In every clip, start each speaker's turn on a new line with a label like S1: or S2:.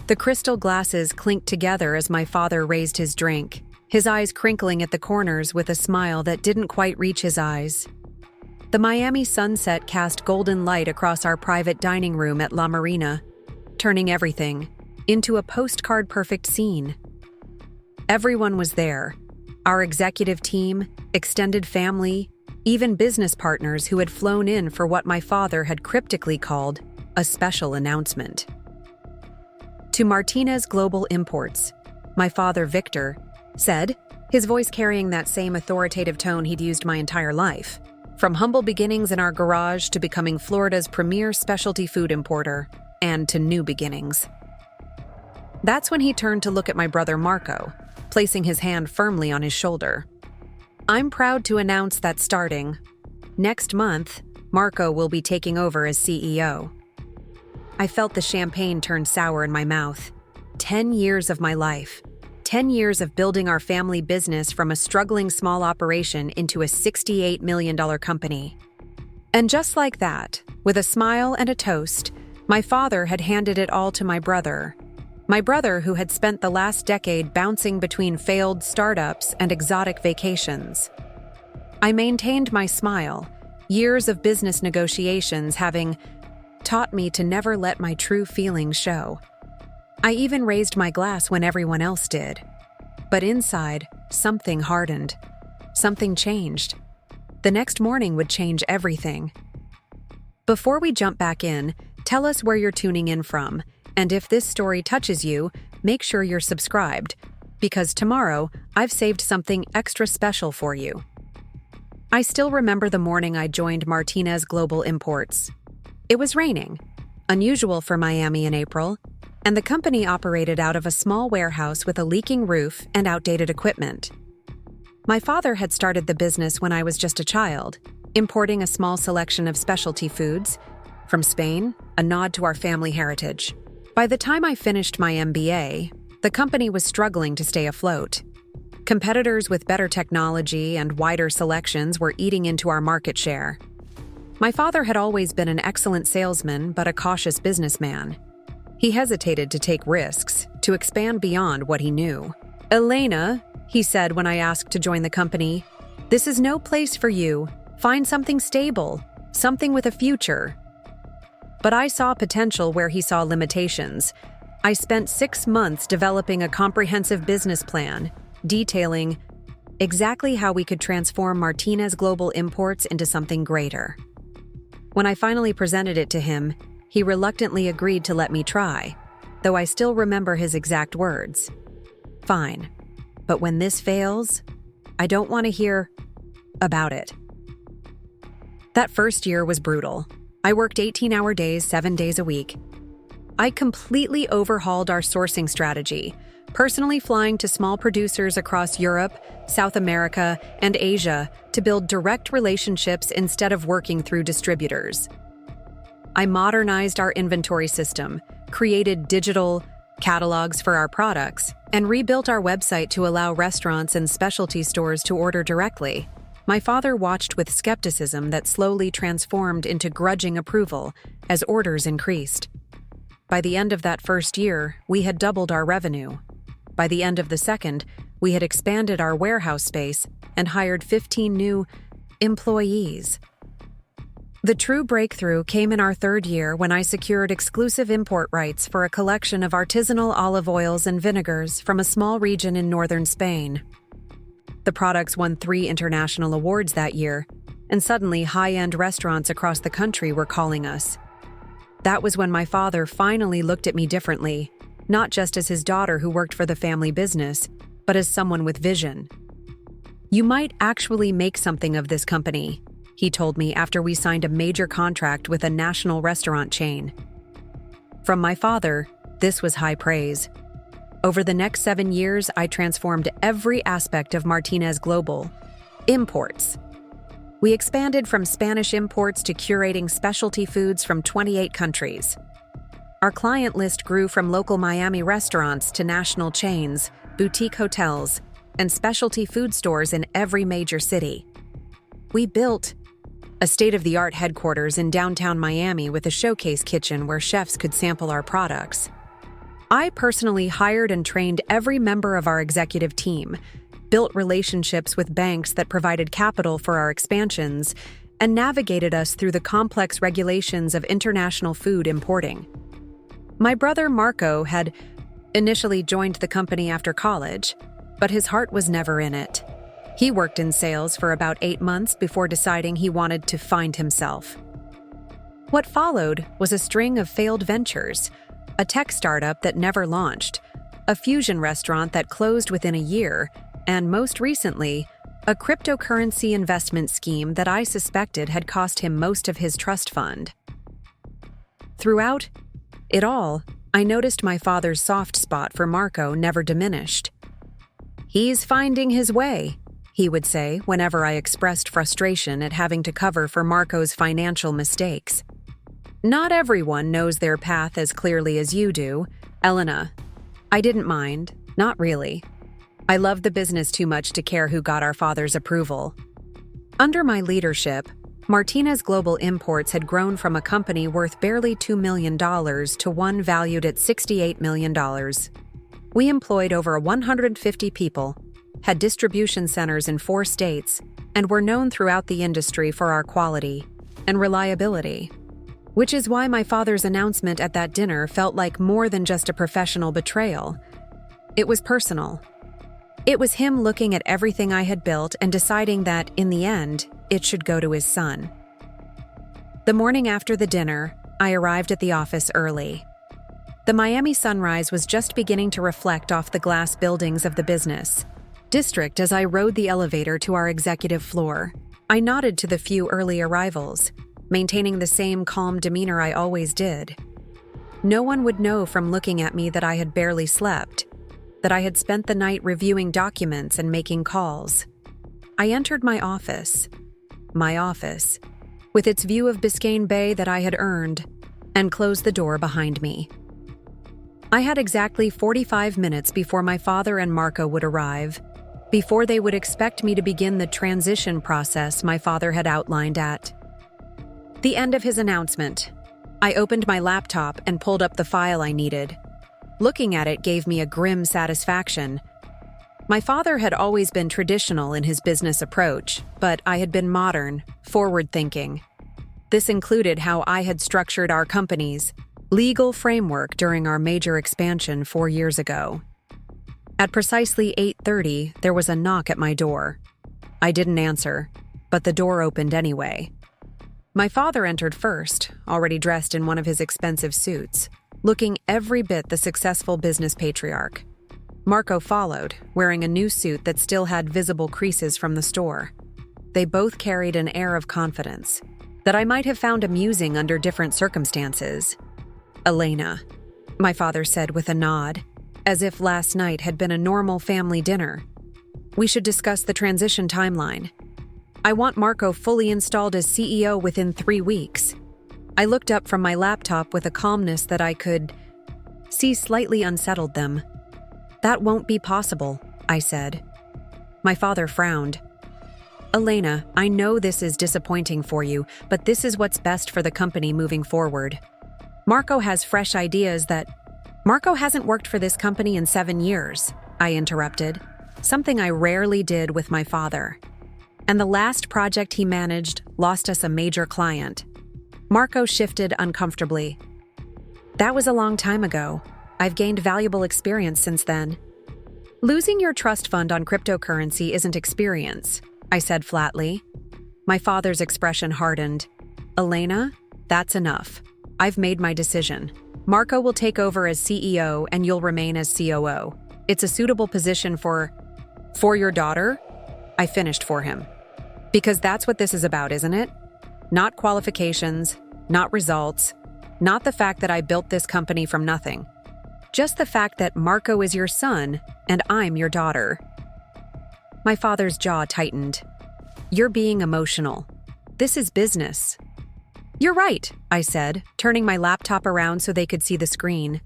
S1: The crystal glasses clinked together as my father raised his drink, his eyes crinkling at the corners with a smile that didn't quite reach his eyes. The Miami sunset cast golden light across our private dining room at La Marina, turning everything into a postcard-perfect scene. Everyone was there, our executive team, extended family, even business partners who had flown in for what my father had cryptically called a special announcement. To Martinez Global Imports, my father, Victor, said, his voice carrying that same authoritative tone he'd used my entire life, from humble beginnings in our garage to becoming Florida's premier specialty food importer, and to new beginnings. That's when he turned to look at my brother Marco, placing his hand firmly on his shoulder. I'm proud to announce that starting next month, Marco will be taking over as CEO. I felt the champagne turn sour in my mouth. 10 years of my life. 10 years of building our family business from a struggling small operation into a $68 million company. And just like that, with a smile and a toast, my father had handed it all to my brother. My brother who had spent the last decade bouncing between failed startups and exotic vacations. I maintained my smile, years of business negotiations having taught me to never let my true feelings show. I even raised my glass when everyone else did. But inside, something hardened. Something changed. The next morning would change everything. Before we jump back in, tell us where you're tuning in from, and if this story touches you, make sure you're subscribed, because tomorrow I've saved something extra special for you. I still remember the morning I joined Martinez Global Imports. It was raining, unusual for Miami in April, and the company operated out of a small warehouse with a leaking roof and outdated equipment. My father had started the business when I was just a child, importing a small selection of specialty foods from Spain, a nod to our family heritage. By the time I finished my MBA, the company was struggling to stay afloat. Competitors with better technology and wider selections were eating into our market share. My father had always been an excellent salesman but a cautious businessman. He hesitated to take risks, to expand beyond what he knew. "Elena," he said when I asked to join the company, "this is no place for you. Find something stable, something with a future." But I saw potential where he saw limitations. I spent 6 months developing a comprehensive business plan, detailing exactly how we could transform Martinez Global Imports into something greater. When I finally presented it to him, he reluctantly agreed to let me try, though I still remember his exact words. "Fine, but when this fails, I don't want to hear about it." That first year was brutal. I worked 18-hour days, 7 days a week. I completely overhauled our sourcing strategy, personally flying to small producers across Europe, South America, and Asia to build direct relationships instead of working through distributors. I modernized our inventory system, created digital catalogs for our products, and rebuilt our website to allow restaurants and specialty stores to order directly. My father watched with skepticism that slowly transformed into grudging approval as orders increased. By the end of that first year, we had doubled our revenue. By the end of the second, we had expanded our warehouse space and hired 15 new employees. The true breakthrough came in our third year when I secured exclusive import rights for a collection of artisanal olive oils and vinegars from a small region in northern Spain. The products won 3 international awards that year, and suddenly high-end restaurants across the country were calling us. That was when my father finally looked at me differently, not just as his daughter who worked for the family business, but as someone with vision. "You might actually make something of this company," he told me after we signed a major contract with a national restaurant chain. From my father, this was high praise. Over the next 7 years, I transformed every aspect of Martinez Global Imports. We expanded from Spanish imports to curating specialty foods from 28 countries. Our client list grew from local Miami restaurants to national chains, boutique hotels, and specialty food stores in every major city. We built a state-of-the-art headquarters in downtown Miami with a showcase kitchen where chefs could sample our products. I personally hired and trained every member of our executive team, built relationships with banks that provided capital for our expansions, and navigated us through the complex regulations of international food importing. My brother Marco had initially joined the company after college, but his heart was never in it. He worked in sales for about 8 months before deciding he wanted to find himself. What followed was a string of failed ventures, a tech startup that never launched, a fusion restaurant that closed within a year, and most recently, a cryptocurrency investment scheme that I suspected had cost him most of his trust fund. Throughout it all, I noticed my father's soft spot for Marco never diminished. "He's finding his way," he would say whenever I expressed frustration at having to cover for Marco's financial mistakes. "Not everyone knows their path as clearly as you do, Elena." I didn't mind, not really. I loved the business too much to care who got our father's approval. Under my leadership, Martinez Global Imports had grown from a company worth barely $2 million to one valued at $68 million. We employed over 150 people, had distribution centers in 4 states, and were known throughout the industry for our quality and reliability. Which is why my father's announcement at that dinner felt like more than just a professional betrayal. It was personal. It was him looking at everything I had built and deciding that, in the end, it should go to his son. The morning after the dinner, I arrived at the office early. The Miami sunrise was just beginning to reflect off the glass buildings of the business district as I rode the elevator to our executive floor. I nodded to the few early arrivals, maintaining the same calm demeanor I always did. No one would know from looking at me that I had barely slept, that I had spent the night reviewing documents and making calls. I entered my office, with its view of Biscayne Bay that I had earned, and closed the door behind me. I had exactly 45 minutes before my father and Marco would arrive, before they would expect me to begin the transition process my father had outlined at the end of his announcement. I opened my laptop and pulled up the file I needed. Looking at it gave me a grim satisfaction. My father had always been traditional in his business approach, but I had been modern, forward-thinking. This included how I had structured our company's legal framework during our major expansion 4 years ago. At precisely 8:30, there was a knock at my door. I didn't answer, but the door opened anyway. My father entered first, already dressed in one of his expensive suits, looking every bit the successful business patriarch. Marco followed, wearing a new suit that still had visible creases from the store. They both carried an air of confidence that I might have found amusing under different circumstances. "Elena," my father said with a nod, as if last night had been a normal family dinner. "We should discuss the transition timeline. I want Marco fully installed as CEO within 3 weeks. I looked up from my laptop with a calmness that I could see slightly unsettled them. "That won't be possible," I said. My father frowned. "Elena, I know this is disappointing for you, but this is what's best for the company moving forward. Marco has fresh ideas that—" "Marco hasn't worked for this company in 7 years," I interrupted, something I rarely did with my father. "And the last project he managed lost us a major client." Marco shifted uncomfortably. "That was a long time ago. I've gained valuable experience since then." "Losing your trust fund on cryptocurrency isn't experience," I said flatly. My father's expression hardened. "Elena, that's enough. I've made my decision. Marco will take over as CEO and you'll remain as COO. It's a suitable position for your daughter?" I finished for him. "Because that's what this is about, isn't it? Not qualifications, not results, not the fact that I built this company from nothing. Just the fact that Marco is your son and I'm your daughter." My father's jaw tightened. "You're being emotional. This is business." "You're right," I said, turning my laptop around so they could see the screen.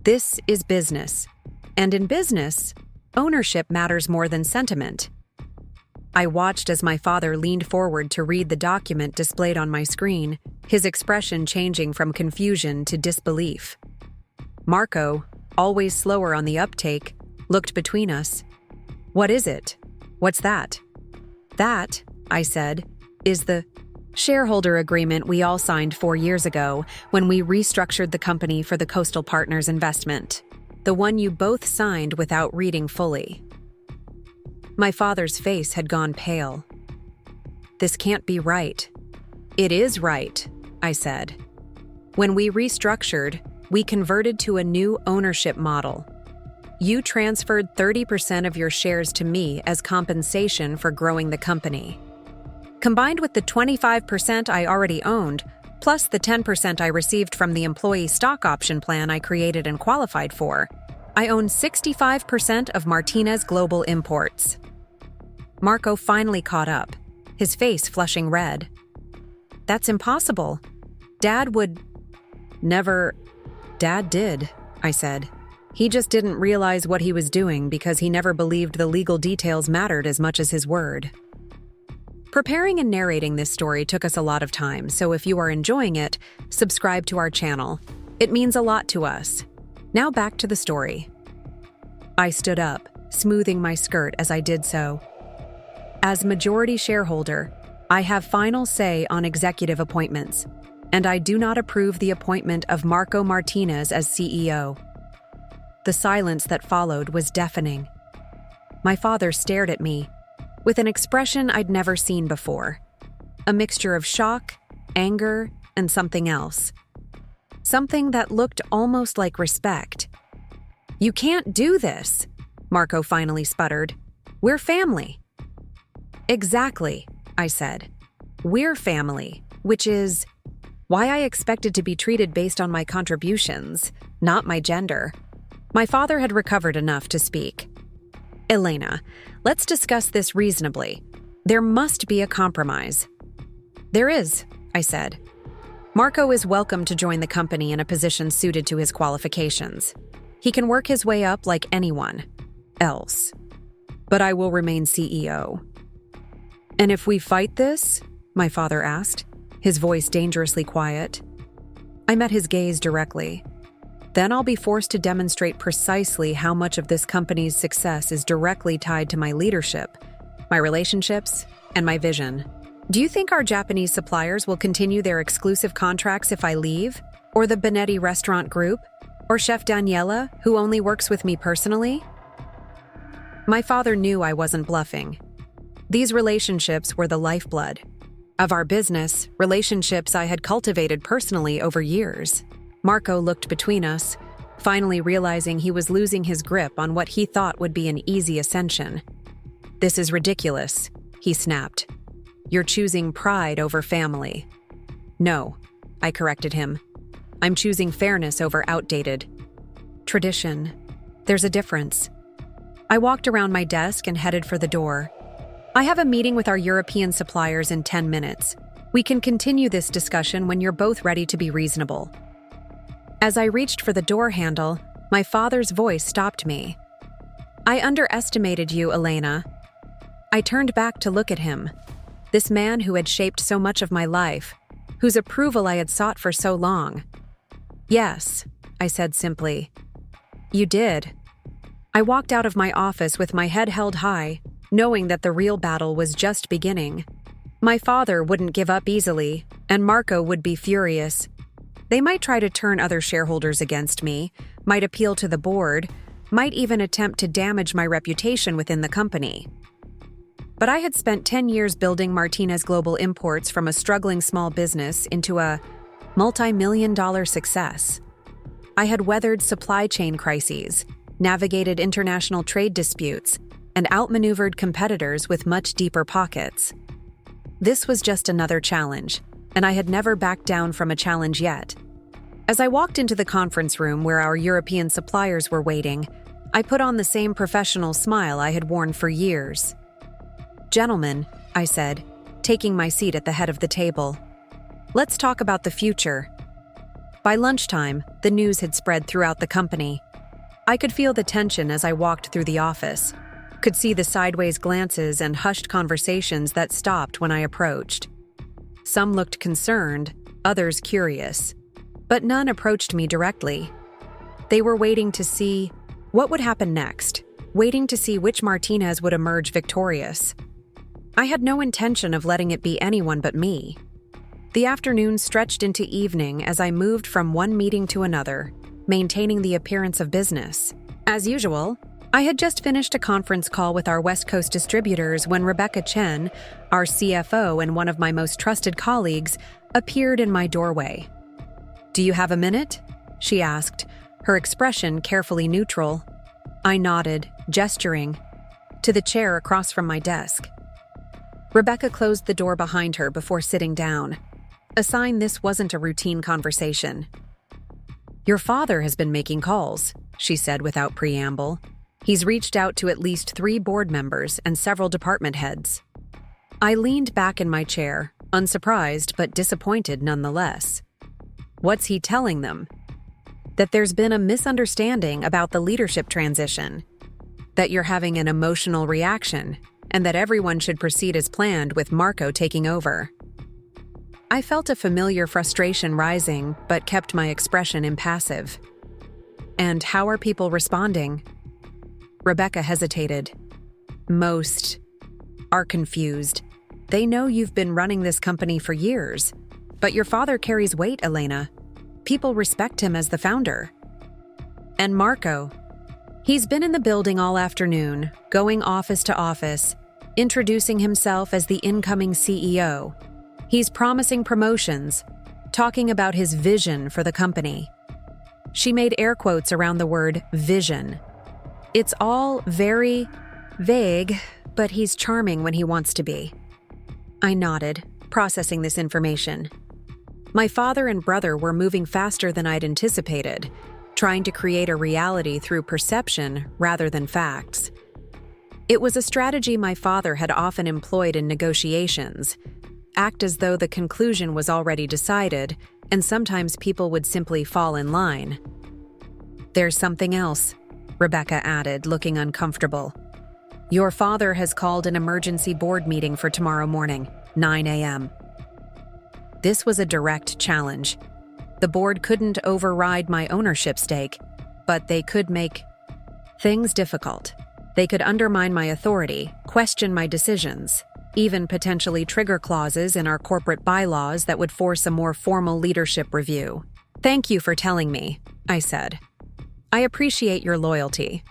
S1: "This is business. And in business, ownership matters more than sentiment." I watched as my father leaned forward to read the document displayed on my screen, his expression changing from confusion to disbelief. "Marco, always slower on the uptake, looked between us. "What is it? What's that?" "That," I said, "is the shareholder agreement we all signed 4 years ago when we restructured the company for the Coastal Partners investment. The one you both signed without reading fully." My father's face had gone pale. "This can't be right." "It is right," I said. "When we restructured, we converted to a new ownership model. You transferred 30% of your shares to me as compensation for growing the company. Combined with the 25% I already owned, plus the 10% I received from the employee stock option plan I created and qualified for, I own 65% of Martinez Global Imports." Marco finally caught up, his face flushing red. "That's impossible. Dad would never—" "Dad did," I said. "He just didn't realize what he was doing because he never believed the legal details mattered as much as his word." Preparing and narrating this story took us a lot of time, so if you are enjoying it, subscribe to our channel. It means a lot to us. Now back to the story. I stood up, smoothing my skirt as I did so. "As majority shareholder, I have final say on executive appointments, and I do not approve the appointment of Marco Martinez as CEO." The silence that followed was deafening. My father stared at me, with an expression I'd never seen before. A mixture of shock, anger, and something else. Something that looked almost like respect. "You can't do this," Marco finally sputtered. "We're family." "Exactly," I said. "We're family, which is why I expected to be treated based on my contributions, not my gender." My father had recovered enough to speak. "Elena, let's discuss this reasonably. There must be a compromise." "There is," I said. "Marco is welcome to join the company in a position suited to his qualifications. He can work his way up like anyone else. But I will remain CEO." "And if we fight this?" my father asked, his voice dangerously quiet. I met his gaze directly. "Then I'll be forced to demonstrate precisely how much of this company's success is directly tied to my leadership, my relationships, and my vision. Do you think our Japanese suppliers will continue their exclusive contracts if I leave? Or the Benetti restaurant group? Or Chef Daniela, who only works with me personally?" My father knew I wasn't bluffing. These relationships were the lifeblood of our business, relationships I had cultivated personally over years. Marco looked between us, finally realizing he was losing his grip on what he thought would be an easy ascension. "This is ridiculous," he snapped. "You're choosing pride over family." "No," I corrected him. "I'm choosing fairness over outdated tradition. There's a difference." I walked around my desk and headed for the door. "I have a meeting with our European suppliers in 10 minutes. We can continue this discussion when you're both ready to be reasonable." As I reached for the door handle, my father's voice stopped me. "I underestimated you, Elena." I turned back to look at him. This man who had shaped so much of my life, whose approval I had sought for so long. "Yes," I said simply. "You did." I walked out of my office with my head held high, knowing that the real battle was just beginning. My father wouldn't give up easily, and Marco would be furious. They might try to turn other shareholders against me, might appeal to the board, might even attempt to damage my reputation within the company. But I had spent 10 years building Martinez Global Imports from a struggling small business into a multi-million-dollar success. I had weathered supply chain crises, navigated international trade disputes, and outmaneuvered competitors with much deeper pockets. This was just another challenge, and I had never backed down from a challenge yet. As I walked into the conference room where our European suppliers were waiting, I put on the same professional smile I had worn for years. "Gentlemen," I said, taking my seat at the head of the table, "let's talk about the future." By lunchtime, the news had spread throughout the company. I could feel the tension as I walked through the office, could see the sideways glances and hushed conversations that stopped when I approached. Some looked concerned, others curious, but none approached me directly. They were waiting to see what would happen next, waiting to see which Martinez would emerge victorious. I had no intention of letting it be anyone but me. The afternoon stretched into evening as I moved from one meeting to another, maintaining the appearance of business. As usual, I had just finished a conference call with our West Coast distributors when Rebecca Chen, our CFO and one of my most trusted colleagues, appeared in my doorway. "Do you have a minute?" she asked, her expression carefully neutral. I nodded, gesturing to the chair across from my desk. Rebecca closed the door behind her before sitting down, a sign this wasn't a routine conversation. "Your father has been making calls," she said without preamble. "He's reached out to at least 3 board members and several department heads." I leaned back in my chair, unsurprised but disappointed nonetheless. What's he telling them? That there's been a misunderstanding about the leadership transition, that you're having an emotional reaction, and that everyone should proceed as planned with Marco taking over. I felt a familiar frustration rising, but kept my expression impassive. "And how are people responding?" Rebecca hesitated. "Most are confused. They know you've been running this company for years, but your father carries weight, Elena. People respect him as the founder. And Marco, he's been in the building all afternoon, going office to office, introducing himself as the incoming CEO. He's promising promotions, talking about his vision for the company." She made air quotes around the word vision. "It's all very vague, but he's charming when he wants to be." I nodded, processing this information. My father and brother were moving faster than I'd anticipated, trying to create a reality through perception rather than facts. It was a strategy my father had often employed in negotiations: act as though the conclusion was already decided, and sometimes people would simply fall in line. "There's something else," Rebecca added, looking uncomfortable. "Your father has called an emergency board meeting for tomorrow morning, 9 a.m. This was a direct challenge. The board couldn't override my ownership stake, but they could make things difficult. They could undermine my authority, question my decisions, even potentially trigger clauses in our corporate bylaws that would force a more formal leadership review. "Thank you for telling me," I said. "I appreciate your loyalty."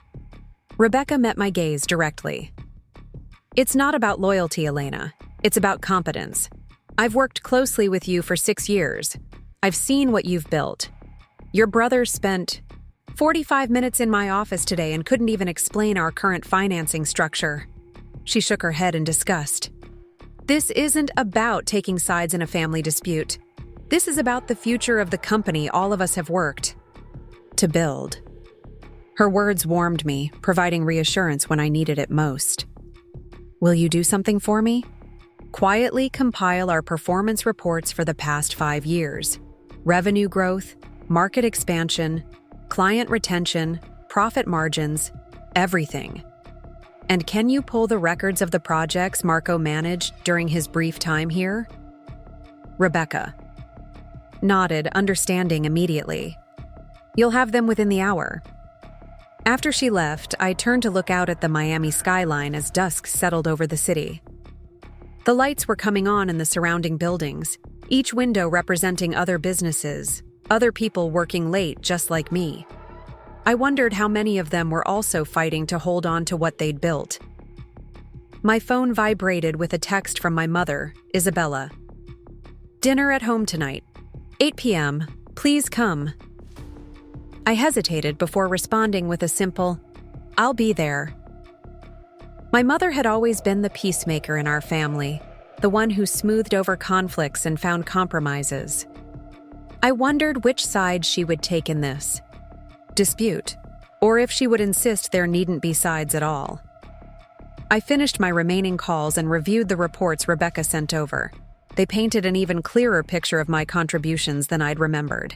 S1: Rebecca met my gaze directly. "It's not about loyalty, Elena. It's about competence. I've worked closely with you for 6 years. I've seen what you've built. Your brother spent 45 minutes in my office today and couldn't even explain our current financing structure." She shook her head in disgust. "This isn't about taking sides in a family dispute. This is about the future of the company all of us have worked to build." Her words warmed me, providing reassurance when I needed it most. "Will you do something for me? Quietly compile our performance reports for the past 5 years. Revenue growth, market expansion, client retention, profit margins, everything. And can you pull the records of the projects Marco managed during his brief time here?" Rebecca nodded, understanding immediately. "You'll have them within the hour." After she left, I turned to look out at the Miami skyline as dusk settled over the city. The lights were coming on in the surrounding buildings, each window representing other businesses, other people working late just like me. I wondered how many of them were also fighting to hold on to what they'd built. My phone vibrated with a text from my mother, Isabella. "Dinner at home tonight. 8 p.m. Please come." I hesitated before responding with a simple, "I'll be there." My mother had always been the peacemaker in our family, the one who smoothed over conflicts and found compromises. I wondered which side she would take in this dispute, or if she would insist there needn't be sides at all. I finished my remaining calls and reviewed the reports Rebecca sent over. They painted an even clearer picture of my contributions than I'd remembered.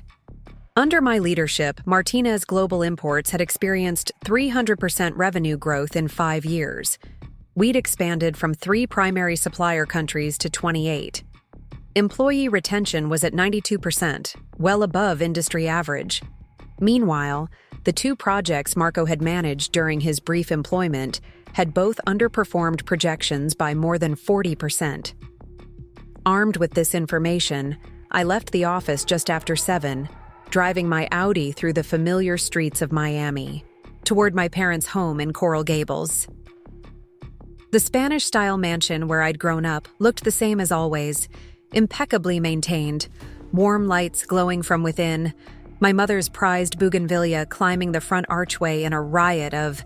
S1: Under my leadership, Martinez Global Imports had experienced 300% revenue growth in 5 years. We'd expanded from 3 primary supplier countries to 28. Employee retention was at 92%, well above industry average. Meanwhile, The two projects Marco had managed during his brief employment had both underperformed projections by more than 40%. Armed with this information, I left the office just after 7, driving my Audi through the familiar streets of Miami, toward my parents' home in Coral Gables. The Spanish-style mansion where I'd grown up looked the same as always, impeccably maintained, warm lights glowing from within, my mother's prized bougainvillea climbing the front archway in a riot of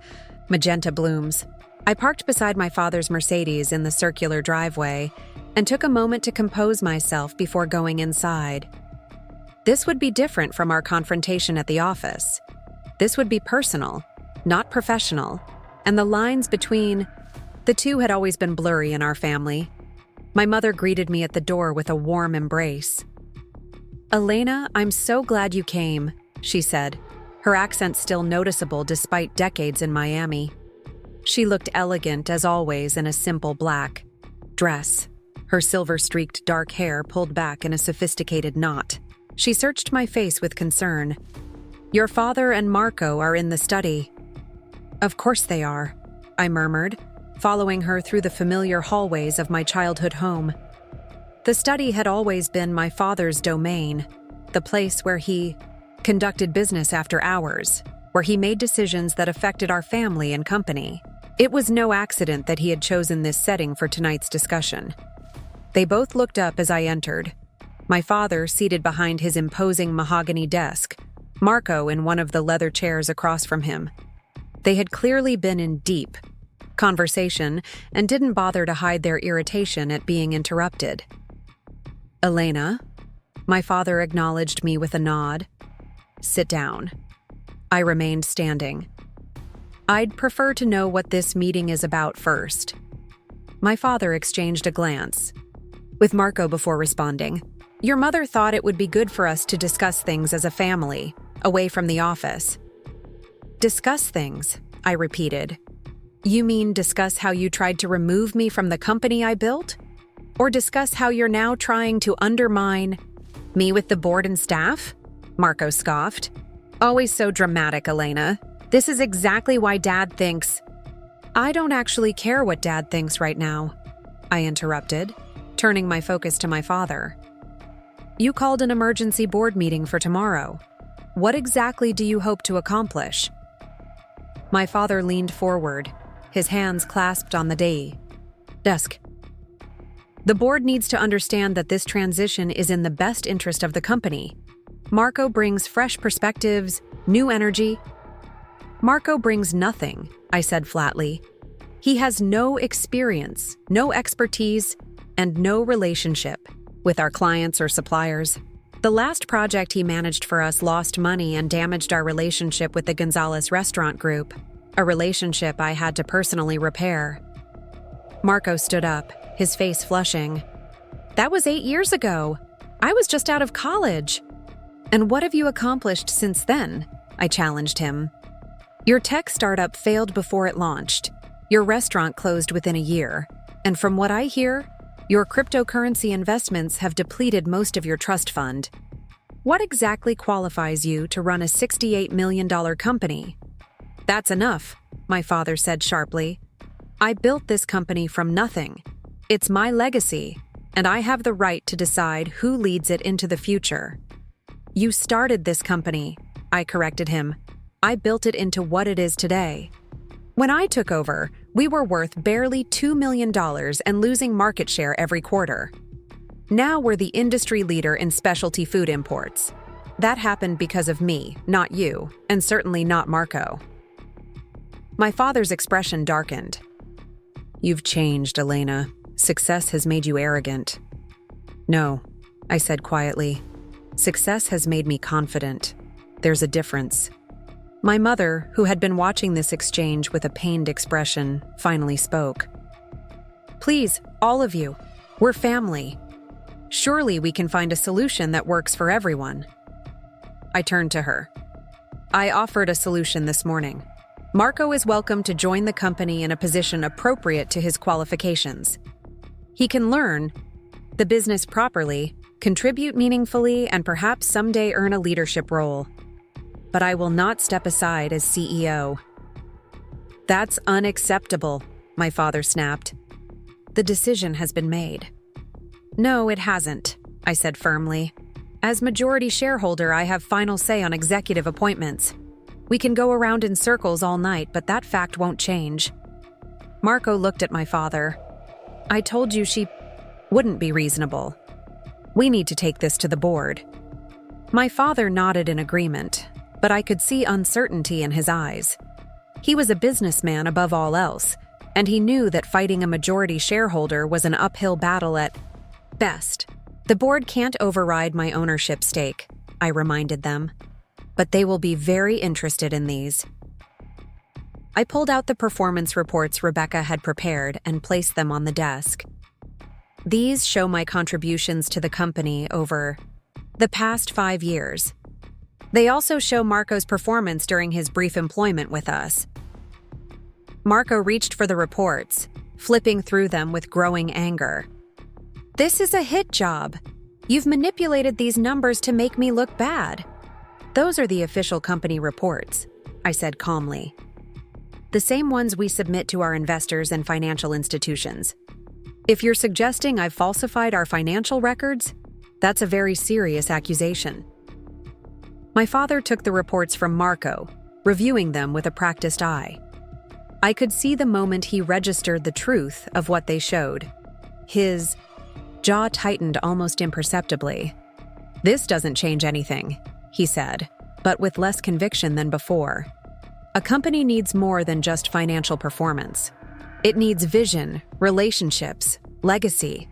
S1: magenta blooms. I parked beside my father's Mercedes in the circular driveway and took a moment to compose myself before going inside. This would be different from our confrontation at the office. This would be personal, not professional, and the lines between the two had always been blurry in our family. My mother greeted me at the door with a warm embrace. "Elena, I'm so glad you came," she said, her accent still noticeable despite decades in Miami. She looked elegant as always in a simple black dress, her silver-streaked dark hair pulled back in a sophisticated knot. She searched my face with concern. "Your father and Marco are in the study." "Of course they are," I murmured, following her through the familiar hallways of my childhood home. The study had always been my father's domain, the place where he conducted business after hours, where he made decisions that affected our family and company. It was no accident that he had chosen this setting for tonight's discussion. They both looked up as I entered, my father seated behind his imposing mahogany desk, Marco in one of the leather chairs across from him. They had clearly been in deep conversation and didn't bother to hide their irritation at being interrupted. "Elena," my father acknowledged me with a nod. "Sit down." I remained standing. "I'd prefer to know what this meeting is about first." My father exchanged a glance with Marco before responding. "Your mother thought it would be good for us to discuss things as a family, away from the office." "Discuss things," I repeated. "You mean discuss how you tried to remove me from the company I built? Or discuss how you're now trying to undermine me with the board and staff?" Marco scoffed. "Always so dramatic, Elena. This is exactly why Dad thinks—" "I don't actually care what Dad thinks right now," I interrupted, turning my focus to my father. "You called an emergency board meeting for tomorrow. What exactly do you hope to accomplish?" My father leaned forward, his hands clasped on the desk. "The board needs to understand that this transition is in the best interest of the company. Marco brings fresh perspectives, new energy." "Marco brings nothing," I said flatly. "He has no experience, no expertise, and no relationship with our clients or suppliers. The last project he managed for us lost money and damaged our relationship with the Gonzalez Restaurant Group, a relationship I had to personally repair." Marco stood up, his face flushing. "That was 8 years ago. I was just out of college." "And what have you accomplished since then?" I challenged him. "Your tech startup failed before it launched. Your restaurant closed within a year. And from what I hear, your cryptocurrency investments have depleted most of your trust fund. What exactly qualifies you to run a $68 million company?" "That's enough," my father said sharply. "I built this company from nothing. It's my legacy, and I have the right to decide who leads it into the future." "You started this company," I corrected him. "I built it into what it is today. When I took over, we were worth barely $2 million and losing market share every quarter. Now we're the industry leader in specialty food imports. That happened because of me, not you, and certainly not Marco." My father's expression darkened. "You've changed, Elena. Success has made you arrogant." "No," I said quietly. "Success has made me confident. There's a difference." My mother, who had been watching this exchange with a pained expression, finally spoke. "Please, all of you, we're family. Surely we can find a solution that works for everyone." I turned to her. "I offered a solution this morning. Marco is welcome to join the company in a position appropriate to his qualifications. He can learn the business properly, contribute meaningfully, and perhaps someday earn a leadership role." but I will not step aside as CEO." "That's unacceptable," my father snapped. "The decision has been made." "No, it hasn't," I said firmly. "As majority shareholder, I have final say on executive appointments. We can go around in circles all night, but that fact won't change." Marco looked at my father. "I told you she wouldn't be reasonable. We need to take this to the board." My father nodded in agreement, but I could see uncertainty in his eyes. He was a businessman above all else, and he knew that fighting a majority shareholder was an uphill battle at best. "The board can't override my ownership stake," I reminded them, "but they will be very interested in these." I pulled out the performance reports Rebecca had prepared and placed them on the desk. These show my contributions to the company over the past 5 years. They also show Marco's performance during his brief employment with us. Marco reached for the reports, flipping through them with growing anger. "This is a hit job. You've manipulated these numbers to make me look bad." "Those are the official company reports," I said calmly. "The same ones we submit to our investors and financial institutions. If you're suggesting I've falsified our financial records, that's a very serious accusation." My father took the reports from Marco, reviewing them with a practiced eye. I could see the moment he registered the truth of what they showed. His jaw tightened almost imperceptibly. "This doesn't change anything," he said, but with less conviction than before. "A company needs more than just financial performance. It needs vision, relationships, legacy.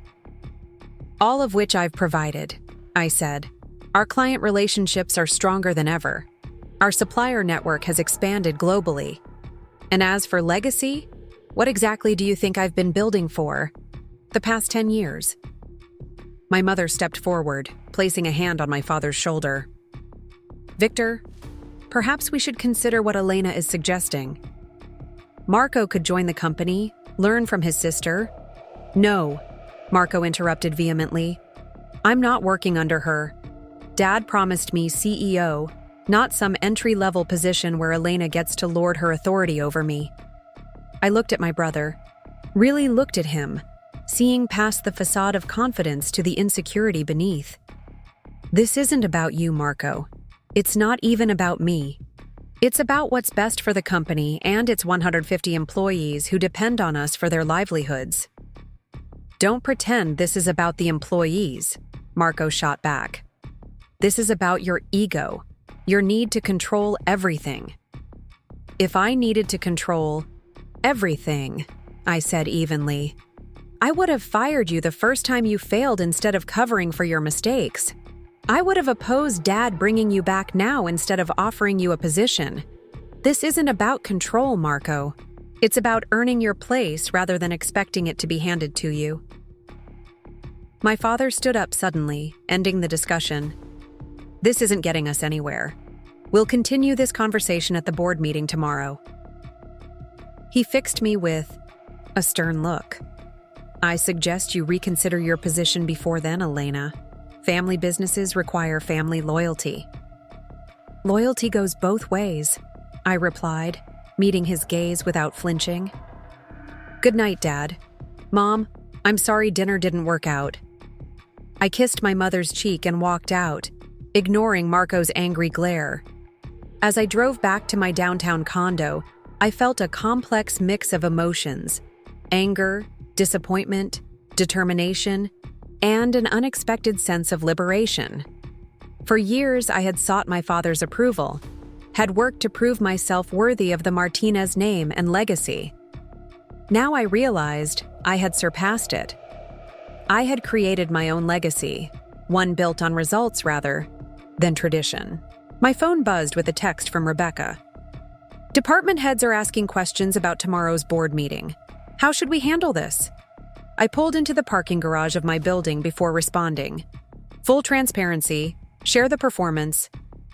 S1: All of which I've provided," I said. "Our client relationships are stronger than ever. Our supplier network has expanded globally. And as for legacy, what exactly do you think I've been building for the past 10 years? My mother stepped forward, placing a hand on my father's shoulder. "Victor, perhaps we should consider what Elena is suggesting. Marco could join the company, learn from his sister." "No," Marco interrupted vehemently. "I'm not working under her. Dad promised me CEO, not some entry-level position where Elena gets to lord her authority over me." I looked at my brother, really looked at him, seeing past the facade of confidence to the insecurity beneath. "This isn't about you, Marco. It's not even about me. It's about what's best for the company and its 150 employees who depend on us for their livelihoods." "Don't pretend this is about the employees," Marco shot back. "This is about your ego, your need to control everything." "If I needed to control everything," I said evenly, "I would have fired you the first time you failed instead of covering for your mistakes. I would have opposed Dad bringing you back now instead of offering you a position. This isn't about control, Marco. It's about earning your place rather than expecting it to be handed to you." My father stood up suddenly, ending the discussion. "This isn't getting us anywhere. We'll continue this conversation at the board meeting tomorrow." He fixed me with a stern look. "I suggest you reconsider your position before then, Elena. Family businesses require family loyalty." "Loyalty goes both ways," I replied, meeting his gaze without flinching. "Good night, Dad. Mom, I'm sorry dinner didn't work out." I kissed my mother's cheek and walked out, ignoring Marco's angry glare. As I drove back to my downtown condo, I felt a complex mix of emotions: anger, disappointment, determination, and an unexpected sense of liberation. For years, I had sought my father's approval, had worked to prove myself worthy of the Martinez name and legacy. Now I realized I had surpassed it. I had created my own legacy, one built on results rather than tradition. My phone buzzed with a text from Rebecca. "Department heads are asking questions about tomorrow's board meeting. How should we handle this?" I pulled into the parking garage of my building before responding. "Full transparency, share the performance,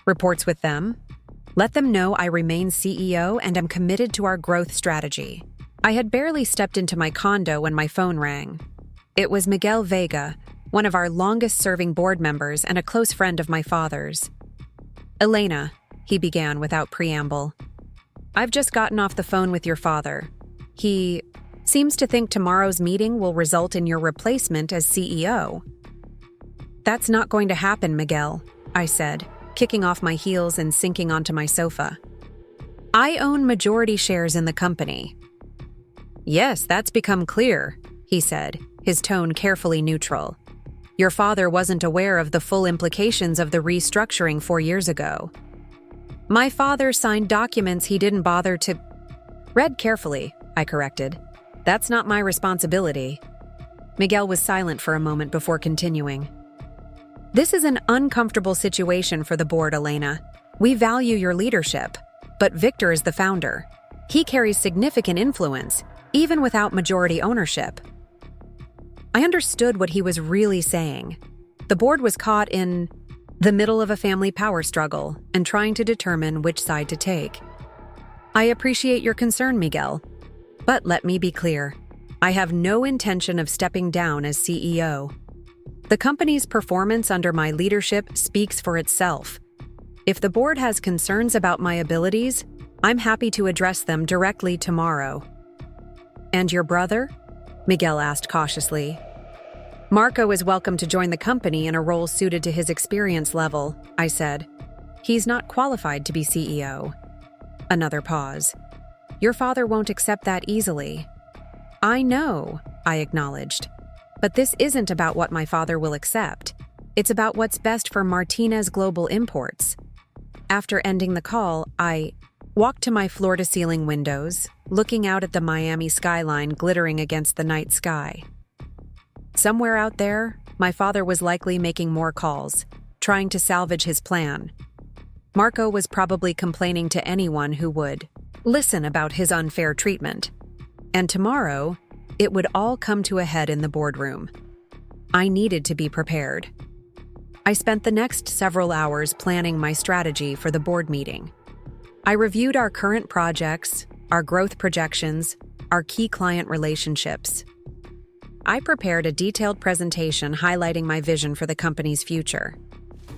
S1: reports with them. Let them know I remain CEO and am committed to our growth strategy." I had barely stepped into my condo when my phone rang. It was Miguel Vega, one of our longest-serving board members and a close friend of my father's. "Elena," he began without preamble. "I've just gotten off the phone with your father. He seems to think tomorrow's meeting will result in your replacement as CEO." "That's not going to happen, Miguel," I said, kicking off my heels and sinking onto my sofa. "I own majority shares in the company." "Yes, that's become clear," he said, his tone carefully neutral. "Your father wasn't aware of the full implications of the restructuring 4 years ago." "My father signed documents he didn't bother to—" "Read carefully," I corrected. "That's not my responsibility." Miguel was silent for a moment before continuing. "This is an uncomfortable situation for the board, Elena. We value your leadership, but Victor is the founder. He carries significant influence, even without majority ownership." I understood what he was really saying. The board was caught in the middle of a family power struggle and trying to determine which side to take. "I appreciate your concern, Miguel, but let me be clear. I have no intention of stepping down as CEO. The company's performance under my leadership speaks for itself. If the board has concerns about my abilities, I'm happy to address them directly tomorrow." "And your brother?" Miguel asked cautiously. "Marco is welcome to join the company in a role suited to his experience level," I said. "He's not qualified to be CEO." Another pause. "Your father won't accept that easily." "I know," I acknowledged. "But this isn't about what my father will accept. It's about what's best for Martinez Global Imports." After ending the call, I walked to my floor-to-ceiling windows, looking out at the Miami skyline glittering against the night sky. Somewhere out there, my father was likely making more calls, trying to salvage his plan. Marco was probably complaining to anyone who would listen about his unfair treatment. And tomorrow, it would all come to a head in the boardroom. I needed to be prepared. I spent the next several hours planning my strategy for the board meeting. I reviewed our current projects, our growth projections, our key client relationships. I prepared a detailed presentation highlighting my vision for the company's future.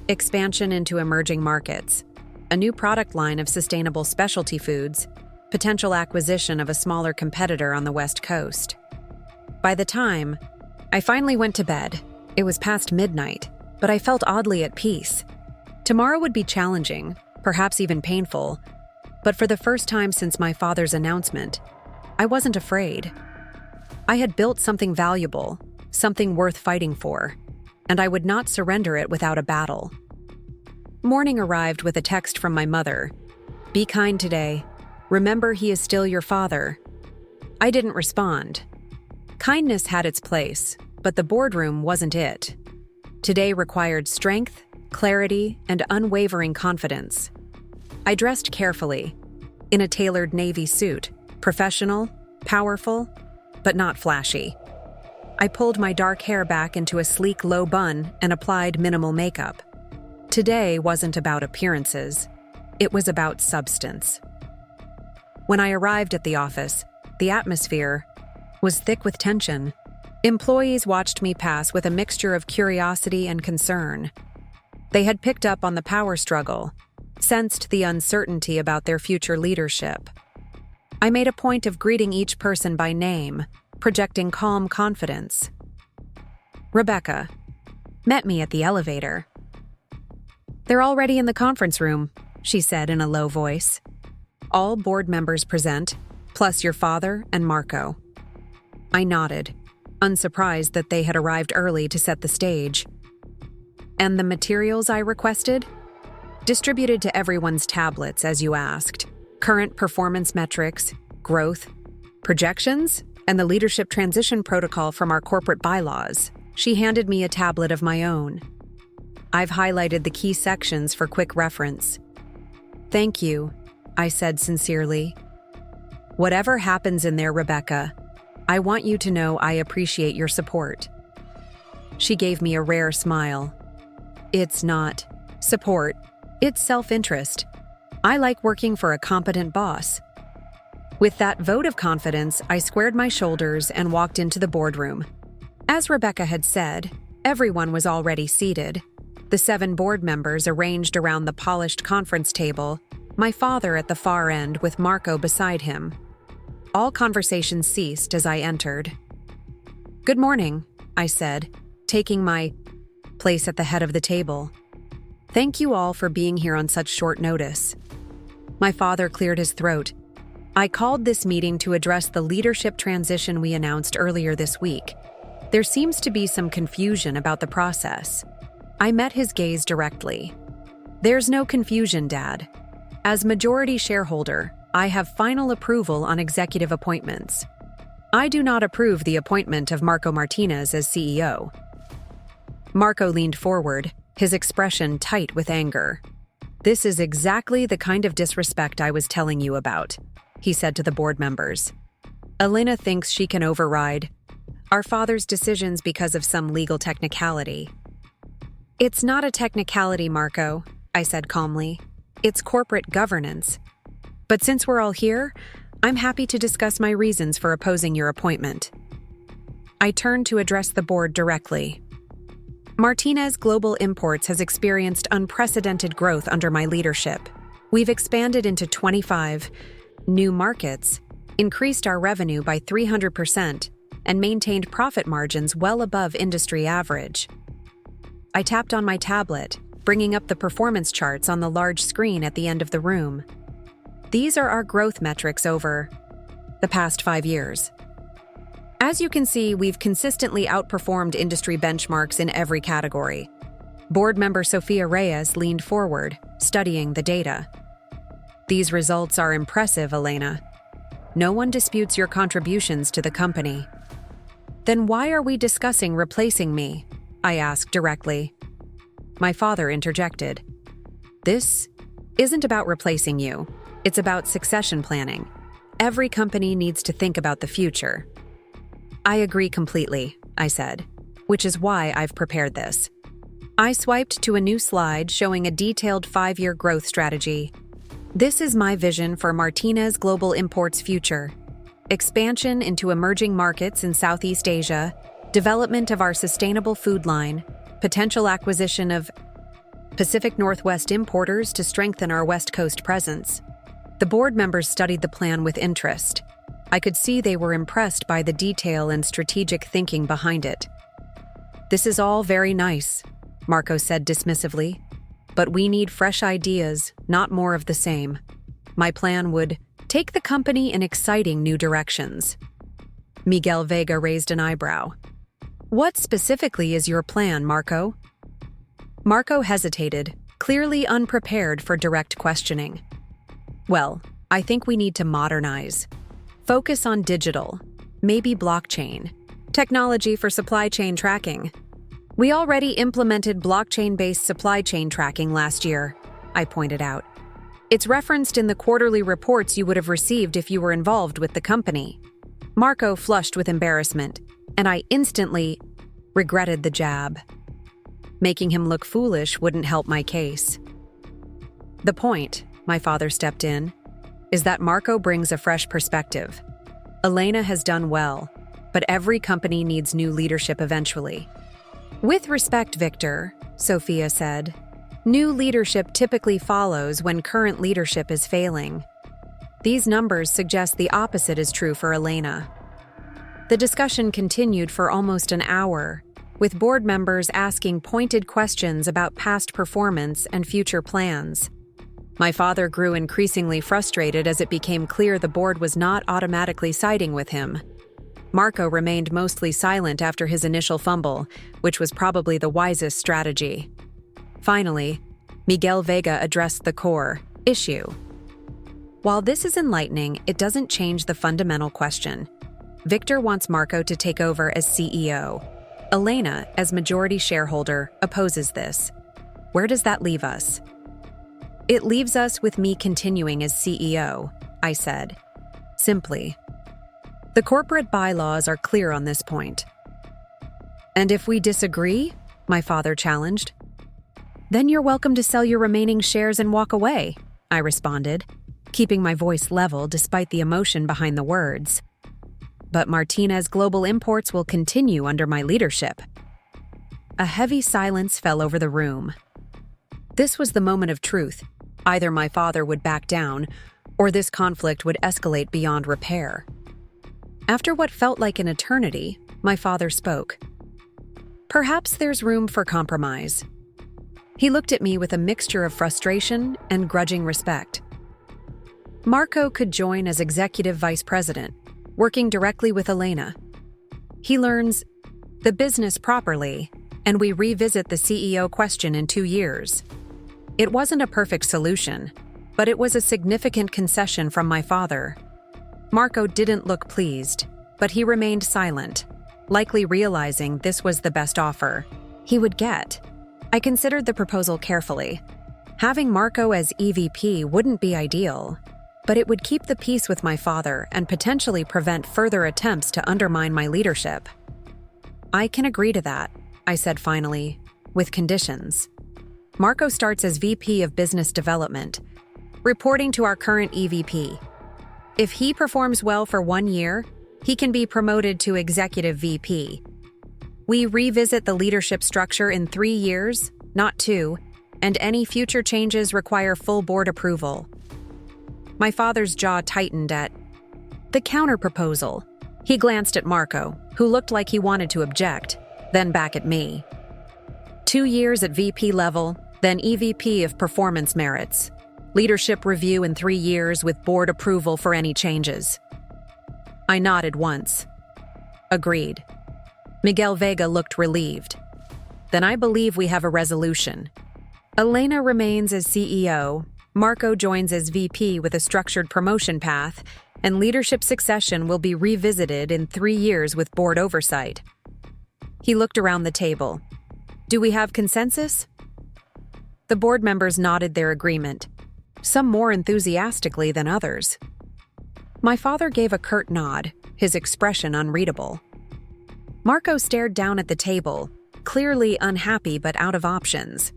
S1: Expansion into emerging markets, a new product line of sustainable specialty foods, potential acquisition of a smaller competitor on the West Coast. By the time I finally went to bed, it was past midnight, but I felt oddly at peace. Tomorrow would be challenging, perhaps even painful, but for the first time since my father's announcement, I wasn't afraid. I had built something valuable, something worth fighting for, and I would not surrender it without a battle. Morning arrived with a text from my mother. "Be kind today. Remember, he is still your father." I didn't respond. Kindness had its place, but the boardroom wasn't it. Today required strength, clarity, and unwavering confidence. I dressed carefully, in a tailored navy suit, professional, powerful, but not flashy. I pulled my dark hair back into a sleek low bun and applied minimal makeup. Today wasn't about appearances. It was about substance. When I arrived at the office, the atmosphere was thick with tension. Employees watched me pass with a mixture of curiosity and concern. They had picked up on the power struggle, sensed the uncertainty about their future leadership. I made a point of greeting each person by name, projecting calm confidence. Rebecca met me at the elevator. "They're already in the conference room," she said in a low voice. "All board members present, plus your father and Marco." I nodded, unsurprised that they had arrived early to set the stage. "And the materials I requested?" "Distributed to everyone's tablets, as you asked. Current performance metrics, growth, projections, and the leadership transition protocol from our corporate bylaws." She handed me a tablet of my own. "I've highlighted the key sections for quick reference." "Thank you," I said sincerely. "Whatever happens in there, Rebecca, I want you to know I appreciate your support." She gave me a rare smile. "It's not support, it's self-interest. I like working for a competent boss." With that vote of confidence, I squared my shoulders and walked into the boardroom. As Rebecca had said, everyone was already seated. The 7 board members arranged around the polished conference table, my father at the far end with Marco beside him. All conversation ceased as I entered. "Good morning," I said, taking my place at the head of the table. "Thank you all for being here on such short notice." My father cleared his throat. "I called this meeting to address the leadership transition we announced earlier this week. There seems to be some confusion about the process." I met his gaze directly. "There's no confusion, Dad. As majority shareholder, I have final approval on executive appointments. I do not approve the appointment of Marco Martinez as CEO." Marco leaned forward, his expression tight with anger. "This is exactly the kind of disrespect I was telling you about," he said to the board members. "Elena thinks she can override our father's decisions because of some legal technicality." "It's not a technicality, Marco," I said calmly. "It's corporate governance. But since we're all here, I'm happy to discuss my reasons for opposing your appointment." I turned to address the board directly. "Martinez Global Imports has experienced unprecedented growth under my leadership. We've expanded into 25 new markets, increased our revenue by 300%, and maintained profit margins well above industry average." I tapped on my tablet, bringing up the performance charts on the large screen at the end of the room. These are our growth metrics over the past 5 years. As you can see, we've consistently outperformed industry benchmarks in every category. Board member Sofia Reyes leaned forward, studying the data. "These results are impressive, Elena. No one disputes your contributions to the company." "Then why are we discussing replacing me?" I asked directly. My father interjected. "This isn't about replacing you. It's about succession planning. Every company needs to think about the future." "I agree completely," I said, "which is why I've prepared this." I swiped to a new slide showing a detailed 5-year growth strategy. "This is my vision for Martinez Global Imports' future. Expansion into emerging markets in Southeast Asia, development of our sustainable food line, potential acquisition of Pacific Northwest importers to strengthen our West Coast presence." The board members studied the plan with interest. I could see they were impressed by the detail and strategic thinking behind it. "This is all very nice," Marco said dismissively, "but we need fresh ideas, not more of the same. My plan would take the company in exciting new directions." Miguel Vega raised an eyebrow. "What specifically is your plan, Marco?" Marco hesitated, clearly unprepared for direct questioning. "Well, I think we need to modernize. Focus on digital, maybe blockchain, technology for supply chain tracking. We already implemented blockchain-based supply chain tracking last year," I pointed out. "It's referenced in the quarterly reports you would have received if you were involved with the company." Marco flushed with embarrassment, and I instantly regretted the jab. Making him look foolish wouldn't help my case. "The point," my father stepped in, "is that Marco brings a fresh perspective. Elena has done well, but every company needs new leadership eventually." "With respect, Victor," Sophia said, "new leadership typically follows when current leadership is failing. These numbers suggest the opposite is true for Elena." The discussion continued for almost an hour, with board members asking pointed questions about past performance and future plans. My father grew increasingly frustrated as it became clear the board was not automatically siding with him. Marco remained mostly silent after his initial fumble, which was probably the wisest strategy. Finally, Miguel Vega addressed the core issue. "While this is enlightening, it doesn't change the fundamental question. Victor wants Marco to take over as CEO. Elena, as majority shareholder, opposes this. Where does that leave us?" "It leaves us with me continuing as CEO," I said, simply. "The corporate bylaws are clear on this point." "And if we disagree?" my father challenged. "Then you're welcome to sell your remaining shares and walk away," I responded, keeping my voice level despite the emotion behind the words. "But Martinez Global Imports will continue under my leadership." A heavy silence fell over the room. This was the moment of truth. Either my father would back down, or this conflict would escalate beyond repair. After what felt like an eternity, my father spoke. "Perhaps there's room for compromise." He looked at me with a mixture of frustration and grudging respect. Marco could join as executive vice president, working directly with Elena. He learns the business properly, and we revisit the CEO question in 2 years. It wasn't a perfect solution, but it was a significant concession from my father. Marco didn't look pleased, but he remained silent, likely realizing this was the best offer he would get. I considered the proposal carefully. Having Marco as EVP wouldn't be ideal, but it would keep the peace with my father and potentially prevent further attempts to undermine my leadership. "I can agree to that," I said finally, "with conditions. Marco starts as VP of Business Development, reporting to our current EVP. If he performs well for 1 year, he can be promoted to Executive VP. We revisit the leadership structure in 3 years, not 2, and any future changes require full board approval." My father's jaw tightened at the counter-proposal. He glanced at Marco, who looked like he wanted to object, then back at me. 2 years at VP level, then EVP of Performance Merits. Leadership review in 3 years with board approval for any changes. I nodded once. Agreed. Miguel Vega looked relieved. Then I believe we have a resolution. Elena remains as CEO, Marco joins as VP with a structured promotion path, and leadership succession will be revisited in 3 years with board oversight. He looked around the table. Do we have consensus? The board members nodded their agreement, some more enthusiastically than others. My father gave a curt nod, his expression unreadable. Marco stared down at the table, clearly unhappy but out of options.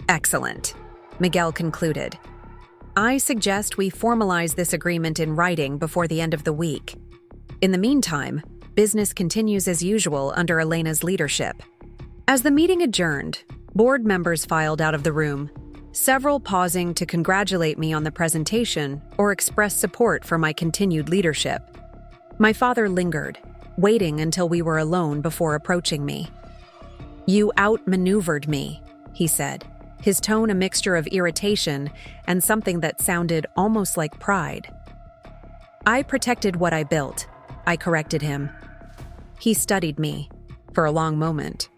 S1: Excellent, Miguel concluded. I suggest we formalize this agreement in writing before the end of the week. In the meantime, business continues as usual under Elena's leadership. As the meeting adjourned, board members filed out of the room, several pausing to congratulate me on the presentation or express support for my continued leadership. My father lingered, waiting until we were alone before approaching me. "You outmaneuvered me," he said, his tone a mixture of irritation and something that sounded almost like pride. "I protected what I built," I corrected him. He studied me for a long moment.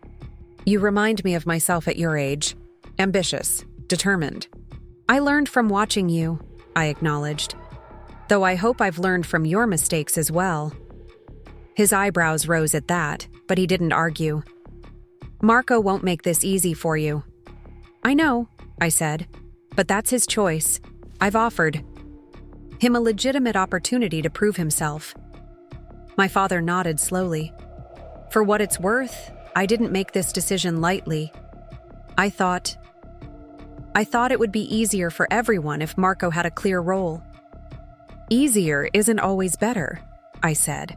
S1: "You remind me of myself at your age, ambitious, determined. I learned from watching you," I acknowledged. "Though I hope I've learned from your mistakes as well." His eyebrows rose at that, but he didn't argue. "Marco won't make this easy for you." "I know," I said, "but that's his choice. I've offered him a legitimate opportunity to prove himself." My father nodded slowly. "For what it's worth, I didn't make this decision lightly. I thought it would be easier for everyone if Marco had a clear role." "Easier isn't always better," I said.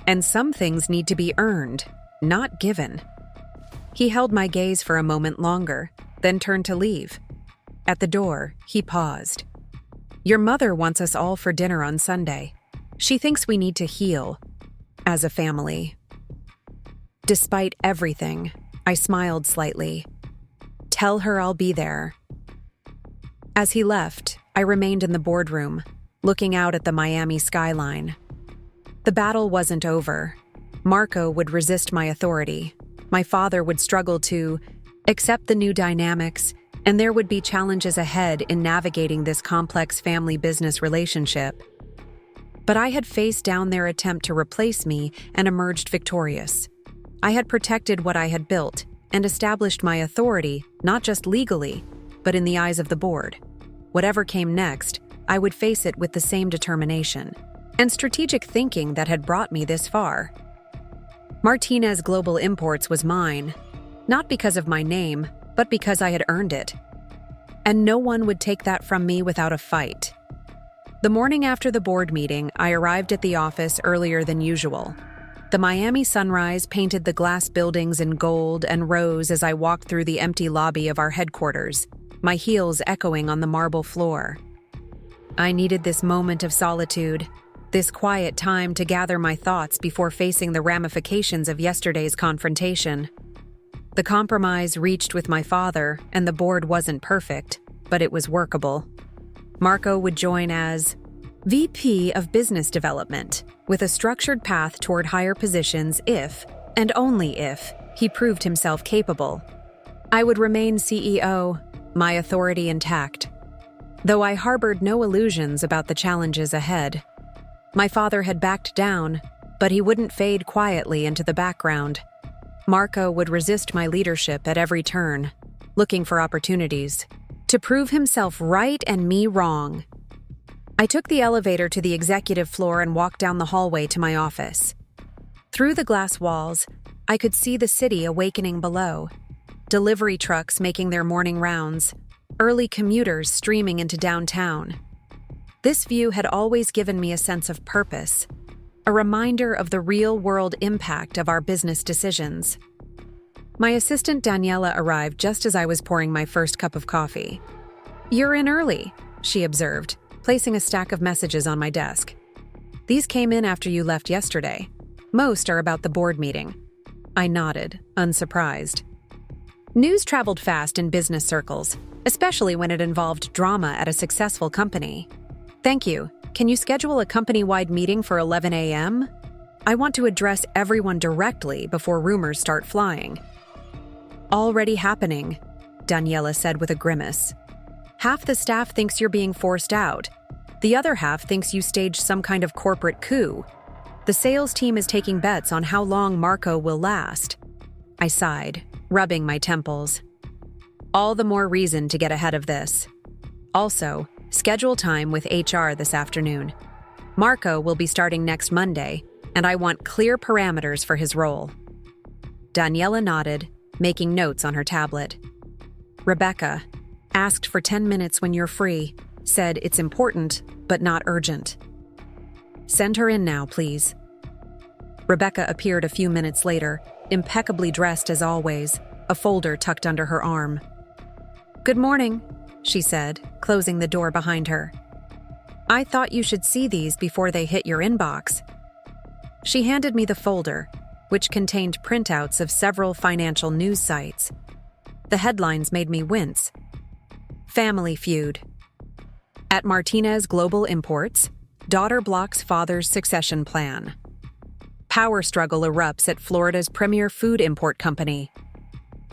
S1: "And some things need to be earned, not given." He held my gaze for a moment longer, then turned to leave. At the door, he paused. "Your mother wants us all for dinner on Sunday. She thinks we need to heal as a family." Despite everything, I smiled slightly. "Tell her I'll be there." As he left, I remained in the boardroom, looking out at the Miami skyline. The battle wasn't over. Marco would resist my authority. My father would struggle to accept the new dynamics, and there would be challenges ahead in navigating this complex family-business relationship. But I had faced down their attempt to replace me and emerged victorious. I had protected what I had built and established my authority, not just legally, but in the eyes of the board. Whatever came next, I would face it with the same determination and strategic thinking that had brought me this far. Martinez Global Imports was mine, not because of my name, but because I had earned it. And no one would take that from me without a fight. The morning after the board meeting, I arrived at the office earlier than usual. The Miami sunrise painted the glass buildings in gold and rose as I walked through the empty lobby of our headquarters, my heels echoing on the marble floor. I needed this moment of solitude, this quiet time to gather my thoughts before facing the ramifications of yesterday's confrontation. The compromise reached with my father, and the board wasn't perfect, but it was workable. Marco would join as VP of Business Development, with a structured path toward higher positions if, and only if, he proved himself capable. I would remain CEO, my authority intact, though I harbored no illusions about the challenges ahead. My father had backed down, but he wouldn't fade quietly into the background. Marco would resist my leadership at every turn, looking for opportunities to prove himself right and me wrong. I took the elevator to the executive floor and walked down the hallway to my office. Through the glass walls, I could see the city awakening below. Delivery trucks making their morning rounds, early commuters streaming into downtown. This view had always given me a sense of purpose, a reminder of the real-world impact of our business decisions. My assistant Daniela arrived just as I was pouring my first cup of coffee. "You're in early," she observed, placing a stack of messages on my desk. "These came in after you left yesterday. Most are about the board meeting." I nodded, unsurprised. News traveled fast in business circles, especially when it involved drama at a successful company. "Thank you. Can you schedule a company-wide meeting for 11 a.m.? I want to address everyone directly before rumors start flying." "Already happening," Daniela said with a grimace. "Half the staff thinks you're being forced out. The other half thinks you staged some kind of corporate coup. The sales team is taking bets on how long Marco will last." I sighed, rubbing my temples. All the more reason to get ahead of this. Also, schedule time with HR this afternoon. Marco will be starting next Monday, and I want clear parameters for his role. Daniela nodded, making notes on her tablet. "Rebecca, asked for 10 minutes when you're free, said it's important, but not urgent." "Send her in now, please." Rebecca appeared a few minutes later, impeccably dressed as always, a folder tucked under her arm. "Good morning," she said, closing the door behind her. "I thought you should see these before they hit your inbox." She handed me the folder, which contained printouts of several financial news sites. The headlines made me wince. Family feud. At Martinez Global Imports, daughter blocks father's succession plan. Power struggle erupts at Florida's premier food import company.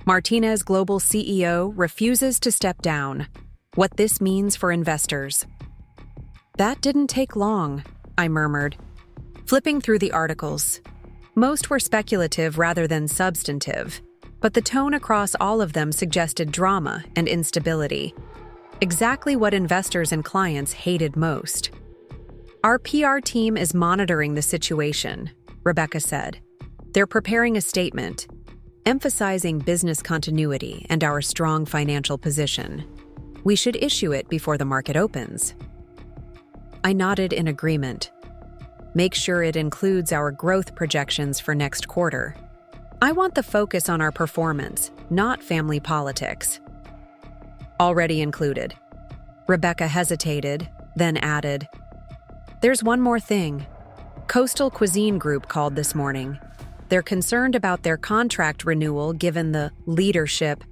S1: Martinez Global CEO refuses to step down. What this means for investors. "That didn't take long," I murmured, flipping through the articles. Most were speculative rather than substantive, but the tone across all of them suggested drama and instability. Exactly what investors and clients hated most. "Our PR team is monitoring the situation," Rebecca said. "They're preparing a statement, emphasizing business continuity and our strong financial position. We should issue it before the market opens." I nodded in agreement. "Make sure it includes our growth projections for next quarter. I want the focus on our performance, not family politics." "Already included." Rebecca hesitated, then added, "There's one more thing. Coastal Cuisine Group called this morning. They're concerned about their contract renewal given the leadership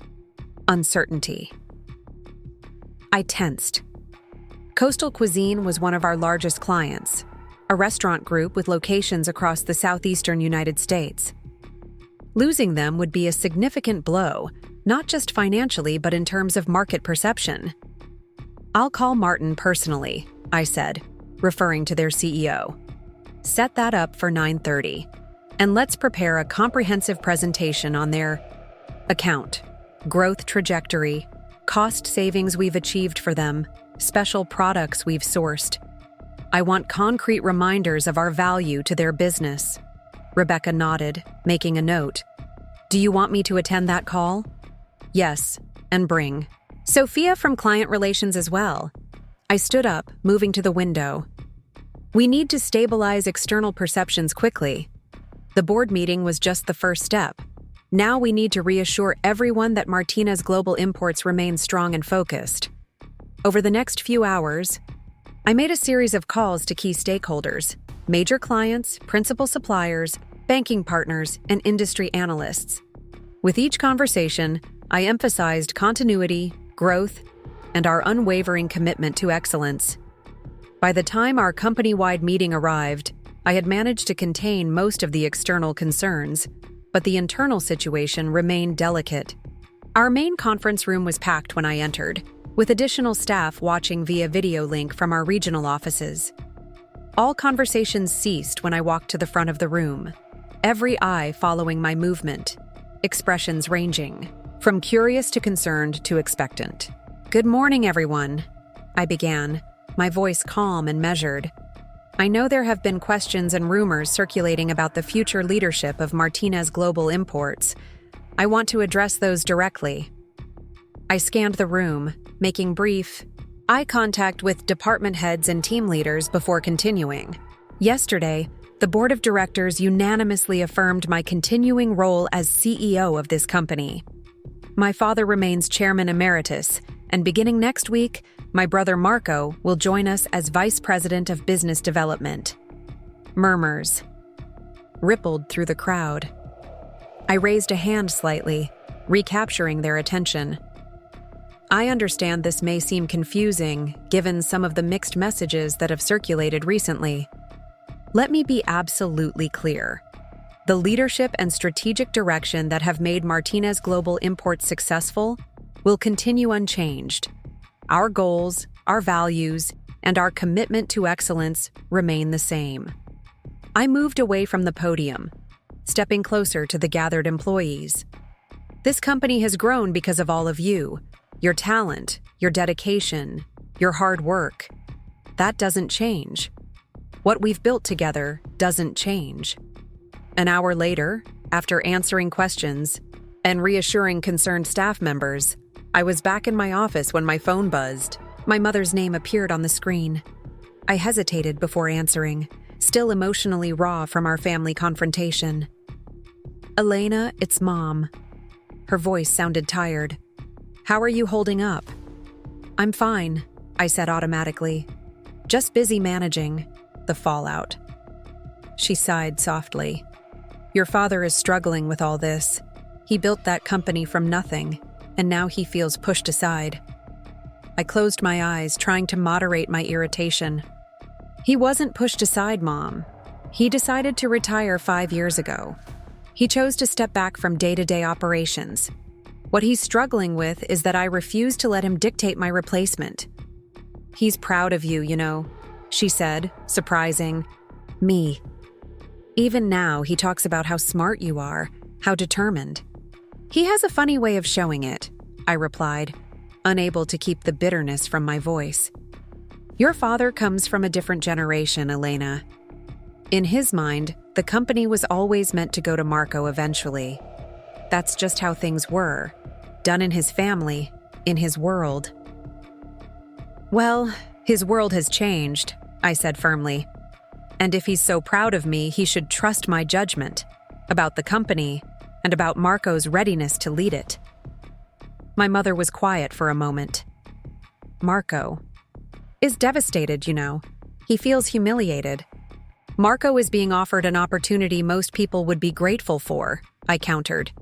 S1: uncertainty." I tensed. Coastal Cuisine was one of our largest clients, a restaurant group with locations across the southeastern United States. Losing them would be a significant blow, not just financially but in terms of market perception. "I'll call Martin personally," I said, referring to their CEO. "Set that up for 9:30, and let's prepare a comprehensive presentation on their account, growth trajectory, cost savings we've achieved for them, special products we've sourced. I want concrete reminders of our value to their business." Rebecca nodded, making a note. "Do you want me to attend that call?" "Yes, and bring Sophia from client relations as well." I stood up, moving to the window. "We need to stabilize external perceptions quickly." The The board meeting was just the first step. Now we need to reassure everyone that Martinez Global Imports remains strong and focused. Over the next few hours, I made a series of calls to key stakeholders, major clients, principal suppliers, banking partners, and industry analysts. With each conversation, I emphasized continuity, growth, and our unwavering commitment to excellence. By the time our company-wide meeting arrived, I had managed to contain most of the external concerns, but the internal situation remained delicate. Our main conference room was packed when I entered, with additional staff watching via video link from our regional offices. All conversations ceased when I walked to the front of the room, every eye following my movement, expressions ranging from curious to concerned to expectant. "Good morning, everyone," I began, my voice calm and measured. "I know there have been questions and rumors circulating about the future leadership of Martinez Global Imports. I want to address those directly." I scanned the room, making brief eye contact with department heads and team leaders before continuing. Yesterday, the board of directors unanimously affirmed my continuing role as CEO of this company. My father remains chairman emeritus, and beginning next week, my brother Marco will join us as vice president of business development. Murmurs rippled through the crowd. I raised a hand slightly, recapturing their attention. I understand this may seem confusing, given some of the mixed messages that have circulated recently. Let me be absolutely clear. The leadership and strategic direction that have made Martinez Global Imports successful will continue unchanged. Our goals, our values, and our commitment to excellence remain the same. I moved away from the podium, stepping closer to the gathered employees. This company has grown because of all of you, your talent, your dedication, your hard work. That doesn't change. What we've built together doesn't change. An hour later, after answering questions and reassuring concerned staff members, I was back in my office when my phone buzzed. My mother's name appeared on the screen. I hesitated before answering, still emotionally raw from our family confrontation. "Elena, it's Mom." Her voice sounded tired. "How are you holding up?" "I'm fine," I said automatically. "Just busy managing the fallout." She sighed softly. "Your father is struggling with all this. He built that company from nothing, and now he feels pushed aside." I closed my eyes, trying to moderate my irritation. "He wasn't pushed aside, Mom. He decided to retire 5 years ago. He chose to step back from day-to-day operations. What he's struggling with is that I refuse to let him dictate my replacement. He's proud of you, she said, surprising me. Even now, he talks about how smart you are, how determined. He has a funny way of showing it, I replied, unable to keep the bitterness from my voice. Your father comes from a different generation, Elena. In his mind, the company was always meant to go to Marco eventually. That's just how things were. Done in his family, in his world. Well, his world has changed, I said firmly. And if he's so proud of me, he should trust my judgment about the company and about Marco's readiness to lead it. My mother was quiet for a moment. Marco is devastated, He feels humiliated. Marco is being offered an opportunity most people would be grateful for, I countered.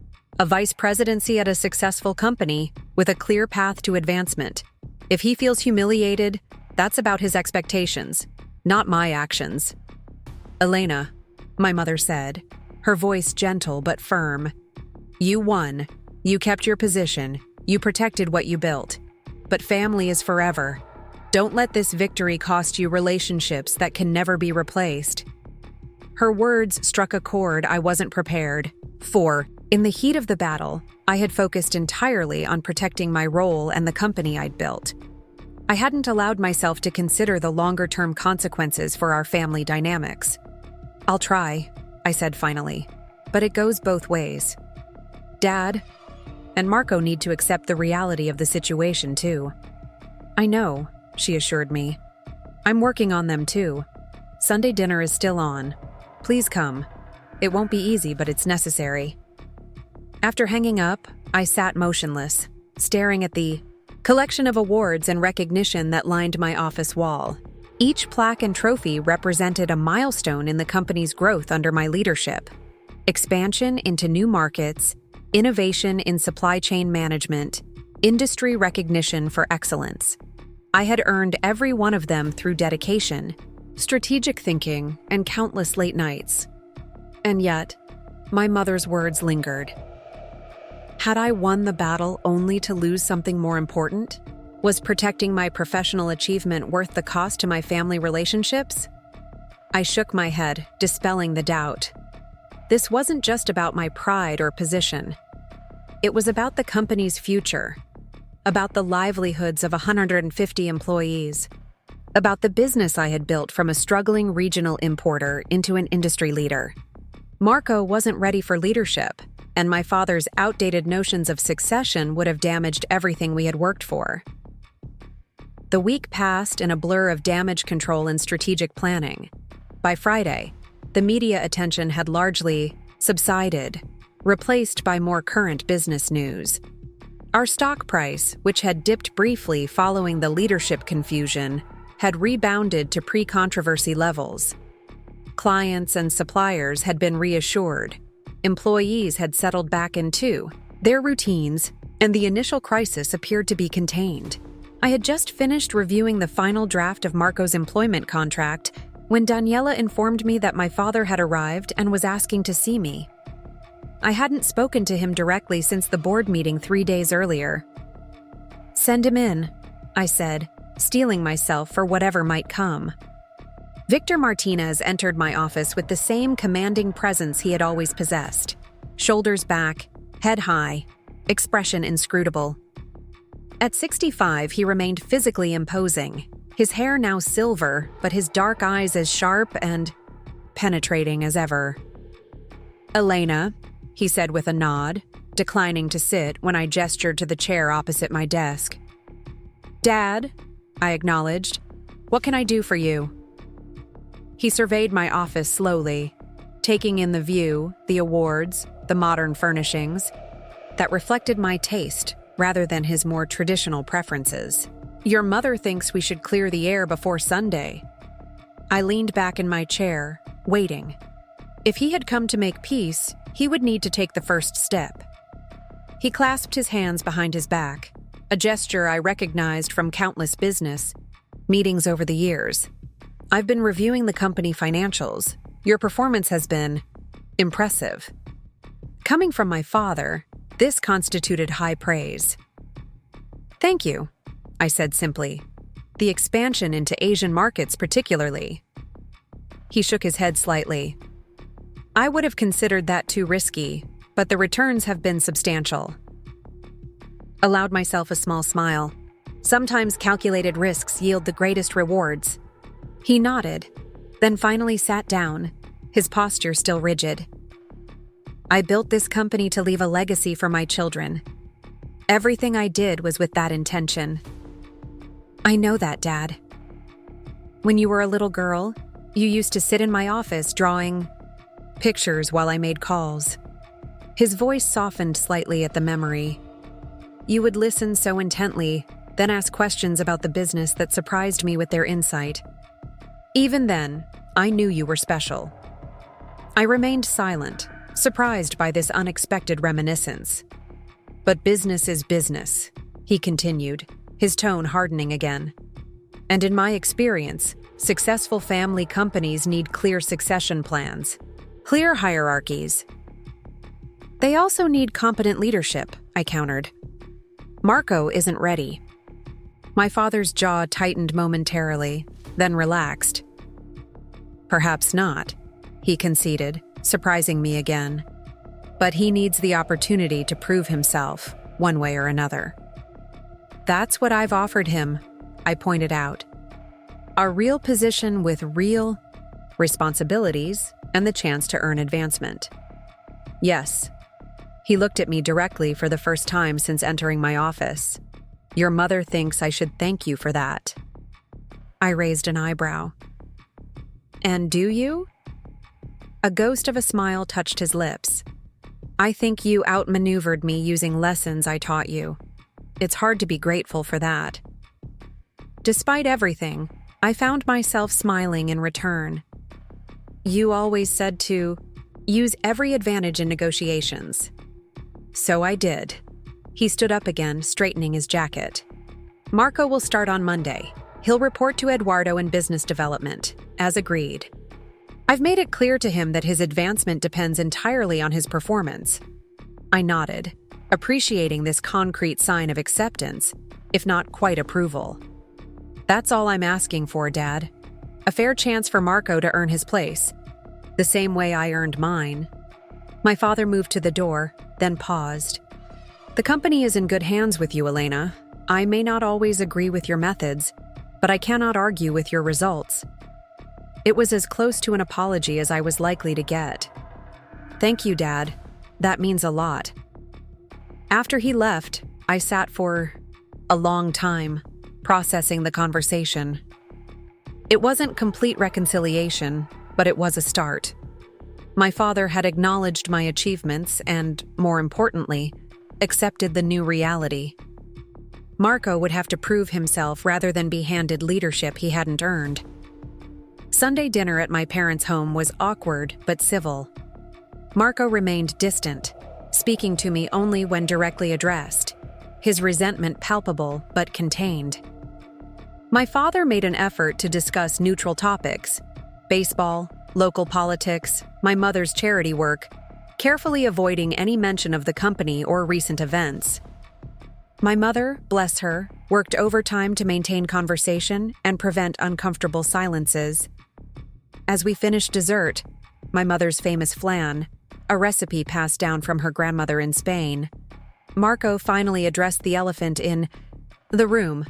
S1: A vice presidency at a successful company with a clear path to advancement. If he feels humiliated, that's about his expectations, not my actions. Elena, my mother said, her voice gentle but firm. You won. You kept your position. You protected what you built. But family is forever. Don't let this victory cost you relationships that can never be replaced. Her words struck a chord I wasn't prepared for. In the heat of the battle, I had focused entirely on protecting my role and the company I'd built. I hadn't allowed myself to consider the longer-term consequences for our family dynamics. I'll try, I said finally, but it goes both ways. Dad and Marco need to accept the reality of the situation too. I know, she assured me. I'm working on them too. Sunday dinner is still on. Please come. It won't be easy, but it's necessary." After hanging up, I sat motionless, staring at the collection of awards and recognition that lined my office wall. Each plaque and trophy represented a milestone in the company's growth under my leadership. Expansion into new markets, innovation in supply chain management, industry recognition for excellence. I had earned every one of them through dedication, strategic thinking, and countless late nights. And yet, my mother's words lingered. Had I won the battle only to lose something more important? Was protecting my professional achievement worth the cost to my family relationships? I shook my head, dispelling the doubt. This wasn't just about my pride or position. It was about the company's future, about the livelihoods of 150 employees, about the business I had built from a struggling regional importer into an industry leader. Marco wasn't ready for leadership, and my father's outdated notions of succession would have damaged everything we had worked for. The week passed in a blur of damage control and strategic planning. By Friday, the media attention had largely subsided, replaced by more current business news. Our stock price, which had dipped briefly following the leadership confusion, had rebounded to pre-controversy levels. Clients and suppliers had been reassured. Employees had settled back into their routines, and the initial crisis appeared to be contained. I had just finished reviewing the final draft of Marco's employment contract when Daniela informed me that my father had arrived and was asking to see me. I hadn't spoken to him directly since the board meeting 3 days earlier. "Send him in," I said, steeling myself for whatever might come. Victor Martinez entered my office with the same commanding presence he had always possessed. Shoulders back, head high, expression inscrutable. At 65, he remained physically imposing, his hair now silver, but his dark eyes as sharp and penetrating as ever. "Elena," he said with a nod, declining to sit when I gestured to the chair opposite my desk. "Dad," I acknowledged. "What can I do for you?" He surveyed my office slowly, taking in the view, the awards, the modern furnishings that reflected my taste rather than his more traditional preferences. "Your mother thinks we should clear the air before Sunday." I leaned back in my chair, waiting. If he had come to make peace, he would need to take the first step. He clasped his hands behind his back, a gesture I recognized from countless business meetings over the years. "I've been reviewing the company financials. Your performance has been impressive." Coming from my father, this constituted high praise. "Thank you," I said simply. "The expansion into Asian markets particularly." He shook his head slightly. "I would have considered that too risky, but the returns have been substantial." Allowed myself a small smile. Sometimes calculated risks yield the greatest rewards. He nodded, then finally sat down, his posture still rigid. "I built this company to leave a legacy for my children. Everything I did was with that intention." "I know that, Dad. When you were a little girl, you used to sit in my office drawing pictures while I made calls." His voice softened slightly at the memory. "You would listen so intently, then ask questions about the business that surprised me with their insight. Even then, I knew you were special." I remained silent, surprised by this unexpected reminiscence. "But business is business," he continued, his tone hardening again. "And in my experience, successful family companies need clear succession plans, clear hierarchies. They also need competent leadership," I countered. "Marco isn't ready." My father's jaw tightened momentarily, then relaxed. "Perhaps not," he conceded, surprising me again. "But he needs the opportunity to prove himself, one way or another." "That's what I've offered him," I pointed out. "A real position with real responsibilities and the chance to earn advancement." "Yes." He looked at me directly for the first time since entering my office. "Your mother thinks I should thank you for that." I raised an eyebrow. "And do you?" A ghost of a smile touched his lips. "I think you outmaneuvered me using lessons I taught you. It's hard to be grateful for that." Despite everything, I found myself smiling in return. "You always said to use every advantage in negotiations." So I did. He stood up again, straightening his jacket. "Marco will start on Monday. He'll report to Eduardo in business development, as agreed. I've made it clear to him that his advancement depends entirely on his performance." I nodded, appreciating this concrete sign of acceptance, if not quite approval. "That's all I'm asking for, Dad. A fair chance for Marco to earn his place, the same way I earned mine." My father moved to the door, then paused. "The company is in good hands with you, Elena. I may not always agree with your methods, but I cannot argue with your results." It was as close to an apology as I was likely to get. "Thank you, Dad. That means a lot." After he left, I sat for a long time, processing the conversation. It wasn't complete reconciliation, but it was a start. My father had acknowledged my achievements and, more importantly, accepted the new reality. Marco would have to prove himself rather than be handed leadership he hadn't earned. Sunday dinner at my parents' home was awkward but civil. Marco remained distant, speaking to me only when directly addressed, his resentment palpable but contained. My father made an effort to discuss neutral topics: baseball, local politics, my mother's charity work, carefully avoiding any mention of the company or recent events. My mother, bless her, worked overtime to maintain conversation and prevent uncomfortable silences. As we finished dessert, my mother's famous flan, a recipe passed down from her grandmother in Spain, Marco finally addressed the elephant in the room.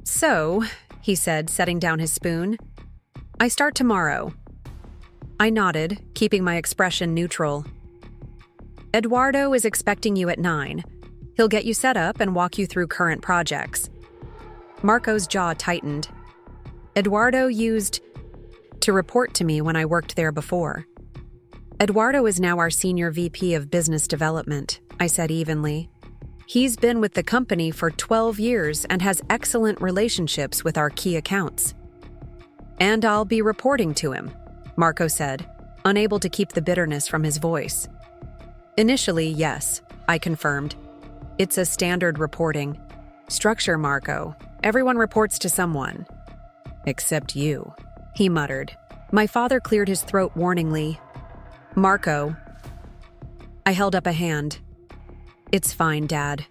S1: "So," he said, setting down his spoon, "I start tomorrow." I nodded, keeping my expression neutral. "Eduardo is expecting you at 9. He'll get you set up and walk you through current projects." Marco's jaw tightened. "Eduardo used to report to me when I worked there before." "Eduardo is now our senior VP of business development," I said evenly. "He's been with the company for 12 years and has excellent relationships with our key accounts." "And I'll be reporting to him," Marco said, unable to keep the bitterness from his voice. "Initially, yes," I confirmed. "It's a standard reporting structure, Marco. Everyone reports to someone." "Except you," he muttered. My father cleared his throat warningly. "Marco." I held up a hand. "It's fine, Dad."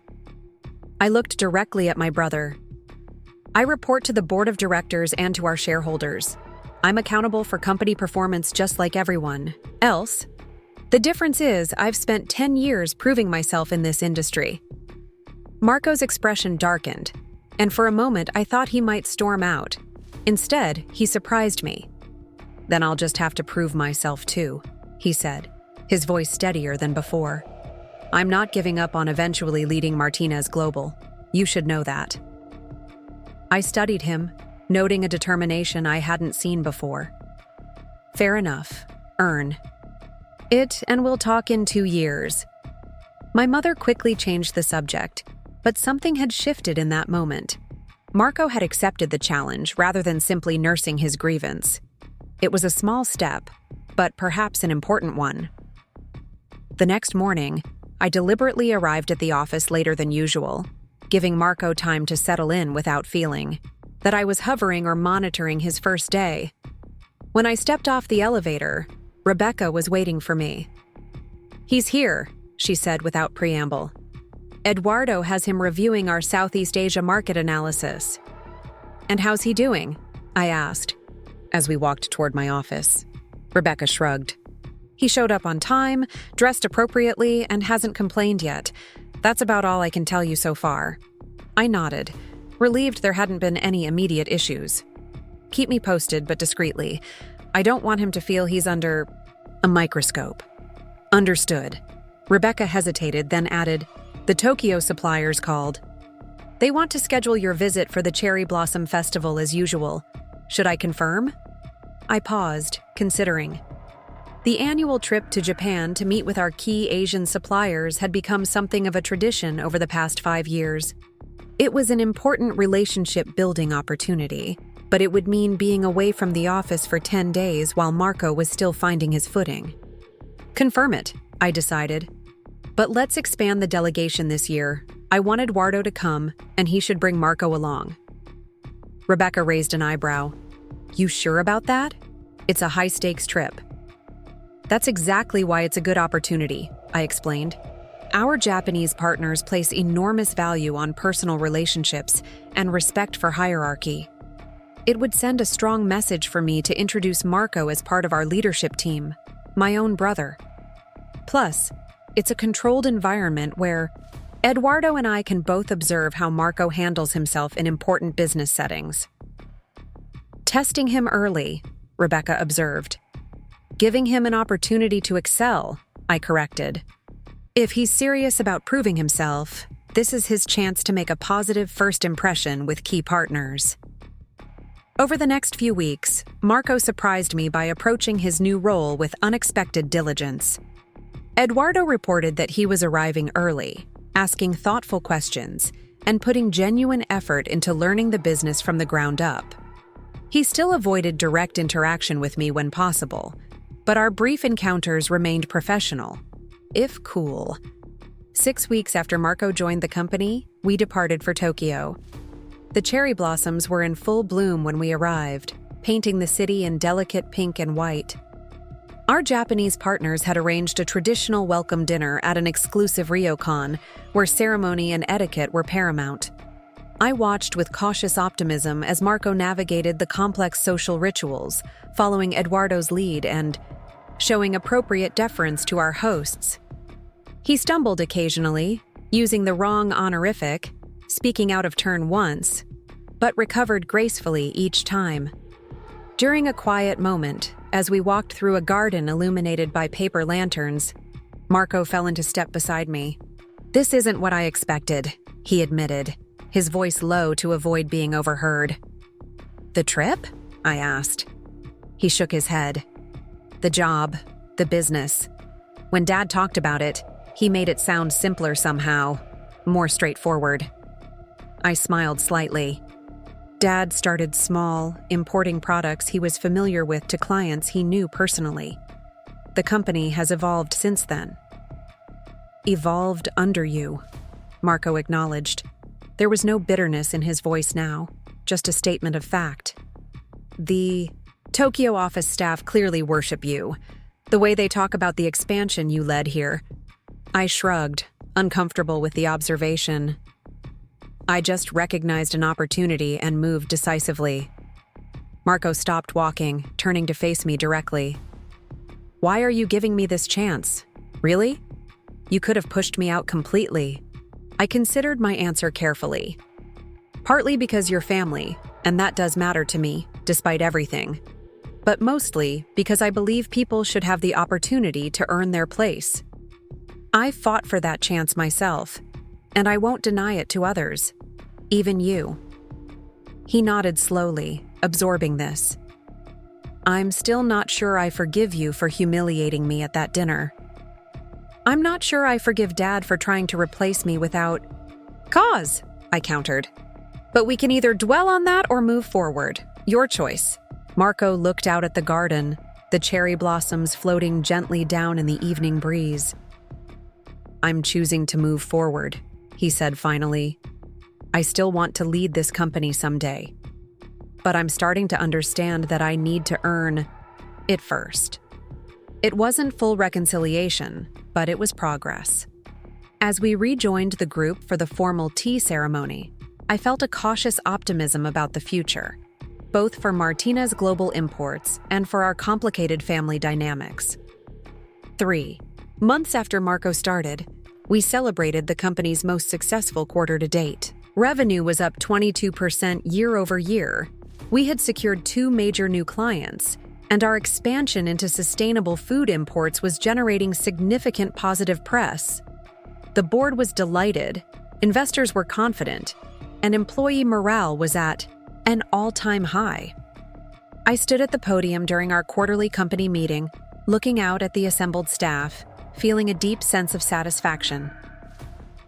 S1: I looked directly at my brother. "I report to the board of directors and to our shareholders. I'm accountable for company performance just like everyone else. The difference is I've spent 10 years proving myself in this industry." Marco's expression darkened, and for a moment I thought he might storm out. Instead, he surprised me. "Then I'll just have to prove myself too," he said, his voice steadier than before. "I'm not giving up on eventually leading Martinez Global. You should know that." I studied him, noting a determination I hadn't seen before. "Fair enough. Earn it, and we'll talk in 2 years." My mother quickly changed the subject, but something had shifted in that moment. Marco had accepted the challenge rather than simply nursing his grievance. It was a small step, but perhaps an important one. The next morning, I deliberately arrived at the office later than usual, giving Marco time to settle in without feeling that I was hovering or monitoring his first day. When I stepped off the elevator, Rebecca was waiting for me. "He's here," she said without preamble. "Eduardo has him reviewing our Southeast Asia market analysis." "And how's he doing?" I asked, as we walked toward my office. Rebecca shrugged. "He showed up on time, dressed appropriately, and hasn't complained yet. That's about all I can tell you so far." I nodded, relieved there hadn't been any immediate issues. "Keep me posted, but discreetly. I don't want him to feel he's under a microscope." "Understood." Rebecca hesitated, then added, "The Tokyo suppliers called. They want to schedule your visit for the Cherry Blossom Festival as usual. Should I confirm?" I paused, considering. The annual trip to Japan to meet with our key Asian suppliers had become something of a tradition over the past 5 years. It was an important relationship-building opportunity, but it would mean being away from the office for 10 days while Marco was still finding his footing. Confirm it, I decided. But let's expand the delegation this year. I want Eduardo to come, and he should bring Marco along. Rebecca raised an eyebrow. You sure about that? It's a high-stakes trip. That's exactly why it's a good opportunity, I explained. Our Japanese partners place enormous value on personal relationships and respect for hierarchy. It would send a strong message for me to introduce Marco as part of our leadership team, my own brother. Plus, it's a controlled environment where Eduardo and I can both observe how Marco handles himself in important business settings. Testing him early, Rebecca observed. Giving him an opportunity to excel, I corrected. If he's serious about proving himself, this is his chance to make a positive first impression with key partners. Over the next few weeks, Marco surprised me by approaching his new role with unexpected diligence. Eduardo reported that he was arriving early, asking thoughtful questions, and putting genuine effort into learning the business from the ground up. He still avoided direct interaction with me when possible, but our brief encounters remained professional, if cool. 6 weeks after Marco joined the company, we departed for Tokyo. The cherry blossoms were in full bloom when we arrived, painting the city in delicate pink and white. Our Japanese partners had arranged a traditional welcome dinner at an exclusive ryokan, where ceremony and etiquette were paramount. I watched with cautious optimism as Marco navigated the complex social rituals, following Eduardo's lead and showing appropriate deference to our hosts. He stumbled occasionally, using the wrong honorific, speaking out of turn once, but recovered gracefully each time. During a quiet moment, as we walked through a garden illuminated by paper lanterns, Marco fell into step beside me. This isn't what I expected, he admitted, his voice low to avoid being overheard. The trip? I asked. He shook his head. The job, the business. When Dad talked about it, he made it sound simpler somehow, more straightforward. I smiled slightly. Dad started small, importing products he was familiar with to clients he knew personally. The company has evolved since then. Evolved under you, Marco acknowledged. There was no bitterness in his voice now, just a statement of fact. The Tokyo office staff clearly worship you, the way they talk about the expansion you led here. I shrugged, uncomfortable with the observation. I just recognized an opportunity and moved decisively. Marco stopped walking, turning to face me directly. Why are you giving me this chance? Really? You could have pushed me out completely. I considered my answer carefully. Partly because you're family, and that does matter to me, despite everything. But mostly because I believe people should have the opportunity to earn their place. I fought for that chance myself, and I won't deny it to others, even you. He nodded slowly, absorbing this. I'm still not sure I forgive you for humiliating me at that dinner. I'm not sure I forgive Dad for trying to replace me without cause, I countered. But we can either dwell on that or move forward. Your choice. Marco looked out at the garden, the cherry blossoms floating gently down in the evening breeze. I'm choosing to move forward, he said finally. I still want to lead this company someday. But I'm starting to understand that I need to earn it first. It wasn't full reconciliation, but it was progress. As we rejoined the group for the formal tea ceremony, I felt a cautious optimism about the future, both for Martinez Global Imports and for our complicated family dynamics. 3 months after Marco started, we celebrated the company's most successful quarter to date. Revenue was up 22% year over year. We had secured 2 major new clients, and our expansion into sustainable food imports was generating significant positive press. The board was delighted, investors were confident, and employee morale was at an all-time high. I stood at the podium during our quarterly company meeting, looking out at the assembled staff, feeling a deep sense of satisfaction.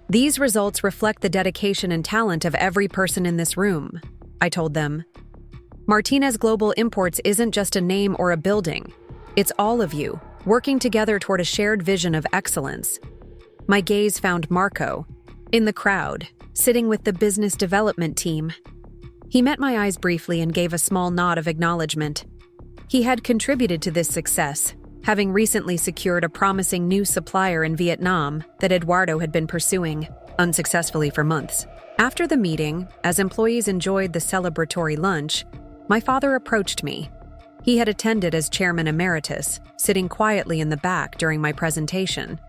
S1: "These results reflect the dedication and talent of every person in this room," I told them. "Martinez Global Imports isn't just a name or a building. It's all of you, working together toward a shared vision of excellence." My gaze found Marco, in the crowd, sitting with the business development team. He met my eyes briefly and gave a small nod of acknowledgement. He had contributed to this success, having recently secured a promising new supplier in Vietnam that Eduardo had been pursuing, unsuccessfully for months. After the meeting, as employees enjoyed the celebratory lunch, my father approached me. He had attended as chairman emeritus, sitting quietly in the back during my presentation.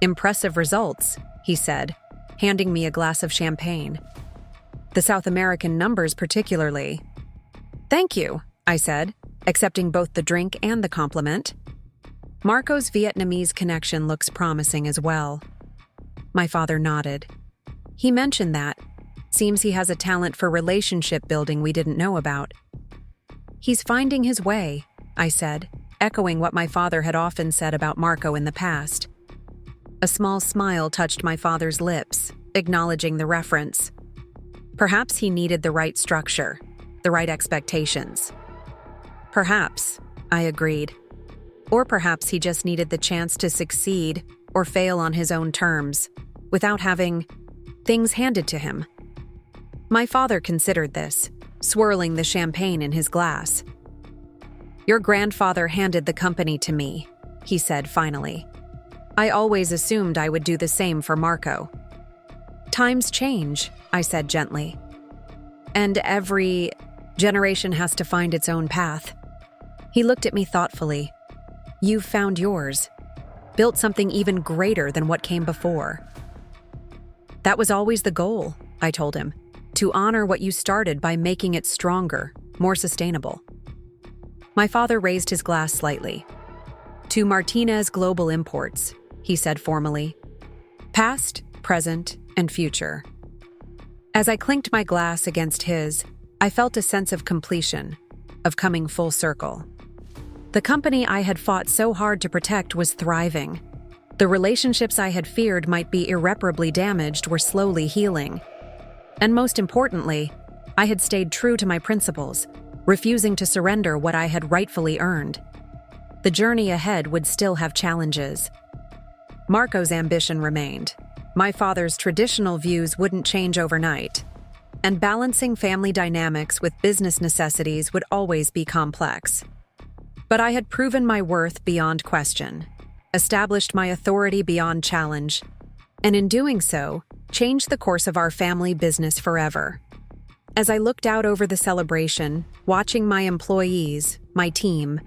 S1: "Impressive results," he said, handing me a glass of champagne. "The South American numbers particularly." "Thank you," I said, accepting both the drink and the compliment. "Marco's Vietnamese connection looks promising as well." My father nodded. "He mentioned that. Seems he has a talent for relationship building we didn't know about." "He's finding his way," I said, echoing what my father had often said about Marco in the past. A small smile touched my father's lips, acknowledging the reference. Perhaps he needed the right structure, the right expectations. "Perhaps," I agreed. Or perhaps he just needed the chance to succeed or fail on his own terms, without having things handed to him. My father considered this, swirling the champagne in his glass. "Your grandfather handed the company to me," he said finally. "I always assumed I would do the same for Marco." "Times change," I said gently. "And every generation has to find its own path." He looked at me thoughtfully. "You've found yours, built something even greater than what came before." "That was always the goal," I told him, "to honor what you started by making it stronger, more sustainable." My father raised his glass slightly. "To Martinez Global Imports," he said formally. "Past, present, and future." As I clinked my glass against his, I felt a sense of completion, of coming full circle. The company I had fought so hard to protect was thriving. The relationships I had feared might be irreparably damaged were slowly healing. And most importantly, I had stayed true to my principles, refusing to surrender what I had rightfully earned. The journey ahead would still have challenges. Marco's ambition remained. My father's traditional views wouldn't change overnight. And balancing family dynamics with business necessities would always be complex. But I had proven my worth beyond question, established my authority beyond challenge, and in doing so, changed the course of our family business forever. As I looked out over the celebration, watching my employees, my team,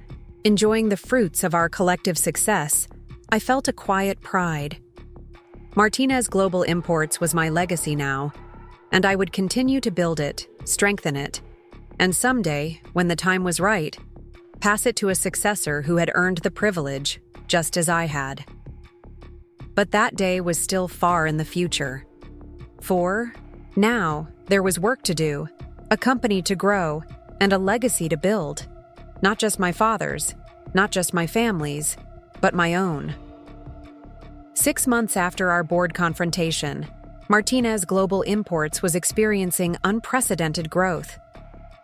S1: enjoying the fruits of our collective success, I felt a quiet pride. Martinez Global Imports was my legacy now, and I would continue to build it, strengthen it, and someday, when the time was right, pass it to a successor who had earned the privilege, just as I had. But that day was still far in the future. For now, there was work to do, a company to grow, and a legacy to build. Not just my father's, not just my family's, but my own. 6 months after our board confrontation, Martinez Global Imports was experiencing unprecedented growth.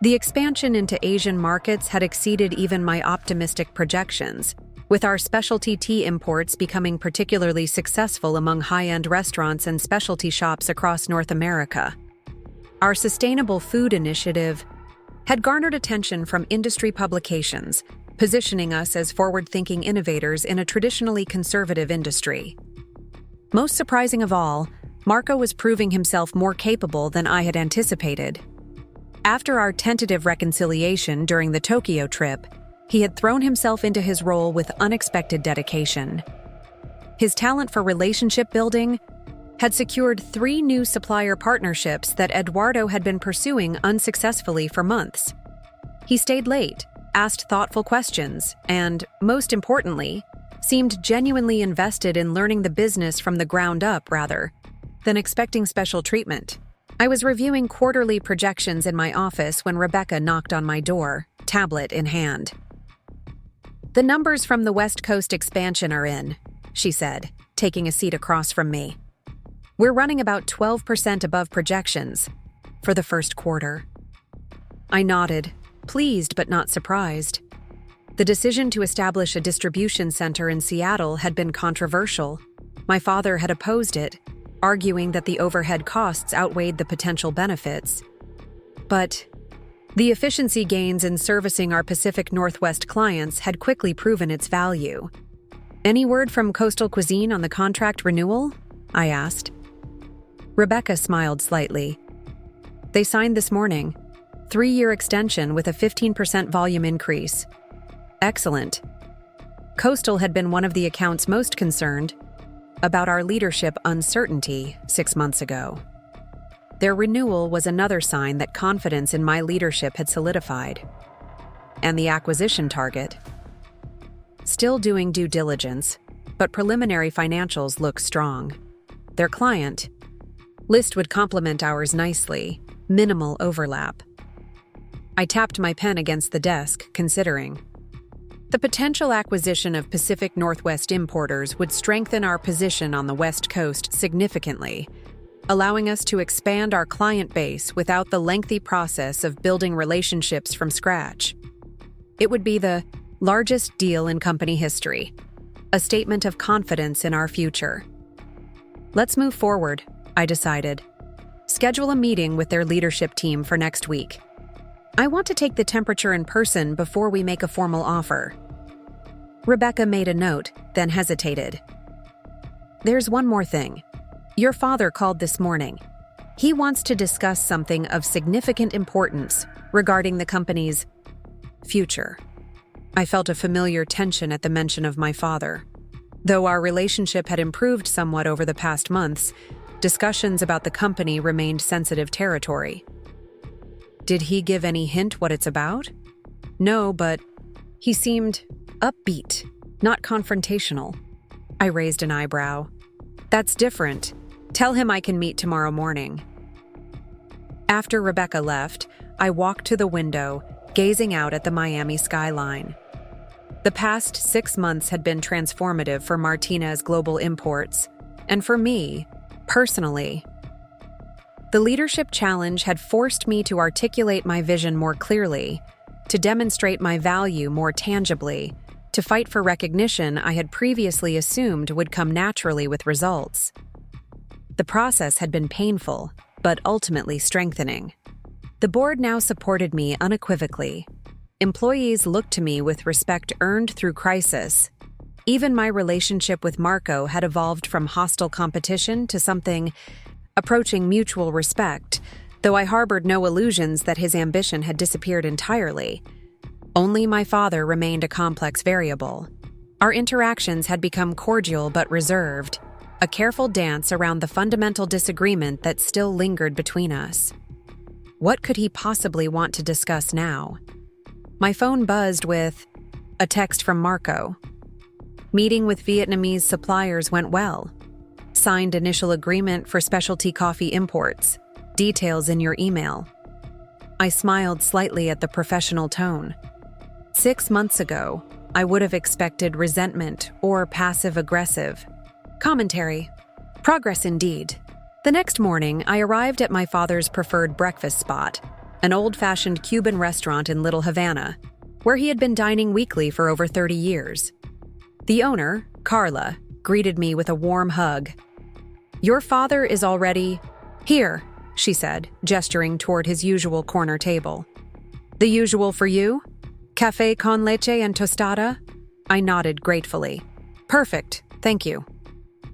S1: The expansion into Asian markets had exceeded even my optimistic projections, with our specialty tea imports becoming particularly successful among high-end restaurants and specialty shops across North America. Our sustainable food initiative had garnered attention from industry publications, positioning us as forward-thinking innovators in a traditionally conservative industry. Most surprising of all, Marco was proving himself more capable than I had anticipated. After our tentative reconciliation during the Tokyo trip, he had thrown himself into his role with unexpected dedication. His talent for relationship building had secured 3 new supplier partnerships that Eduardo had been pursuing unsuccessfully for months. He stayed late, asked thoughtful questions, and, most importantly, seemed genuinely invested in learning the business from the ground up rather than expecting special treatment. I was reviewing quarterly projections in my office when Rebecca knocked on my door, tablet in hand. The numbers from the West Coast expansion are in, she said, taking a seat across from me. We're running about 12% above projections for the first quarter. I nodded, pleased but not surprised. The decision to establish a distribution center in Seattle had been controversial. My father had opposed it, arguing that the overhead costs outweighed the potential benefits. But the efficiency gains in servicing our Pacific Northwest clients had quickly proven its value. Any word from Coastal Cuisine on the contract renewal? I asked. Rebecca smiled slightly. They signed this morning. 3-year extension with a 15% volume increase. Excellent. Coastal had been one of the accounts most concerned about our leadership uncertainty 6 months ago. Their renewal was another sign that confidence in my leadership had solidified. And the acquisition target? Still doing due diligence, but preliminary financials look strong. Their client list would complement ours nicely, minimal overlap. I tapped my pen against the desk, considering. The potential acquisition of Pacific Northwest importers would strengthen our position on the West Coast significantly, allowing us to expand our client base without the lengthy process of building relationships from scratch. It would be the largest deal in company history, a statement of confidence in our future. Let's move forward, I decided. Schedule a meeting with their leadership team for next week. I want to take the temperature in person before we make a formal offer. Rebecca made a note, then hesitated. There's one more thing. Your father called this morning. He wants to discuss something of significant importance regarding the company's future. I felt a familiar tension at the mention of my father. Though our relationship had improved somewhat over the past months, discussions about the company remained sensitive territory. Did he give any hint what it's about? No, but he seemed upbeat, not confrontational. I raised an eyebrow. That's different. Tell him I can meet tomorrow morning. After Rebecca left, I walked to the window, gazing out at the Miami skyline. The past 6 months had been transformative for Martinez Global Imports, and for me, personally. The leadership challenge had forced me to articulate my vision more clearly, to demonstrate my value more tangibly, to fight for recognition I had previously assumed would come naturally with results. The process had been painful, but ultimately strengthening. The board now supported me unequivocally. Employees looked to me with respect earned through crisis. Even my relationship with Marco had evolved from hostile competition to something approaching mutual respect, though I harbored no illusions that his ambition had disappeared entirely. Only my father remained a complex variable. Our interactions had become cordial but reserved, a careful dance around the fundamental disagreement that still lingered between us. What could he possibly want to discuss now? My phone buzzed with a text from Marco. Meeting with Vietnamese suppliers went well. Signed initial agreement for specialty coffee imports. Details in your email. I smiled slightly at the professional tone. 6 months ago, I would have expected resentment or passive-aggressive commentary. Progress indeed. The next morning, I arrived at my father's preferred breakfast spot, an old-fashioned Cuban restaurant in Little Havana, where he had been dining weekly for over 30 years. The owner, Carla, greeted me with a warm hug. Your father is already here, she said, gesturing toward his usual corner table. The usual for you? Café con leche and tostada? I nodded gratefully. Perfect, thank you.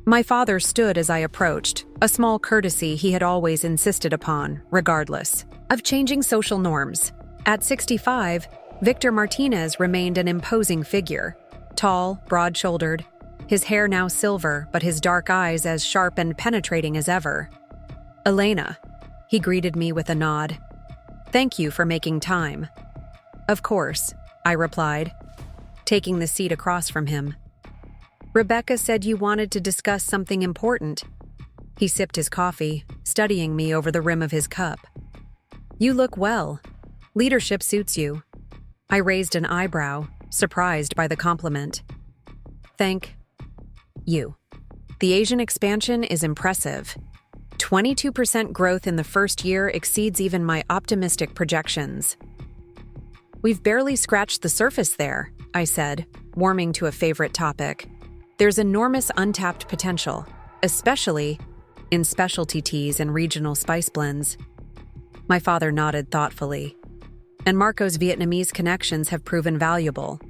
S1: My father stood as I approached, a small courtesy he had always insisted upon, regardless of changing social norms. At 65, Victor Martinez remained an imposing figure, tall, broad-shouldered, his hair now silver, but his dark eyes as sharp and penetrating as ever. Elena, he greeted me with a nod. Thank you for making time. Of course, I replied, taking the seat across from him. Rebecca said you wanted to discuss something important. He sipped his coffee, studying me over the rim of his cup. You look well. Leadership suits you. I raised an eyebrow, surprised by the compliment. Thank you. The Asian expansion is impressive. 22% growth in the first year exceeds even my optimistic projections. We've barely scratched the surface there, I said, warming to a favorite topic. There's enormous untapped potential, especially in specialty teas and regional spice blends. My father nodded thoughtfully. And Marco's Vietnamese connections have proven valuable.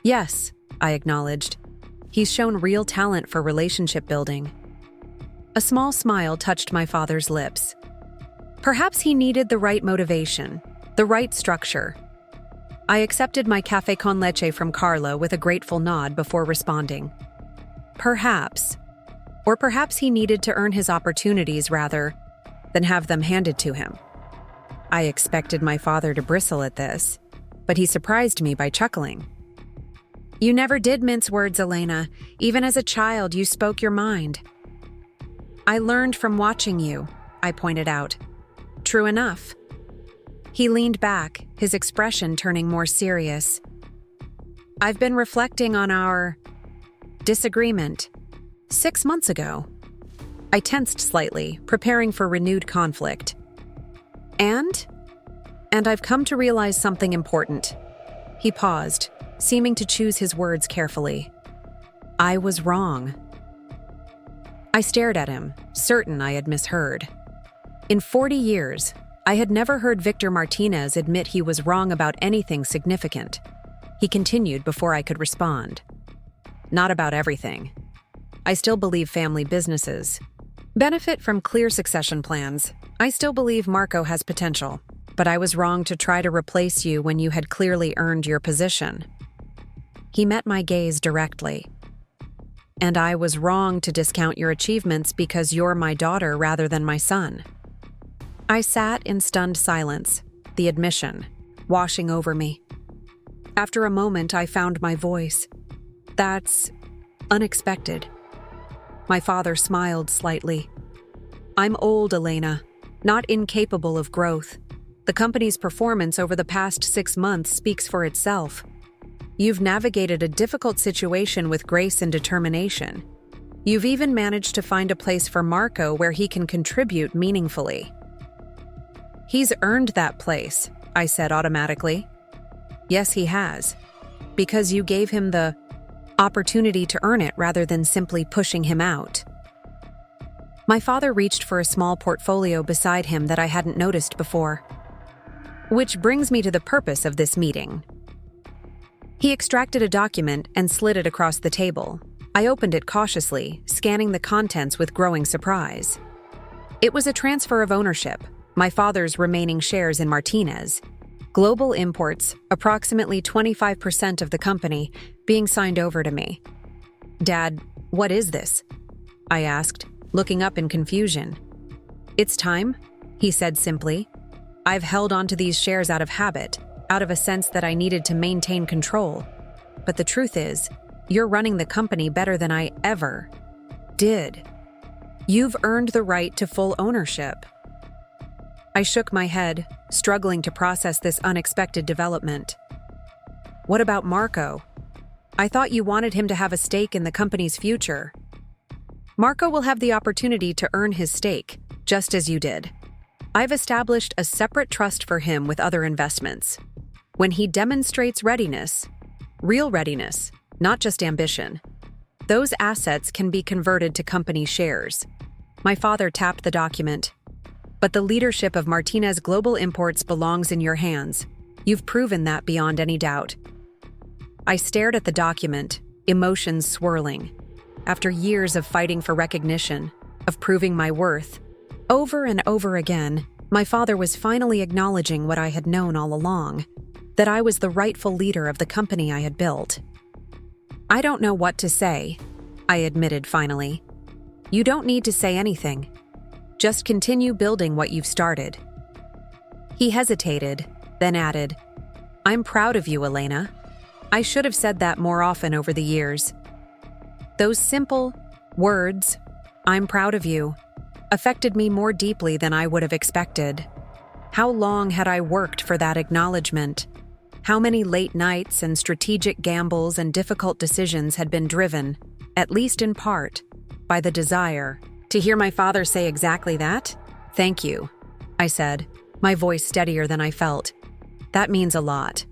S1: Yes, I acknowledged. He's shown real talent for relationship building. A small smile touched my father's lips. Perhaps he needed the right motivation, the right structure. I accepted my café con leche from Carlo with a grateful nod before responding. Perhaps. Or perhaps he needed to earn his opportunities rather than have them handed to him. I expected my father to bristle at this, but he surprised me by chuckling. You never did mince words, Elena. Even as a child, you spoke your mind. I learned from watching you, I pointed out. True enough. He leaned back, his expression turning more serious. I've been reflecting on our disagreement 6 months ago. I tensed slightly, preparing for renewed conflict. And I've come to realize something important. He paused, seeming to choose his words carefully. I was wrong. I stared at him, certain I had misheard. In 40 years, I had never heard Victor Martinez admit he was wrong about anything significant. He continued before I could respond. Not about everything. I still believe family businesses benefit from clear succession plans. I still believe Marco has potential, but I was wrong to try to replace you when you had clearly earned your position. He met my gaze directly. And I was wrong to discount your achievements because you're my daughter rather than my son. I sat in stunned silence, the admission washing over me. After a moment, I found my voice. That's unexpected. My father smiled slightly. I'm old, Elena, not incapable of growth. The company's performance over the past 6 months speaks for itself. You've navigated a difficult situation with grace and determination. You've even managed to find a place for Marco where he can contribute meaningfully. He's earned that place, I said automatically. Yes, he has. Because you gave him the opportunity to earn it rather than simply pushing him out. My father reached for a small portfolio beside him that I hadn't noticed before. Which brings me to the purpose of this meeting. He extracted a document and slid it across the table. I opened it cautiously, scanning the contents with growing surprise. It was a transfer of ownership, my father's remaining shares in Martinez Global Imports, approximately 25% of the company, being signed over to me. Dad, what is this? I asked, looking up in confusion. It's time, he said simply. I've held onto these shares out of habit, out of a sense that I needed to maintain control. But the truth is, you're running the company better than I ever did. You've earned the right to full ownership. I shook my head, struggling to process this unexpected development. What about Marco? I thought you wanted him to have a stake in the company's future. Marco will have the opportunity to earn his stake, just as you did. I've established a separate trust for him with other investments. When he demonstrates readiness, real readiness, not just ambition, those assets can be converted to company shares. My father tapped the document. But the leadership of Martinez Global Imports belongs in your hands. You've proven that beyond any doubt. I stared at the document, emotions swirling. After years of fighting for recognition, of proving my worth, over and over again, my father was finally acknowledging what I had known all along, that I was the rightful leader of the company I had built. I don't know what to say, I admitted finally. You don't need to say anything. Just continue building what you've started. He hesitated, then added, I'm proud of you, Elena. I should have said that more often over the years. Those simple words, I'm proud of you, affected me more deeply than I would have expected. How long had I worked for that acknowledgement? How many late nights and strategic gambles and difficult decisions had been driven, at least in part, by the desire to hear my father say exactly that? "Thank you," I said, my voice steadier than I felt. "That means a lot."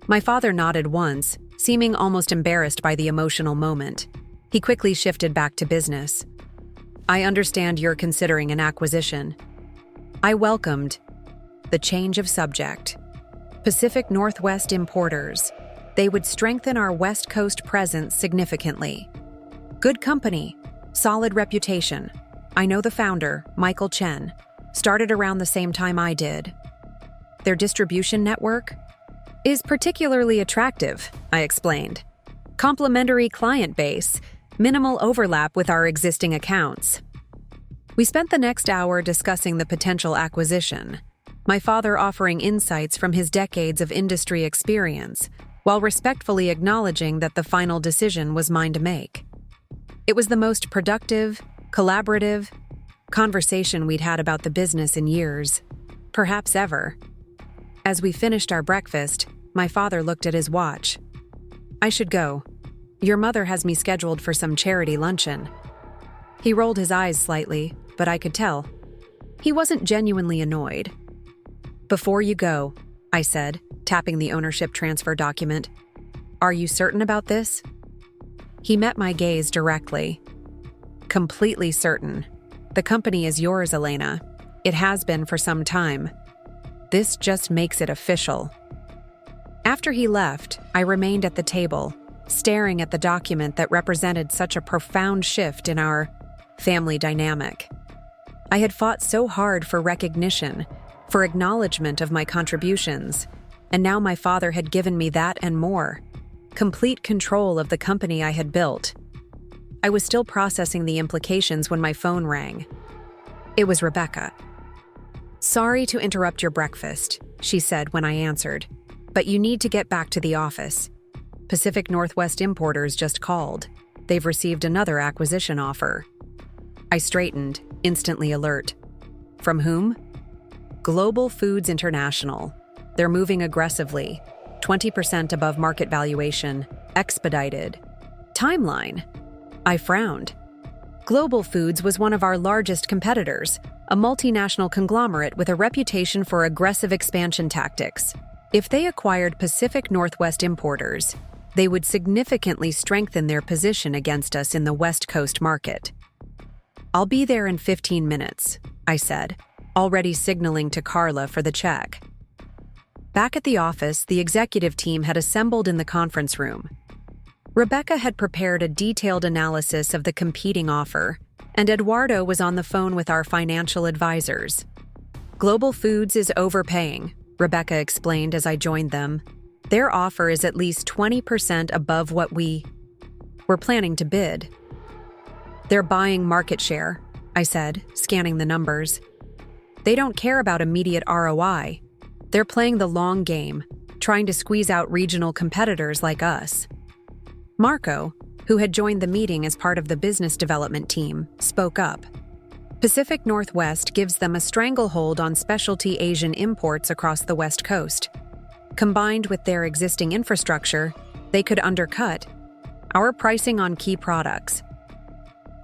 S1: My father nodded once, seeming almost embarrassed by the emotional moment. He quickly shifted back to business. "I understand you're considering an acquisition." I welcomed the change of subject. Pacific Northwest Importers. They would strengthen our West Coast presence significantly. Good company, solid reputation. I know the founder, Michael Chen, started around the same time I did. Their distribution network is particularly attractive, I explained. Complementary client base, minimal overlap with our existing accounts. We spent the next hour discussing the potential acquisition, my father offering insights from his decades of industry experience, while respectfully acknowledging that the final decision was mine to make. It was the most productive, collaborative conversation we'd had about the business in years, perhaps ever. As we finished our breakfast, my father looked at his watch. "I should go. Your mother has me scheduled for some charity luncheon." He rolled his eyes slightly, but I could tell. He wasn't genuinely annoyed. "Before you go," I said, tapping the ownership transfer document, "are you certain about this?" He met my gaze directly. "Completely certain. The company is yours, Elena. It has been for some time. This just makes it official." After he left, I remained at the table, staring at the document that represented such a profound shift in our family dynamic. I had fought so hard for recognition, for acknowledgement of my contributions, and now my father had given me that and more. Complete control of the company I had built. I was still processing the implications when my phone rang. It was Rebecca. "Sorry to interrupt your breakfast," she said when I answered, "but you need to get back to the office. Pacific Northwest Importers just called. They've received another acquisition offer." I straightened, instantly alert. "From whom?" "Global Foods International. They're moving aggressively, 20% above market valuation, expedited. Timeline?" I frowned. Global Foods was one of our largest competitors, a multinational conglomerate with a reputation for aggressive expansion tactics. If they acquired Pacific Northwest Importers, they would significantly strengthen their position against us in the West Coast market. "I'll be there in 15 minutes, I said, already signaling to Carla for the check. Back at the office, the executive team had assembled in the conference room. Rebecca had prepared a detailed analysis of the competing offer, and Eduardo was on the phone with our financial advisors. "Global Foods is overpaying," Rebecca explained as I joined them. "Their offer is at least 20% above what we were planning to bid." "They're buying market share," I said, scanning the numbers. "They don't care about immediate ROI. They're playing the long game, trying to squeeze out regional competitors like us." Marco, who had joined the meeting as part of the business development team, spoke up. "Pacific Northwest gives them a stranglehold on specialty Asian imports across the West Coast. Combined with their existing infrastructure, they could undercut our pricing on key products."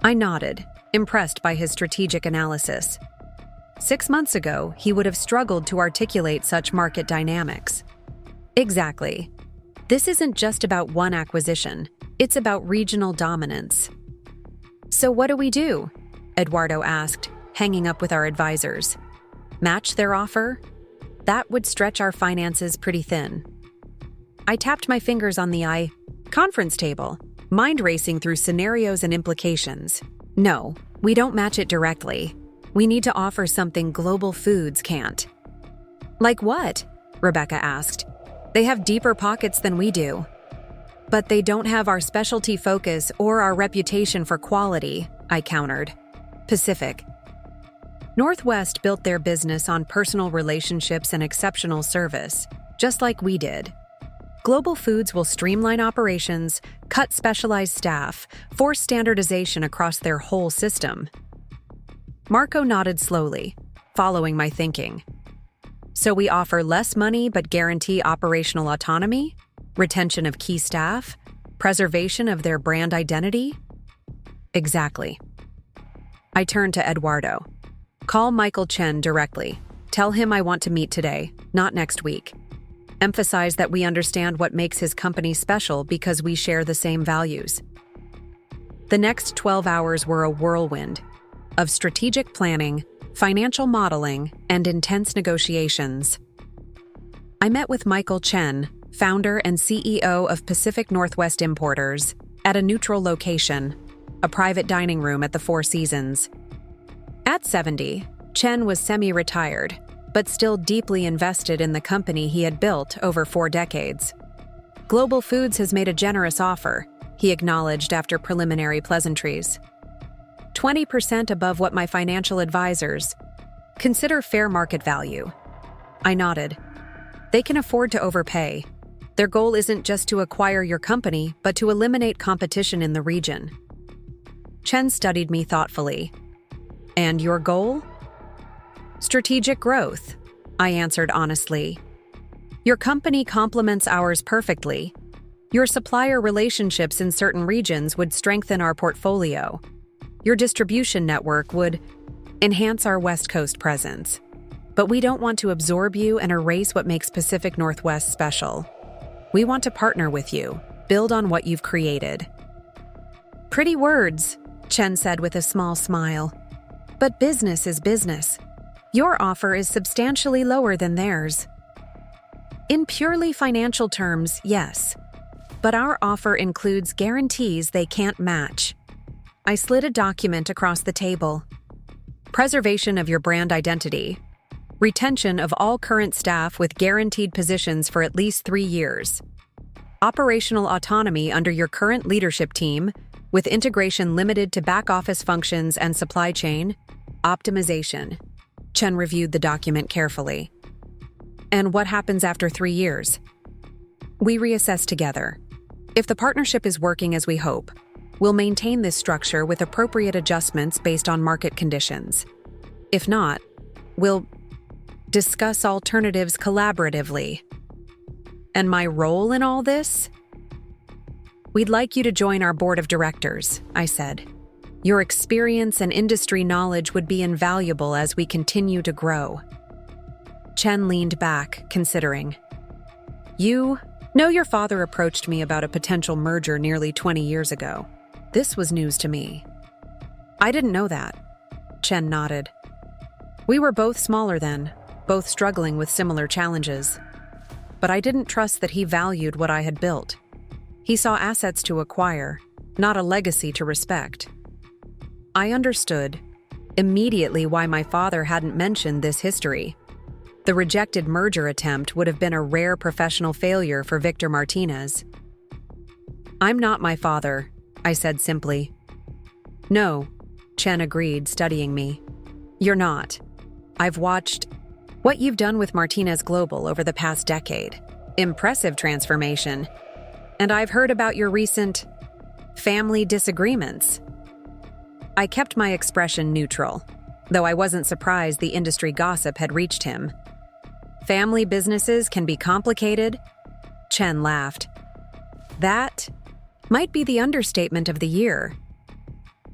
S1: I nodded, impressed by his strategic analysis. 6 months ago, he would have struggled to articulate such market dynamics. Exactly. This isn't just about one acquisition, it's about regional dominance. "So what do we do?" Eduardo asked, hanging up with our advisors. "Match their offer? That would stretch our finances pretty thin." I tapped my fingers on the conference table, mind racing through scenarios and implications. "No, we don't match it directly. We need to offer something Global Foods can't." "Like what?" Rebecca asked. "They have deeper pockets than we do." "But they don't have our specialty focus or our reputation for quality," I countered. "Pacific Northwest built their business on personal relationships and exceptional service, just like we did. Global Foods will streamline operations, cut specialized staff, force standardization across their whole system." Marco nodded slowly, following my thinking. So we offer less money but guarantee operational autonomy, retention of key staff, preservation of their brand identity? Exactly. I turned to Eduardo. Call Michael Chen directly. Tell him I want to meet today, not next week. Emphasize that we understand what makes his company special because we share the same values. The next 12 hours were a whirlwind of strategic planning, financial modeling, and intense negotiations. I met with Michael Chen, founder and CEO of Pacific Northwest Importers, at a neutral location, a private dining room at the Four Seasons. At 70, Chen was semi-retired, but still deeply invested in the company he had built over 4 decades. Global Foods has made a generous offer, he acknowledged after preliminary pleasantries. 20% above what my financial advisors consider fair market value. I nodded. They can afford to overpay. Their goal isn't just to acquire your company, but to eliminate competition in the region. Chen studied me thoughtfully. And your goal? Strategic growth, I answered honestly. Your company complements ours perfectly. Your supplier relationships in certain regions would strengthen our portfolio. Your distribution network would enhance our West Coast presence. But we don't want to absorb you and erase what makes Pacific Northwest special. We want to partner with you, build on what you've created. Pretty words, Chen said with a small smile. But business is business. Your offer is substantially lower than theirs. In purely financial terms, yes. But our offer includes guarantees they can't match. I slid a document across the table. Preservation of your brand identity. Retention of all current staff with guaranteed positions for at least 3 years. Operational autonomy under your current leadership team, with integration limited to back-office functions and supply chain. Optimization. Chen reviewed the document carefully. And what happens after 3 years? We reassess together. If the partnership is working as we hope, we'll maintain this structure with appropriate adjustments based on market conditions. If not, we'll discuss alternatives collaboratively. And my role in all this? We'd like you to join our board of directors, I said. Your experience and industry knowledge would be invaluable as we continue to grow. Chen leaned back, considering. You know your father approached me about a potential merger nearly 20 years ago. This was news to me. I didn't know that. Chen nodded. We were both smaller then, both struggling with similar challenges. But I didn't trust that he valued what I had built. He saw assets to acquire, not a legacy to respect. I understood immediately why my father hadn't mentioned this history. The rejected merger attempt would have been a rare professional failure for Victor Martinez. I'm not my father, I said simply. No, Chen agreed, studying me. You're not. I've watched what you've done with Martinez Global over the past decade. Impressive transformation. And I've heard about your recent family disagreements. I kept my expression neutral, though I wasn't surprised the industry gossip had reached him. Family businesses can be complicated, Chen laughed. That might be the understatement of the year.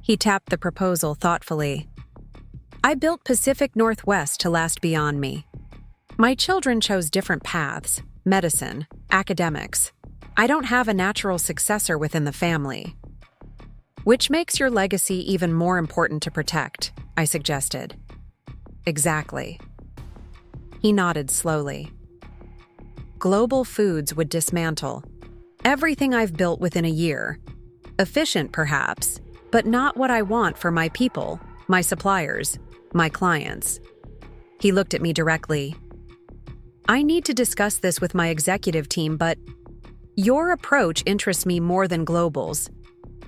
S1: He tapped the proposal thoughtfully. I built Pacific Northwest to last beyond me. My children chose different paths, medicine, academics. I don't have a natural successor within the family. Which makes your legacy even more important to protect, I suggested. Exactly. He nodded slowly. Global Foods would dismantle everything I've built within a year. Efficient, perhaps, but not what I want for my people, my suppliers, my clients. He looked at me directly. I need to discuss this with my executive team, but your approach interests me more than Global's,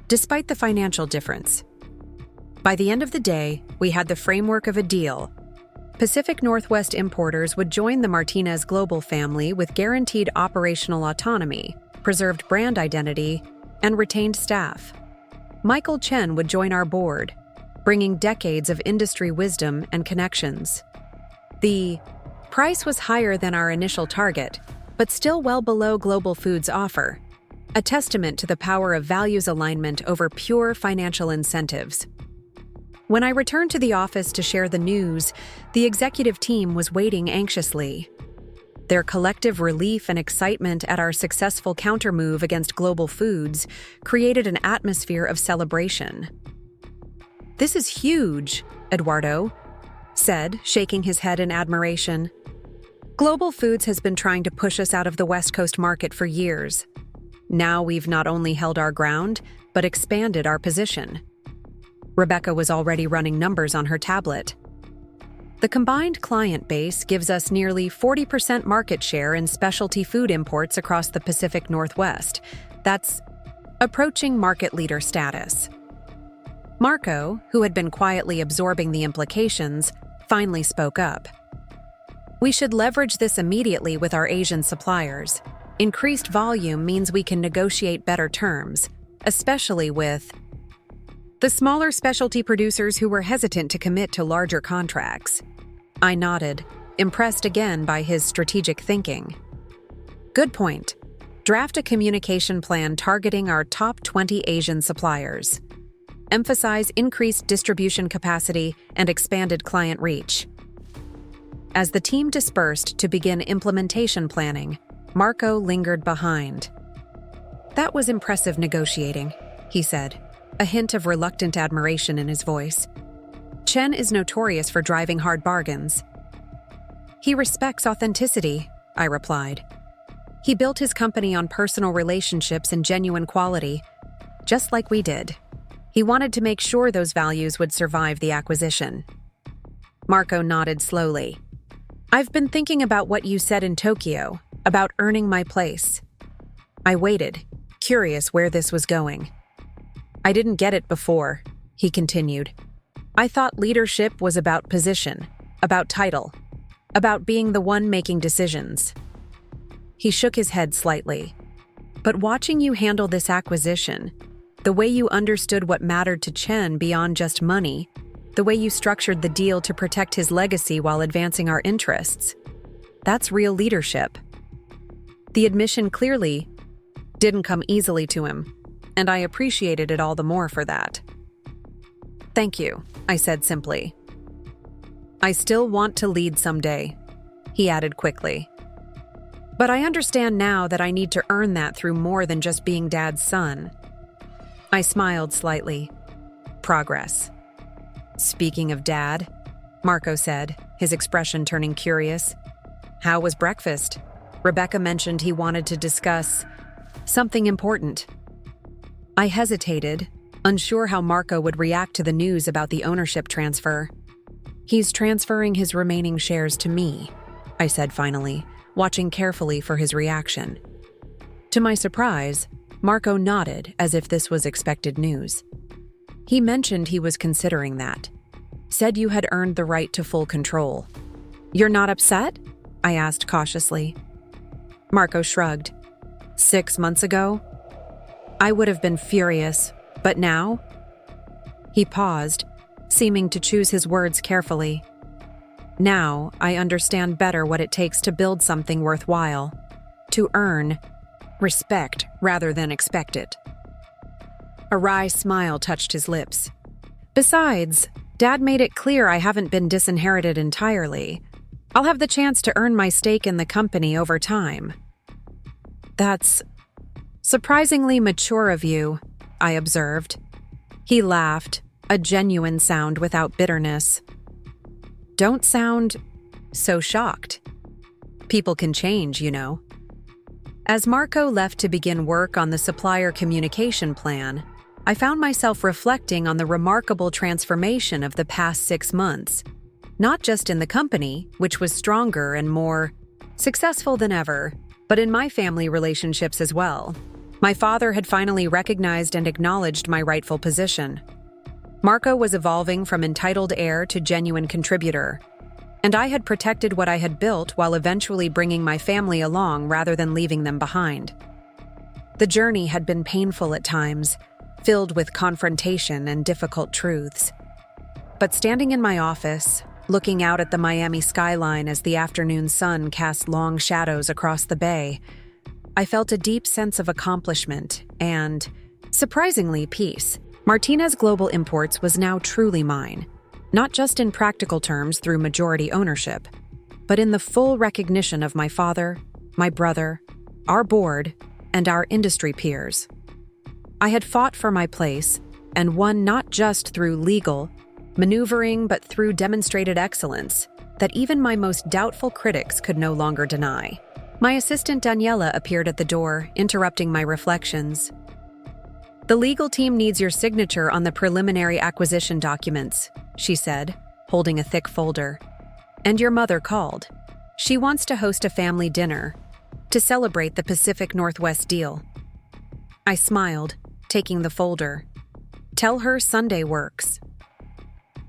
S1: despite the financial difference. By the end of the day, we had the framework of a deal. Pacific Northwest Importers would join the Martinez Global family with guaranteed operational autonomy, preserved brand identity, and retained staff. Michael Chen would join our board, bringing decades of industry wisdom and connections. The Price was higher than our initial target, but still well below Global Foods' offer, a testament to the power of values alignment over pure financial incentives. When I returned to the office to share the news, the executive team was waiting anxiously. Their collective relief and excitement at our successful countermove against Global Foods created an atmosphere of celebration. "This is huge," Eduardo said, shaking his head in admiration. "Global Foods has been trying to push us out of the West Coast market for years. Now we've not only held our ground, but expanded our position." Rebecca was already running numbers on her tablet. "The combined client base gives us nearly 40% market share in specialty food imports across the Pacific Northwest. That's approaching market leader status." Marco, who had been quietly absorbing the implications, finally spoke up. "We should leverage this immediately with our Asian suppliers. Increased volume means we can negotiate better terms, especially with the smaller specialty producers who were hesitant to commit to larger contracts." I nodded, impressed again by his strategic thinking. "Good point. Draft a communication plan targeting our top 20 Asian suppliers. Emphasize increased distribution capacity and expanded client reach." As the team dispersed to begin implementation planning, Marco lingered behind. "That was impressive negotiating," he said, a hint of reluctant admiration in his voice. "Chen is notorious for driving hard bargains." "He respects authenticity," I replied. "He built his company on personal relationships and genuine quality, just like we did. He wanted to make sure those values would survive the acquisition." Marco nodded slowly. "I've been thinking about what you said in Tokyo, about earning my place." I waited, curious where this was going. "I didn't get it before," he continued. "I thought leadership was about position, about title, about being the one making decisions." He shook his head slightly. "But watching you handle this acquisition, the way you understood what mattered to Chen beyond just money, the way you structured the deal to protect his legacy while advancing our interests, that's real leadership." The admission clearly didn't come easily to him, and I appreciated it all the more for that. "Thank you," I said simply. "I still want to lead someday," he added quickly. "But I understand now that I need to earn that through more than just being Dad's son." I smiled slightly. "Progress." "Speaking of Dad," Marco said, his expression turning curious. "How was breakfast? Rebecca mentioned he wanted to discuss something important." I hesitated, unsure how Marco would react to the news about the ownership transfer. "He's transferring his remaining shares to me," I said finally, watching carefully for his reaction. To my surprise, Marco nodded as if this was expected news. He mentioned he was considering that. Said you had earned the right to full control. "You're not upset?" I asked cautiously. Marco shrugged. 6 months ago, I would have been furious, but now? He paused, seeming to choose his words carefully. "Now, I understand better what it takes to build something worthwhile, to earn respect rather than expect it." A wry smile touched his lips. "Besides, Dad made it clear I haven't been disinherited entirely. I'll have the chance to earn my stake in the company over time." "That's surprisingly mature of you," I observed. He laughed, a genuine sound without bitterness. "Don't sound so shocked. People can change, you know." As Marco left to begin work on the supplier communication plan, I found myself reflecting on the remarkable transformation of the past 6 months, not just in the company, which was stronger and more successful than ever, but in my family relationships as well. My father had finally recognized and acknowledged my rightful position. Marco was evolving from entitled heir to genuine contributor, and I had protected what I had built while eventually bringing my family along rather than leaving them behind. The journey had been painful at times, filled with confrontation and difficult truths. But standing in my office, looking out at the Miami skyline as the afternoon sun cast long shadows across the bay. I felt a deep sense of accomplishment and, surprisingly, peace. Martinez Global Imports was now truly mine, not just in practical terms through majority ownership, but in the full recognition of my father, my brother, our board, and our industry peers. I had fought for my place and won not just through legal maneuvering, but through demonstrated excellence that even my most doubtful critics could no longer deny. My assistant Daniela appeared at the door, interrupting my reflections. "The legal team needs your signature on the preliminary acquisition documents," she said, holding a thick folder. "And your mother called. She wants to host a family dinner to celebrate the Pacific Northwest deal." I smiled, taking the folder. "Tell her Sunday works."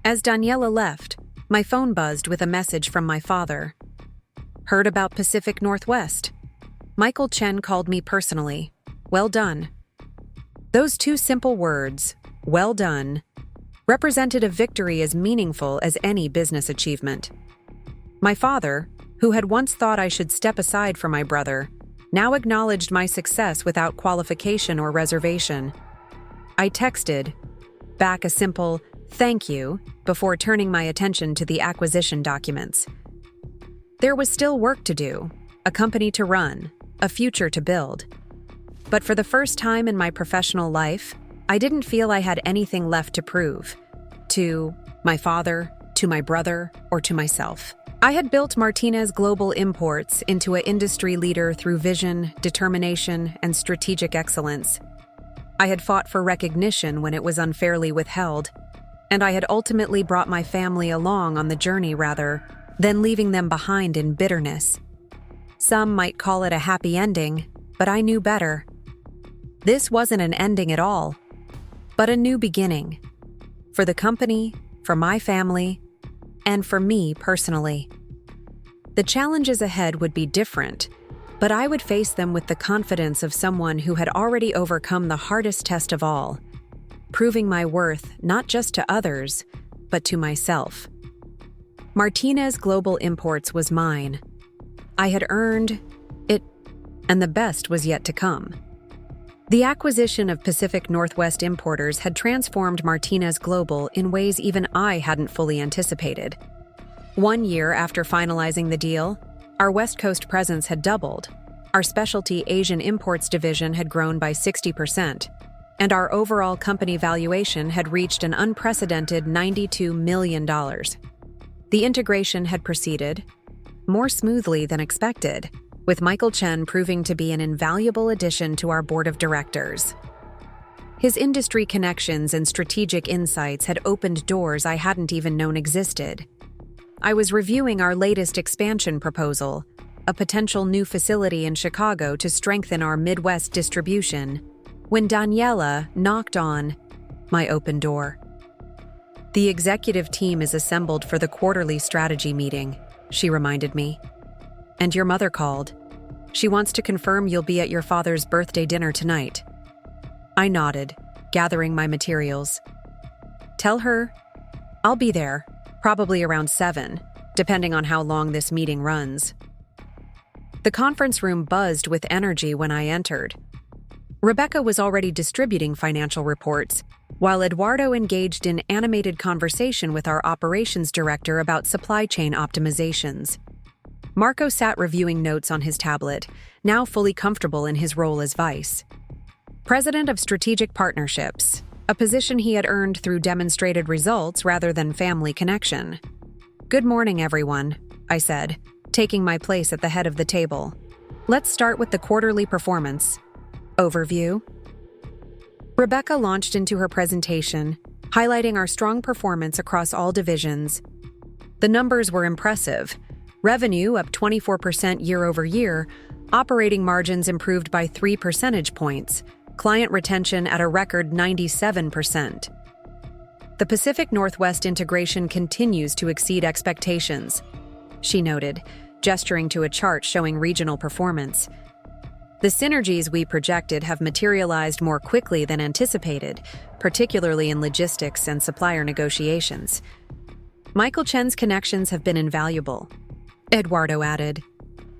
S1: As Daniela left, my phone buzzed with a message from my father. "Heard about Pacific Northwest? Michael Chen called me personally. Well done." Those two simple words, "well done," represented a victory as meaningful as any business achievement. My father, who had once thought I should step aside for my brother, now acknowledged my success without qualification or reservation. I texted back a simple "thank you" before turning my attention to the acquisition documents. There was still work to do, a company to run, a future to build. But for the first time in my professional life, I didn't feel I had anything left to prove. To my father, to my brother, or to myself. I had built Martinez Global Imports into an industry leader through vision, determination, and strategic excellence. I had fought for recognition when it was unfairly withheld, and I had ultimately brought my family along on the journey rather than leaving them behind in bitterness. Some might call it a happy ending, but I knew better. This wasn't an ending at all, but a new beginning. For the company, for my family, and for me personally. The challenges ahead would be different, but I would face them with the confidence of someone who had already overcome the hardest test of all, proving my worth not just to others, but to myself. Martinez Global Imports was mine. I had earned it, and the best was yet to come. The acquisition of Pacific Northwest Importers had transformed Martinez Global in ways even I hadn't fully anticipated. 1 year after finalizing the deal, our West Coast presence had doubled, our specialty Asian imports division had grown by 60%, and our overall company valuation had reached an unprecedented $92 million. The integration had proceeded more smoothly than expected, with Michael Chen proving to be an invaluable addition to our board of directors. His industry connections and strategic insights had opened doors I hadn't even known existed. I was reviewing our latest expansion proposal, a potential new facility in Chicago to strengthen our Midwest distribution, when Daniela knocked on my open door. "The executive team is assembled for the quarterly strategy meeting," she reminded me. "And your mother called. She wants to confirm you'll be at your father's birthday dinner tonight." I nodded, gathering my materials. "Tell her I'll be there, probably around 7, depending on how long this meeting runs." The conference room buzzed with energy when I entered. Rebecca was already distributing financial reports, while Eduardo engaged in animated conversation with our operations director about supply chain optimizations. Marco sat reviewing notes on his tablet, now fully comfortable in his role as vice president of strategic partnerships, a position he had earned through demonstrated results rather than family connection. "Good morning, everyone," I said, taking my place at the head of the table. "Let's start with the quarterly performance overview." Rebecca launched into her presentation, highlighting our strong performance across all divisions. The numbers were impressive. Revenue up 24% year over year, operating margins improved by 3 percentage points, client retention at a record 97%. "The Pacific Northwest integration continues to exceed expectations," she noted, gesturing to a chart showing regional performance. "The synergies we projected have materialized more quickly than anticipated, particularly in logistics and supplier negotiations." Michael Chen's connections have been invaluable, Eduardo added.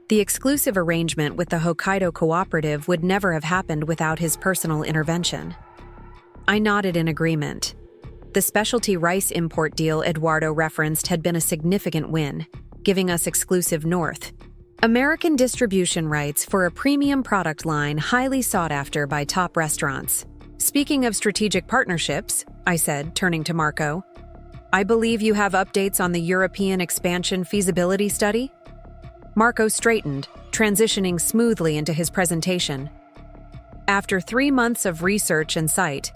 S1: The exclusive arrangement with the Hokkaido Cooperative would never have happened without his personal intervention. I nodded in agreement. The specialty rice import deal Eduardo referenced had been a significant win, giving us exclusive North American distribution rights for a premium product line highly sought after by top restaurants. Speaking of strategic partnerships, I said, turning to Marco, I believe you have updates on the European expansion feasibility study? Marco straightened, transitioning smoothly into his presentation. After 3 months of research and site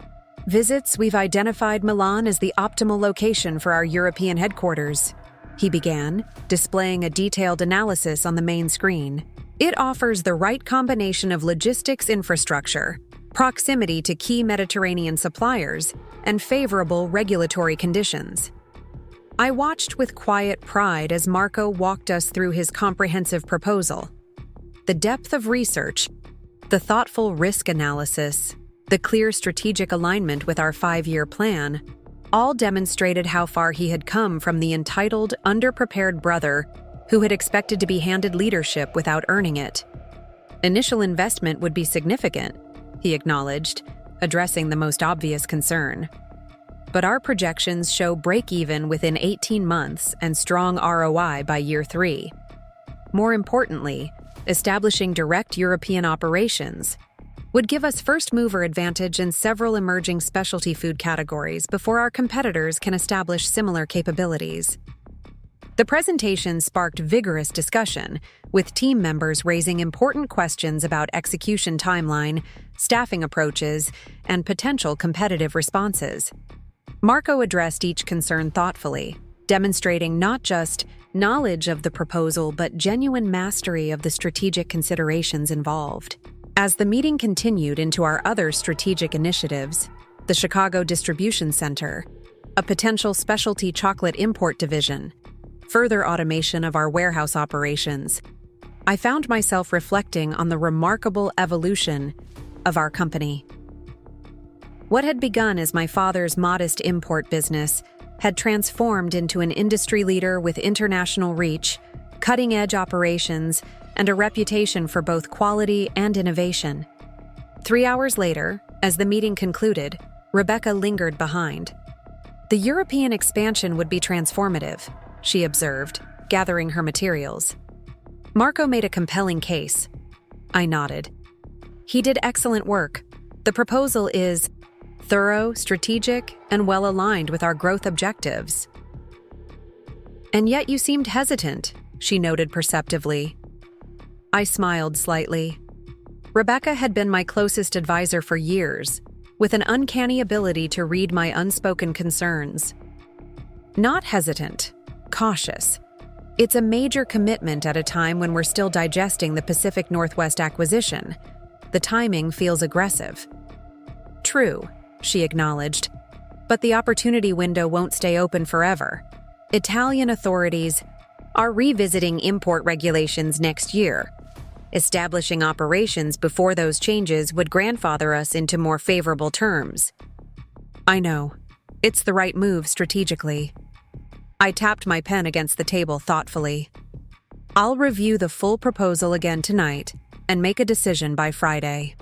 S1: visits, we've identified Milan as the optimal location for our European headquarters, he began, displaying a detailed analysis on the main screen. It offers the right combination of logistics infrastructure, proximity to key Mediterranean suppliers, and favorable regulatory conditions. I watched with quiet pride as Marco walked us through his comprehensive proposal. The depth of research, the thoughtful risk analysis, the clear strategic alignment with our 5-year plan, all demonstrated how far he had come from the entitled, underprepared brother who had expected to be handed leadership without earning it. Initial investment would be significant, he acknowledged, addressing the most obvious concern. But our projections show break-even within 18 months and strong ROI by year 3. More importantly, establishing direct European operations would give us first-mover advantage in several emerging specialty food categories before our competitors can establish similar capabilities. The presentation sparked vigorous discussion, with team members raising important questions about execution timeline, staffing approaches, and potential competitive responses. Marco addressed each concern thoughtfully, demonstrating not just knowledge of the proposal but genuine mastery of the strategic considerations involved. As the meeting continued into our other strategic initiatives, the Chicago Distribution Center, a potential specialty chocolate import division, further automation of our warehouse operations, I found myself reflecting on the remarkable evolution of our company. What had begun as my father's modest import business had transformed into an industry leader with international reach, cutting-edge operations, and a reputation for both quality and innovation. 3 hours later, as the meeting concluded, Rebecca lingered behind. The European expansion would be transformative, she observed, gathering her materials. Marco made a compelling case. I nodded. He did excellent work. The proposal is thorough, strategic, and well-aligned with our growth objectives. And yet you seemed hesitant, she noted perceptively. I smiled slightly. Rebecca had been my closest advisor for years, with an uncanny ability to read my unspoken concerns. Not hesitant, cautious. It's a major commitment at a time when we're still digesting the Pacific Northwest acquisition. The timing feels aggressive. True, she acknowledged, but the opportunity window won't stay open forever. Italian authorities are revisiting import regulations next year. Establishing operations before those changes would grandfather us into more favorable terms. I know. It's the right move strategically. I tapped my pen against the table thoughtfully. I'll review the full proposal again tonight and make a decision by Friday.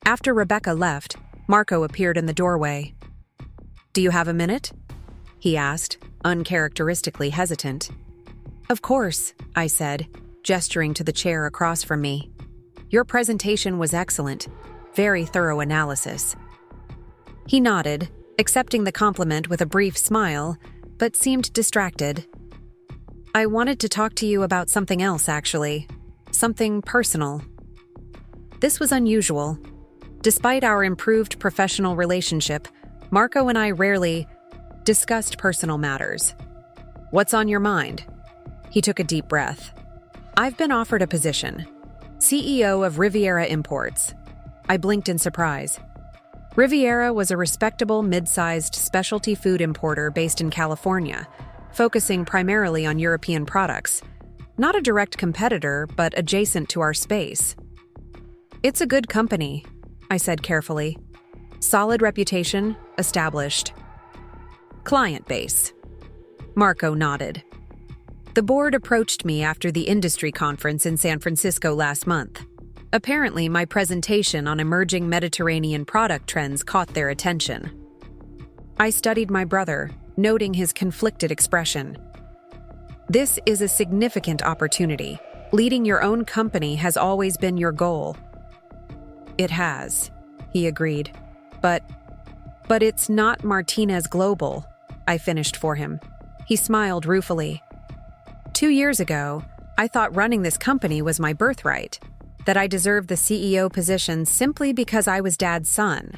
S1: After Rebecca left, Marco appeared in the doorway. Do you have a minute? He asked, uncharacteristically hesitant. Of course, I said, gesturing to the chair across from me. Your presentation was excellent. Very thorough analysis. He nodded, accepting the compliment with a brief smile, but seemed distracted. I wanted to talk to you about something else, actually. Something personal. This was unusual. Despite our improved professional relationship, Marco and I rarely discussed personal matters. What's on your mind? He took a deep breath. I've been offered a position. CEO of Riviera Imports. I blinked in surprise. Riviera was a respectable mid-sized specialty food importer based in California, focusing primarily on European products. Not a direct competitor, but adjacent to our space. It's a good company, I said carefully. Solid reputation, established. Client base. Marco nodded. The board approached me after the industry conference in San Francisco last month. Apparently, my presentation on emerging Mediterranean product trends caught their attention. I studied my brother, noting his conflicted expression. This is a significant opportunity. Leading your own company has always been your goal. It has, he agreed. But it's not Martinez Global, I finished for him. He smiled ruefully. 2 years ago, I thought running this company was my birthright, that I deserved the CEO position simply because I was Dad's son.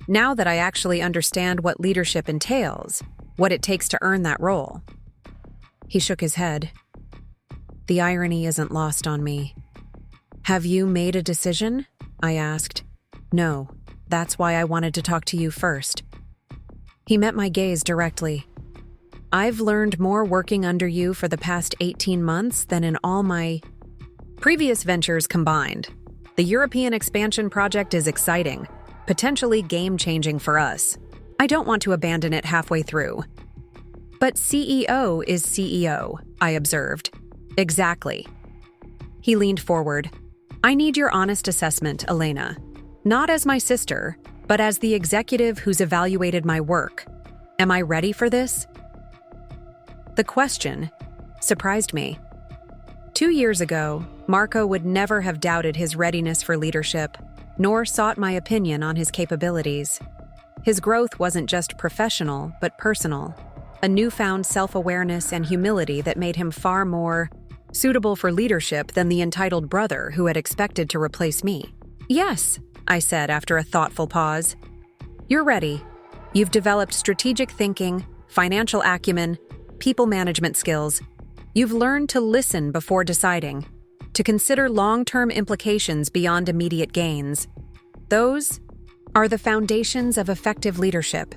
S1: Now that I actually understand what leadership entails, what it takes to earn that role. He shook his head. The irony isn't lost on me. Have you made a decision? I asked. No, that's why I wanted to talk to you first. He met my gaze directly. I've learned more working under you for the past 18 months than in all my previous ventures combined. The European expansion project is exciting, potentially game-changing for us. I don't want to abandon it halfway through. But CEO is CEO, I observed. Exactly. He leaned forward. I need your honest assessment, Elena. Not as my sister, but as the executive who's evaluated my work. Am I ready for this? The question surprised me. 2 years ago, Marco would never have doubted his readiness for leadership, nor sought my opinion on his capabilities. His growth wasn't just professional, but personal. A newfound self-awareness and humility that made him far more suitable for leadership than the entitled brother who had expected to replace me. Yes, I said after a thoughtful pause. You're ready. You've developed strategic thinking, financial acumen, people management skills. You've learned to listen before deciding, to consider long-term implications beyond immediate gains. Those are the foundations of effective leadership.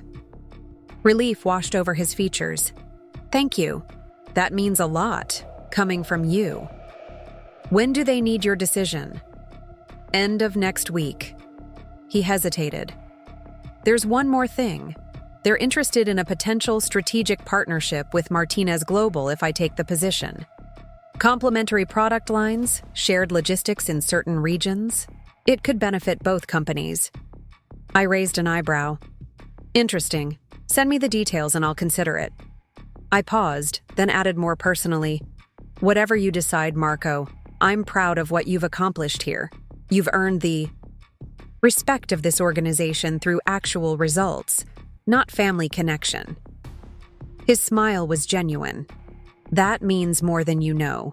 S1: Relief washed over his features. Thank you. That means a lot, coming from you. When do they need your decision? End of next week. He hesitated. There's one more thing. They're interested in a potential strategic partnership with Martinez Global if I take the position. Complementary product lines, shared logistics in certain regions. It could benefit both companies. I raised an eyebrow. Interesting. Send me the details and I'll consider it. I paused, then added more personally. Whatever you decide, Marco, I'm proud of what you've accomplished here. You've earned the respect of this organization through actual results, not family connection. His smile was genuine. That means more than you know.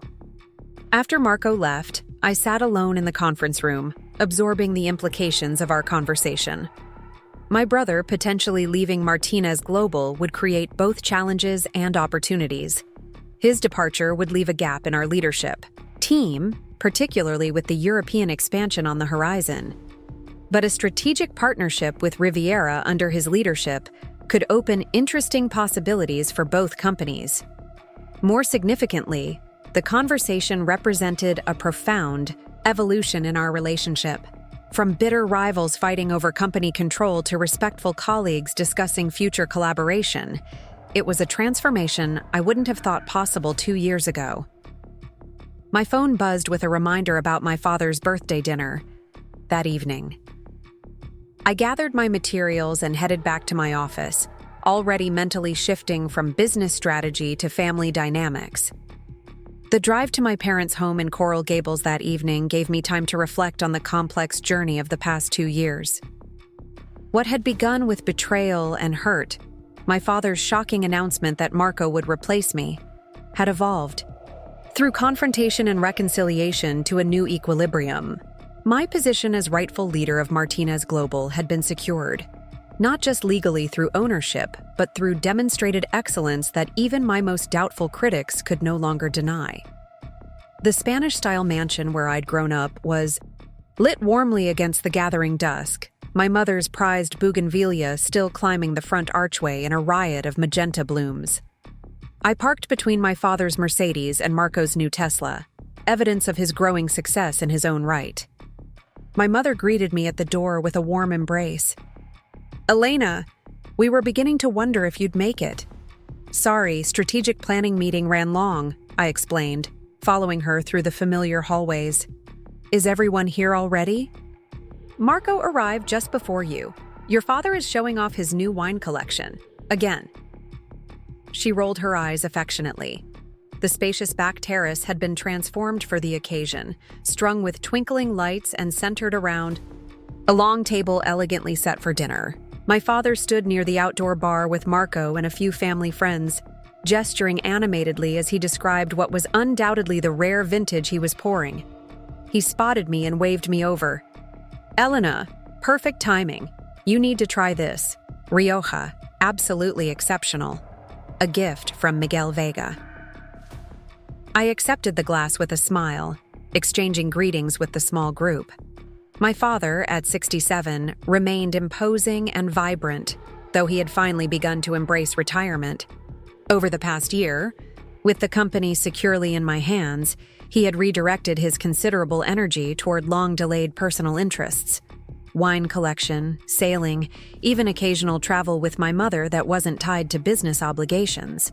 S1: After Marco left, I sat alone in the conference room, absorbing the implications of our conversation. My brother potentially leaving Martinez Global would create both challenges and opportunities. His departure would leave a gap in our leadership team, particularly with the European expansion on the horizon. But a strategic partnership with Riviera under his leadership could open interesting possibilities for both companies. More significantly, the conversation represented a profound evolution in our relationship. From bitter rivals fighting over company control to respectful colleagues discussing future collaboration, it was a transformation I wouldn't have thought possible 2 years ago. My phone buzzed with a reminder about my father's birthday dinner that evening. I gathered my materials and headed back to my office, already mentally shifting from business strategy to family dynamics. The drive to my parents' home in Coral Gables that evening gave me time to reflect on the complex journey of the past 2 years. What had begun with betrayal and hurt, my father's shocking announcement that Marco would replace me, had evolved through confrontation and reconciliation to a new equilibrium. My position as rightful leader of Martinez Global had been secured, not just legally through ownership, but through demonstrated excellence that even my most doubtful critics could no longer deny. The Spanish-style mansion where I'd grown up was lit warmly against the gathering dusk, my mother's prized bougainvillea still climbing the front archway in a riot of magenta blooms. I parked between my father's Mercedes and Marco's new Tesla, evidence of his growing success in his own right. My mother greeted me at the door with a warm embrace. "Elena, we were beginning to wonder if you'd make it." Sorry, strategic planning meeting ran long, I explained, following her through the familiar hallways. Is everyone here already? Marco arrived just before you. Your father is showing off his new wine collection. Again. She rolled her eyes affectionately. The spacious back terrace had been transformed for the occasion, strung with twinkling lights and centered around a long table elegantly set for dinner. My father stood near the outdoor bar with Marco and a few family friends, gesturing animatedly as he described what was undoubtedly the rare vintage he was pouring. He spotted me and waved me over. Elena, perfect timing. You need to try this. Rioja, absolutely exceptional. A gift from Miguel Vega. I accepted the glass with a smile, exchanging greetings with the small group. My father, at 67, remained imposing and vibrant, though he had finally begun to embrace retirement. Over the past year, with the company securely in my hands, he had redirected his considerable energy toward long-delayed personal interests. Wine collection, sailing, even occasional travel with my mother that wasn't tied to business obligations.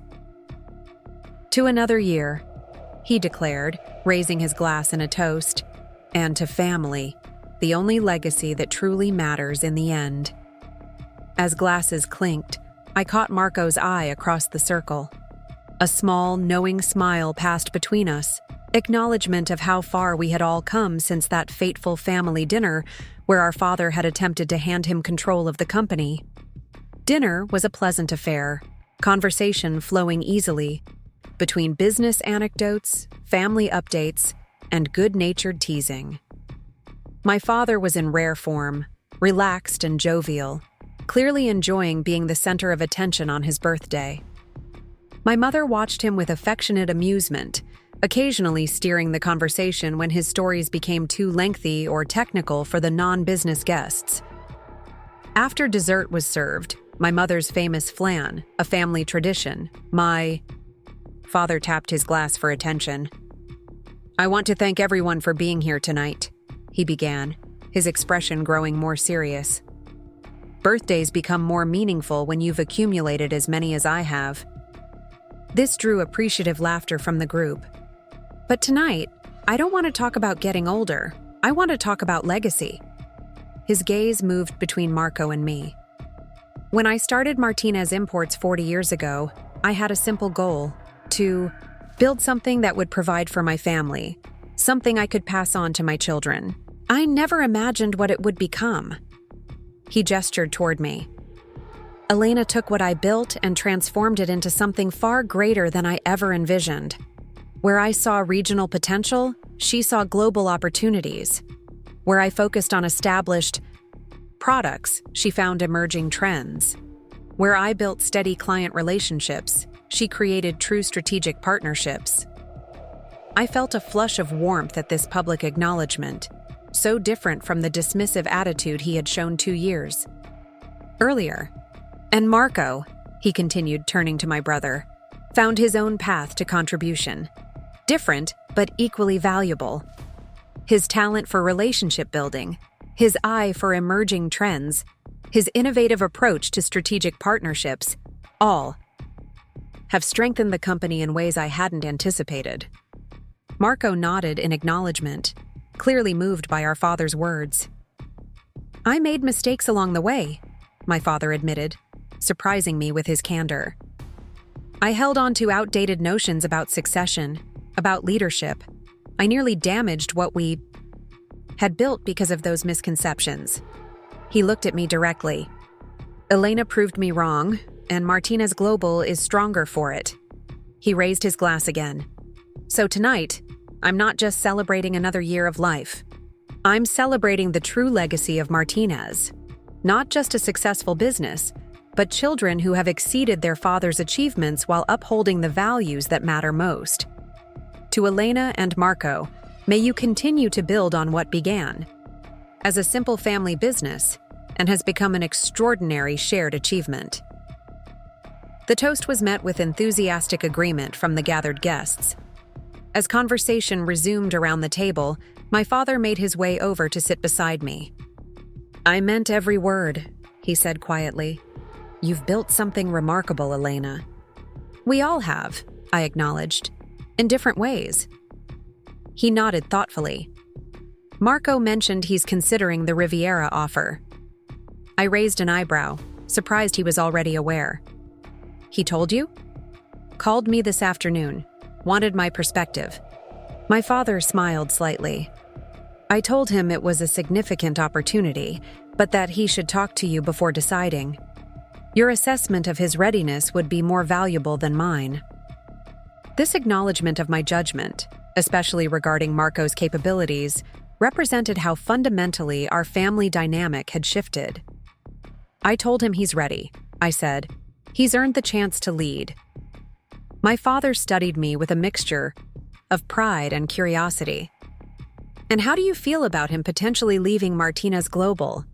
S1: To another year, he declared, raising his glass in a toast, and to family, the only legacy that truly matters in the end. As glasses clinked, I caught Marco's eye across the circle. A small, knowing smile passed between us, acknowledgement of how far we had all come since that fateful family dinner where our father had attempted to hand him control of the company. Dinner was a pleasant affair, conversation flowing easily, between business anecdotes, family updates, and good-natured teasing. My father was in rare form, relaxed and jovial, clearly enjoying being the center of attention on his birthday. My mother watched him with affectionate amusement, occasionally steering the conversation when his stories became too lengthy or technical for the non-business guests. After dessert was served, my mother's famous flan, a family tradition, my father tapped his glass for attention. I want to thank everyone for being here tonight, he began, his expression growing more serious. Birthdays become more meaningful when you've accumulated as many as I have. This drew appreciative laughter from the group. But tonight, I don't want to talk about getting older. I want to talk about legacy. His gaze moved between Marco and me. When I started Martinez Imports 40 years ago, I had a simple goal: to build something that would provide for my family, something I could pass on to my children. I never imagined what it would become. He gestured toward me. Elena took what I built and transformed it into something far greater than I ever envisioned. Where I saw regional potential, she saw global opportunities. Where I focused on established products, she found emerging trends. Where I built steady client relationships, she created true strategic partnerships. I felt a flush of warmth at this public acknowledgement, so different from the dismissive attitude he had shown 2 years earlier. And Marco, he continued, turning to my brother, found his own path to contribution. Different, but equally valuable. His talent for relationship building, his eye for emerging trends, his innovative approach to strategic partnerships, all have strengthened the company in ways I hadn't anticipated. Marco nodded in acknowledgement, clearly moved by our father's words. I made mistakes along the way, my father admitted, surprising me with his candor. I held on to outdated notions about succession, about leadership. I nearly damaged what we had built because of those misconceptions. He looked at me directly. Elena proved me wrong, and Martinez Global is stronger for it. He raised his glass again. So tonight, I'm not just celebrating another year of life. I'm celebrating the true legacy of Martinez. Not just a successful business, but children who have exceeded their father's achievements while upholding the values that matter most. To Elena and Marco, may you continue to build on what began as a simple family business and has become an extraordinary shared achievement. The toast was met with enthusiastic agreement from the gathered guests. As conversation resumed around the table, my father made his way over to sit beside me. I meant every word, he said quietly. You've built something remarkable, Elena. We all have, I acknowledged, in different ways. He nodded thoughtfully. Marco mentioned he's considering the Riviera offer. I raised an eyebrow, surprised he was already aware. He told you? Called me this afternoon. Wanted my perspective. My father smiled slightly. I told him it was a significant opportunity, but that he should talk to you before deciding. Your assessment of his readiness would be more valuable than mine. This acknowledgement of my judgment, especially regarding Marco's capabilities, represented how fundamentally our family dynamic had shifted. I told him he's ready, I said. He's earned the chance to lead. My father studied me with a mixture of pride and curiosity. And how do you feel about him potentially leaving Martinez Global?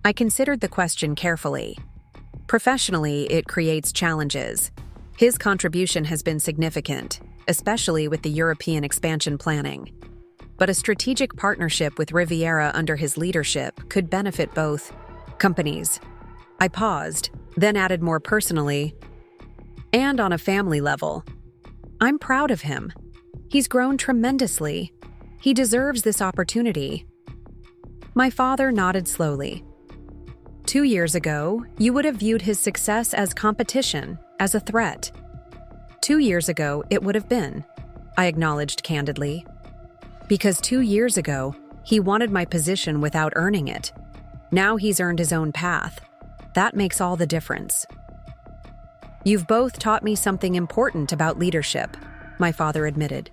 S1: I considered the question carefully. Professionally, it creates challenges. His contribution has been significant, especially with the European expansion planning. But a strategic partnership with Riviera under his leadership could benefit both companies. I paused, then added more personally, and on a family level. I'm proud of him. He's grown tremendously. He deserves this opportunity. My father nodded slowly. 2 years ago, you would have viewed his success as competition, as a threat. 2 years ago, it would have been, I acknowledged candidly. Because 2 years ago, he wanted my position without earning it. Now he's earned his own path. That makes all the difference. You've both taught me something important about leadership, my father admitted.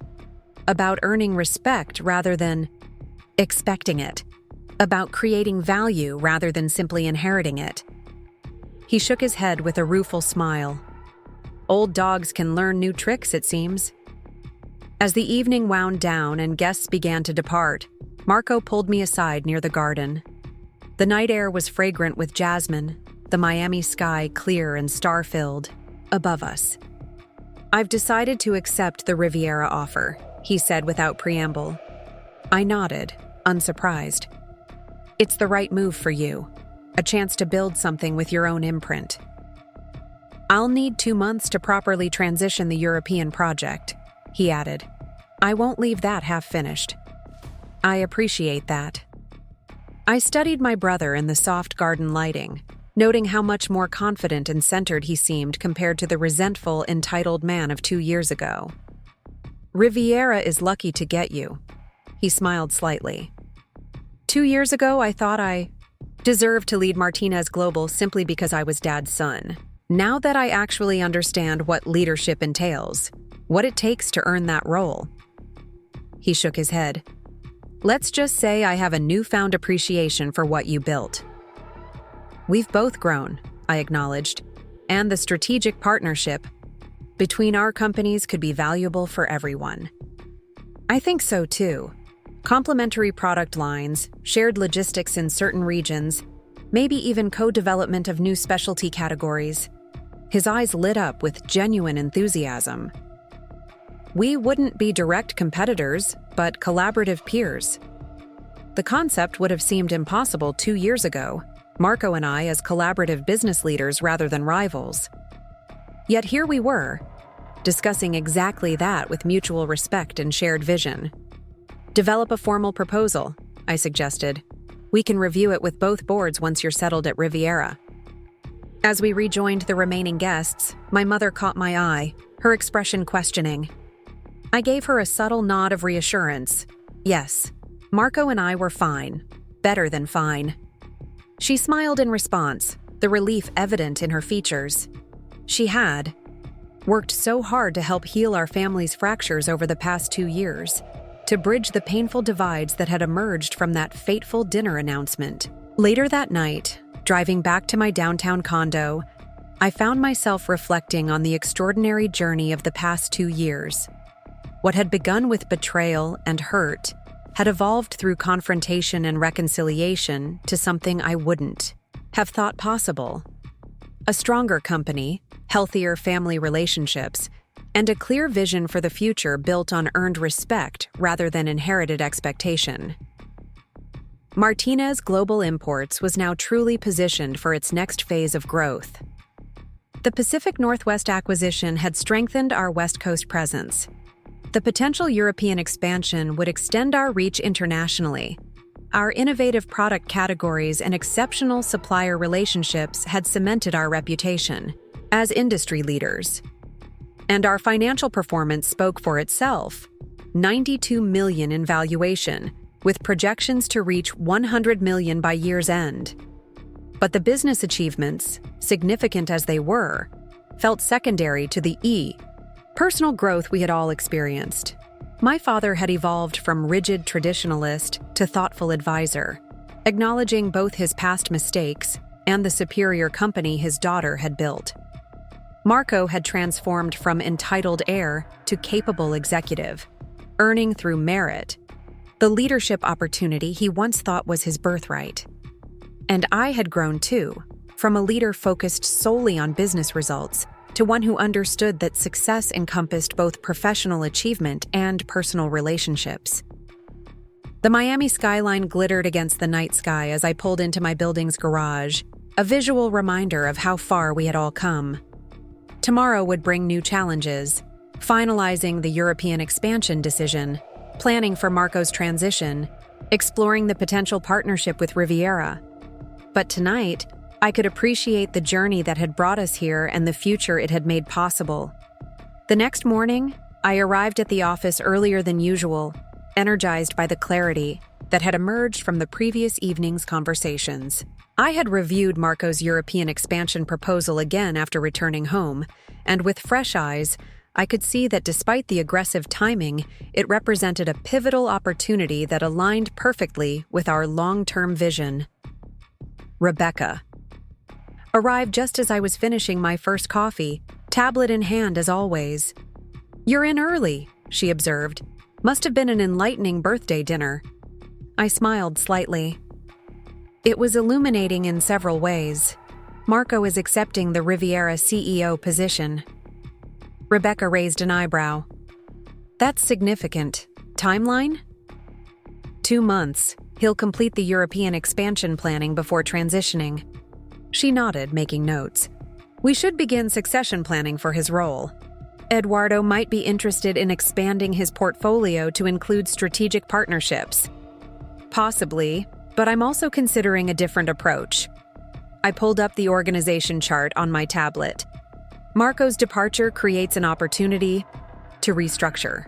S1: About earning respect rather than expecting it. About creating value rather than simply inheriting it. He shook his head with a rueful smile. Old dogs can learn new tricks, it seems. As the evening wound down and guests began to depart, Marco pulled me aside near the garden. The night air was fragrant with jasmine, the Miami sky clear and star-filled above us. I've decided to accept the Riviera offer, he said without preamble. I nodded, unsurprised. It's the right move for you, a chance to build something with your own imprint. I'll need 2 months to properly transition the European project, he added. I won't leave that half-finished. I appreciate that. I studied my brother in the soft garden lighting, noting how much more confident and centered he seemed compared to the resentful, entitled man of 2 years ago. Riviera is lucky to get you. He smiled slightly. 2 years ago, I thought I deserved to lead Martinez Global simply because I was Dad's son. Now that I actually understand what leadership entails, what it takes to earn that role. He shook his head. Let's just say I have a newfound appreciation for what you built. We've both grown, I acknowledged, and the strategic partnership between our companies could be valuable for everyone. I think so too. Complementary product lines, shared logistics in certain regions, maybe even co-development of new specialty categories. His eyes lit up with genuine enthusiasm. We wouldn't be direct competitors, but collaborative peers. The concept would have seemed impossible 2 years ago, Marco and I as collaborative business leaders rather than rivals. Yet here we were, discussing exactly that with mutual respect and shared vision. Develop a formal proposal, I suggested. We can review it with both boards once you're settled at Riviera. As we rejoined the remaining guests, my mother caught my eye, her expression questioning. I gave her a subtle nod of reassurance. Yes, Marco and I were fine. Better than fine. She smiled in response, the relief evident in her features. She had worked so hard to help heal our family's fractures over the past 2 years, to bridge the painful divides that had emerged from that fateful dinner announcement. Later that night, driving back to my downtown condo, I found myself reflecting on the extraordinary journey of the past 2 years. What had begun with betrayal and hurt had evolved through confrontation and reconciliation to something I wouldn't have thought possible. A stronger company, healthier family relationships, and a clear vision for the future built on earned respect rather than inherited expectation. Martinez Global Imports was now truly positioned for its next phase of growth. The Pacific Northwest acquisition had strengthened our West Coast presence. The potential European expansion would extend our reach internationally. Our innovative product categories and exceptional supplier relationships had cemented our reputation as industry leaders. And our financial performance spoke for itself. $92 million in valuation, with projections to reach $100 million by year's end. But the business achievements, significant as they were, felt secondary to the personal growth we had all experienced. My father had evolved from rigid traditionalist to thoughtful advisor, acknowledging both his past mistakes and the superior company his daughter had built. Marco had transformed from entitled heir to capable executive, earning through merit the leadership opportunity he once thought was his birthright. And I had grown too, from a leader focused solely on business results to one who understood that success encompassed both professional achievement and personal relationships. The Miami skyline glittered against the night sky as I pulled into my building's garage, a visual reminder of how far we had all come. Tomorrow would bring new challenges, finalizing the European expansion decision, planning for Marco's transition, exploring the potential partnership with Riviera. But tonight, I could appreciate the journey that had brought us here and the future it had made possible. The next morning, I arrived at the office earlier than usual, energized by the clarity that had emerged from the previous evening's conversations. I had reviewed Marco's European expansion proposal again after returning home, and with fresh eyes, I could see that despite the aggressive timing, it represented a pivotal opportunity that aligned perfectly with our long-term vision. Rebecca arrived just as I was finishing my first coffee, tablet in hand as always. "You're in early," she observed. "Must have been an enlightening birthday dinner." I smiled slightly. It was illuminating in several ways. Marco is accepting the Riviera CEO position. Rebecca raised an eyebrow. "That's significant. Timeline?" 2 months. He'll complete the European expansion planning before transitioning. She nodded, making notes. "We should begin succession planning for his role. Eduardo might be interested in expanding his portfolio to include strategic partnerships. Possibly, but I'm also considering a different approach." I pulled up the organization chart on my tablet. Marco's departure creates an opportunity to restructure.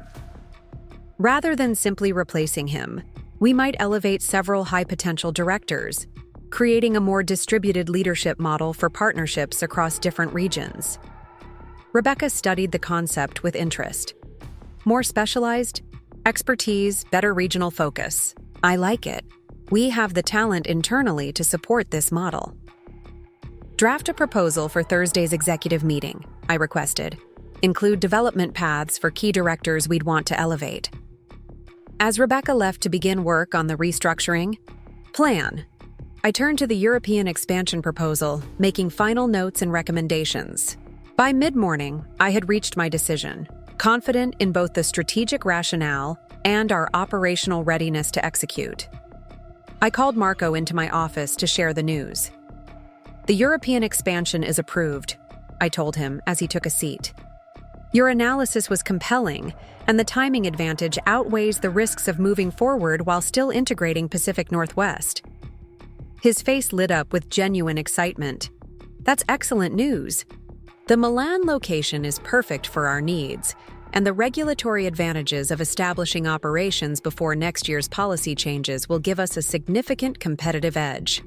S1: Rather than simply replacing him, we might elevate several high-potential directors, creating a more distributed leadership model for partnerships across different regions. Rebecca studied the concept with interest. More specialized, expertise, better regional focus. I like it. We have the talent internally to support this model. "Draft a proposal for Thursday's executive meeting," I requested. "Include development paths for key directors we'd want to elevate." As Rebecca left to begin work on the restructuring plan, I turned to the European expansion proposal, making final notes and recommendations. By mid-morning, I had reached my decision, confident in both the strategic rationale and our operational readiness to execute. I called Marco into my office to share the news. "The European expansion is approved," I told him as he took a seat. "Your analysis was compelling, and the timing advantage outweighs the risks of moving forward while still integrating Pacific Northwest." His face lit up with genuine excitement. "That's excellent news. The Milan location is perfect for our needs, and the regulatory advantages of establishing operations before next year's policy changes will give us a significant competitive edge."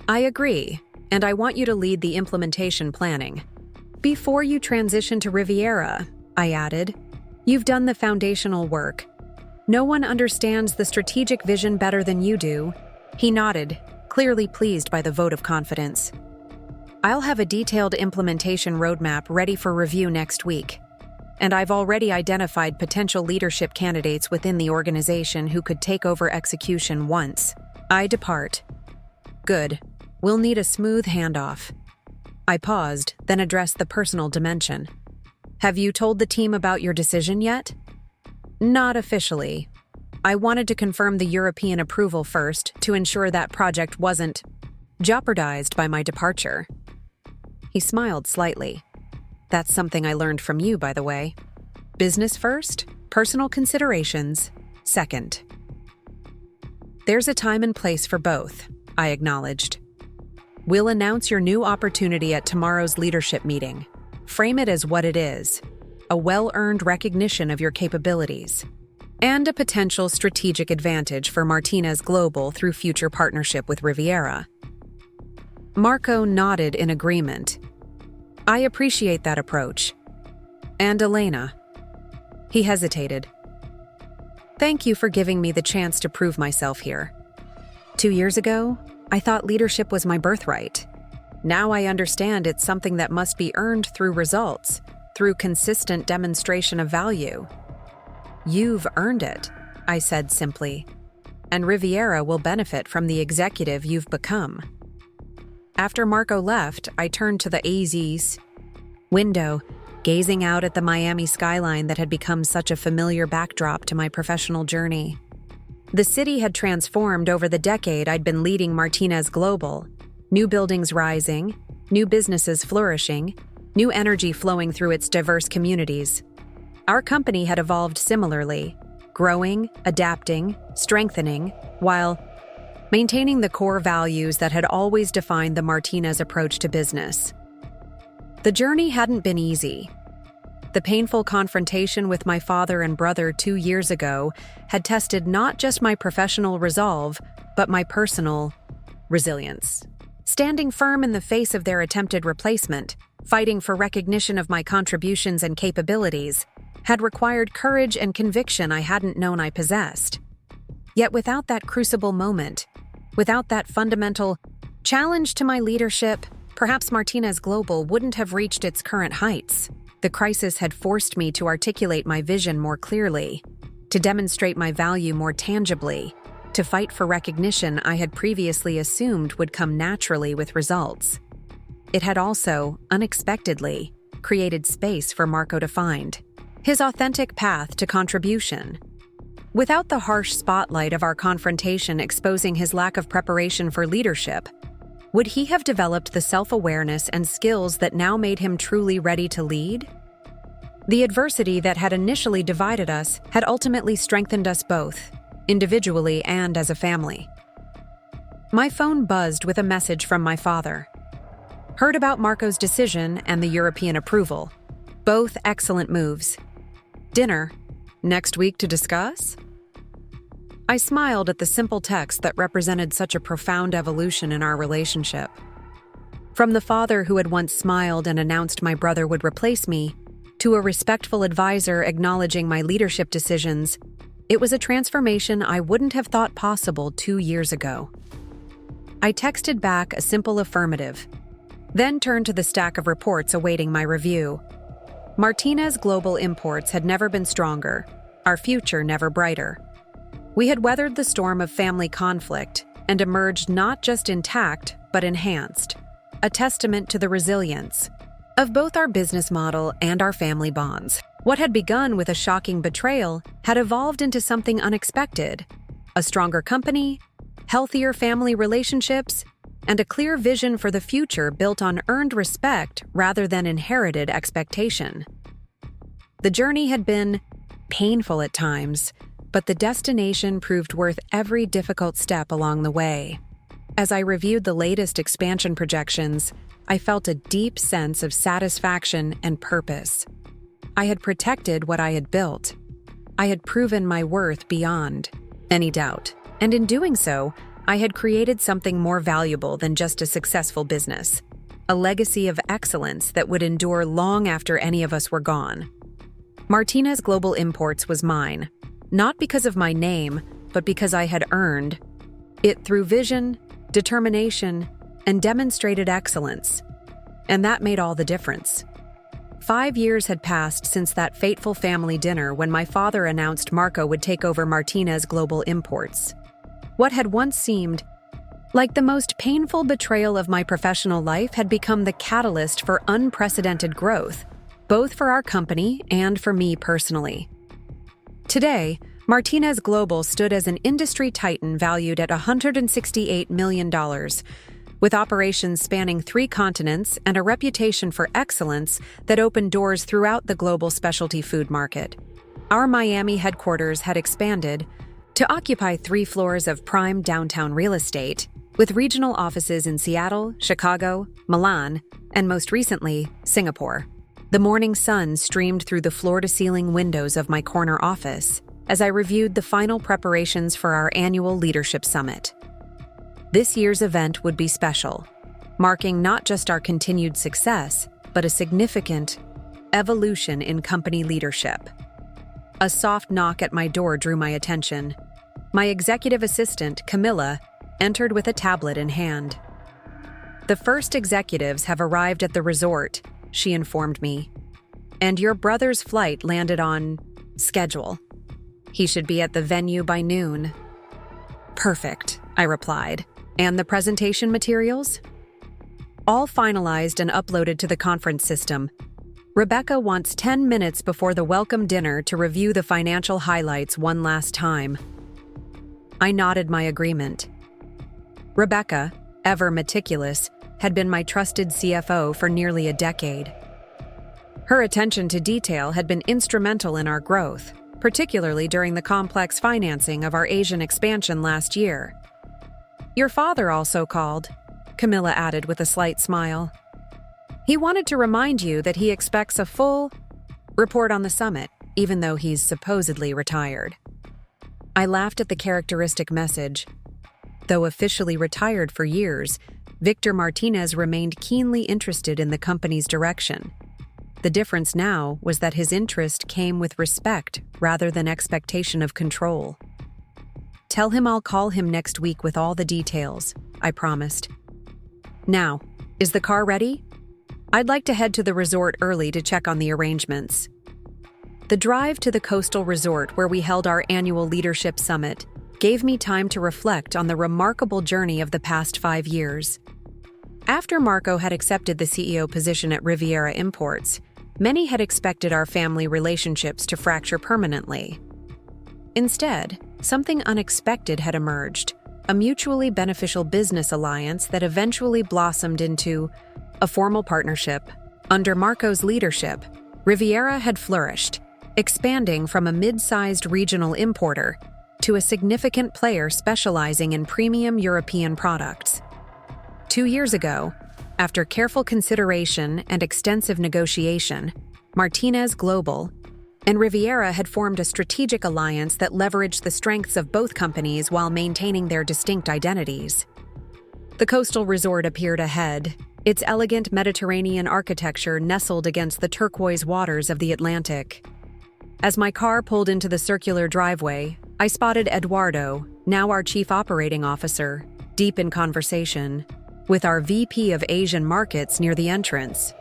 S1: "I agree, and I want you to lead the implementation planning. Before you transition to Riviera," I added, "you've done the foundational work. No one understands the strategic vision better than you do." He nodded, clearly pleased by the vote of confidence. "I'll have a detailed implementation roadmap ready for review next week, and I've already identified potential leadership candidates within the organization who could take over execution once I depart." "Good. We'll need a smooth handoff." I paused, then addressed the personal dimension. "Have you told the team about your decision yet?" "Not officially. I wanted to confirm the European approval first to ensure that project wasn't jeopardized by my departure." He smiled slightly. That's something I learned from you, by the way. Business first, personal considerations second. There's a time and place for both, I acknowledged. We'll announce your new opportunity at tomorrow's leadership meeting. Frame it as what it is, a well-earned recognition of your capabilities, and a potential strategic advantage for Martinez Global through future partnership with Riviera. Marco nodded in agreement. I appreciate that approach. And Elena. He hesitated. Thank you for giving me the chance to prove myself here. 2 years ago, I thought leadership was my birthright. Now I understand it's something that must be earned through results, through consistent demonstration of value. You've earned it, I said simply, and Riviera will benefit from the executive you've become. After Marco left, I turned to the AZ's window, gazing out at the Miami skyline that had become such a familiar backdrop to my professional journey. The city had transformed over the decade I'd been leading Martinez Global. New buildings rising, new businesses flourishing, new energy flowing through its diverse communities. Our company had evolved similarly, growing, adapting, strengthening, while maintaining the core values that had always defined the Martinez approach to business. The journey hadn't been easy. The painful confrontation with my father and brother 2 years ago had tested not just my professional resolve, but my personal resilience. Standing firm in the face of their attempted replacement, fighting for recognition of my contributions and capabilities, had required courage and conviction I hadn't known I possessed. Yet without that crucible moment, without that fundamental challenge to my leadership, perhaps Martinez Global wouldn't have reached its current heights. The crisis had forced me to articulate my vision more clearly, to demonstrate my value more tangibly, to fight for recognition I had previously assumed would come naturally with results. It had also, unexpectedly, created space for Marco to find his authentic path to contribution. Without the harsh spotlight of our confrontation exposing his lack of preparation for leadership, would he have developed the self-awareness and skills that now made him truly ready to lead? The adversity that had initially divided us had ultimately strengthened us both, individually and as a family. My phone buzzed with a message from my father. Heard about Marco's decision and the European approval. Both excellent moves. Dinner, next week to discuss? I smiled at the simple text that represented such a profound evolution in our relationship. From the father who had once smiled and announced my brother would replace me, to a respectful advisor acknowledging my leadership decisions, it was a transformation I wouldn't have thought possible 2 years ago. I texted back a simple affirmative, then turned to the stack of reports awaiting my review. Martinez Global Imports had never been stronger, our future never brighter. We had weathered the storm of family conflict and emerged not just intact, but enhanced, a testament to the resilience of both our business model and our family bonds. What had begun with a shocking betrayal had evolved into something unexpected, a stronger company, healthier family relationships, and a clear vision for the future built on earned respect rather than inherited expectation. The journey had been painful at times, but the destination proved worth every difficult step along the way. As I reviewed the latest expansion projections, I felt a deep sense of satisfaction and purpose. I had protected what I had built. I had proven my worth beyond any doubt, and in doing so, I had created something more valuable than just a successful business, a legacy of excellence that would endure long after any of us were gone. Martinez Global Imports was mine, not because of my name, but because I had earned it through vision, determination, and demonstrated excellence. And that made all the difference. 5 years had passed since that fateful family dinner when my father announced Marco would take over Martinez Global Imports. What had once seemed like the most painful betrayal of my professional life had become the catalyst for unprecedented growth, both for our company and for me personally. Today, Martinez Global stood as an industry titan valued at $168 million, with operations spanning 3 continents and a reputation for excellence that opened doors throughout the global specialty food market. Our Miami headquarters had expanded to occupy 3 floors of prime downtown real estate, with regional offices in Seattle, Chicago, Milan, and most recently, Singapore. The morning sun streamed through the floor-to-ceiling windows of my corner office as I reviewed the final preparations for our annual leadership summit. This year's event would be special, marking not just our continued success, but a significant evolution in company leadership. A soft knock at my door drew my attention. My executive assistant, Camilla, entered with a tablet in hand. "The first executives have arrived at the resort," she informed me. "And your brother's flight landed on schedule. He should be at the venue by noon." "Perfect," I replied. "And the presentation materials?" "All finalized and uploaded to the conference system. Rebecca wants 10 minutes before the welcome dinner to review the financial highlights one last time." I nodded my agreement. Rebecca, ever meticulous, had been my trusted CFO for nearly a decade. Her attention to detail had been instrumental in our growth, particularly during the complex financing of our Asian expansion last year. "Your father also called," Camilla added with a slight smile. "He wanted to remind you that he expects a full report on the summit, even though he's supposedly retired." I laughed at the characteristic message. Though officially retired for years, Victor Martinez remained keenly interested in the company's direction. The difference now was that his interest came with respect rather than expectation of control. "Tell him I'll call him next week with all the details," I promised. "Now, is the car ready? I'd like to head to the resort early to check on the arrangements." The drive to the coastal resort where we held our annual leadership summit gave me time to reflect on the remarkable journey of the past 5 years. After Marco had accepted the CEO position at Riviera Imports, many had expected our family relationships to fracture permanently. Instead, something unexpected had emerged, a mutually beneficial business alliance that eventually blossomed into a formal partnership. Under Marco's leadership, Riviera had flourished, expanding from a mid-sized regional importer to a significant player specializing in premium European products. 2 years ago, after careful consideration and extensive negotiation, Martinez Global and Riviera had formed a strategic alliance that leveraged the strengths of both companies while maintaining their distinct identities. The coastal resort appeared ahead, its elegant Mediterranean architecture nestled against the turquoise waters of the Atlantic. As my car pulled into the circular driveway, I spotted Eduardo, now our Chief Operating Officer, deep in conversation, with our VP of Asian Markets near the entrance.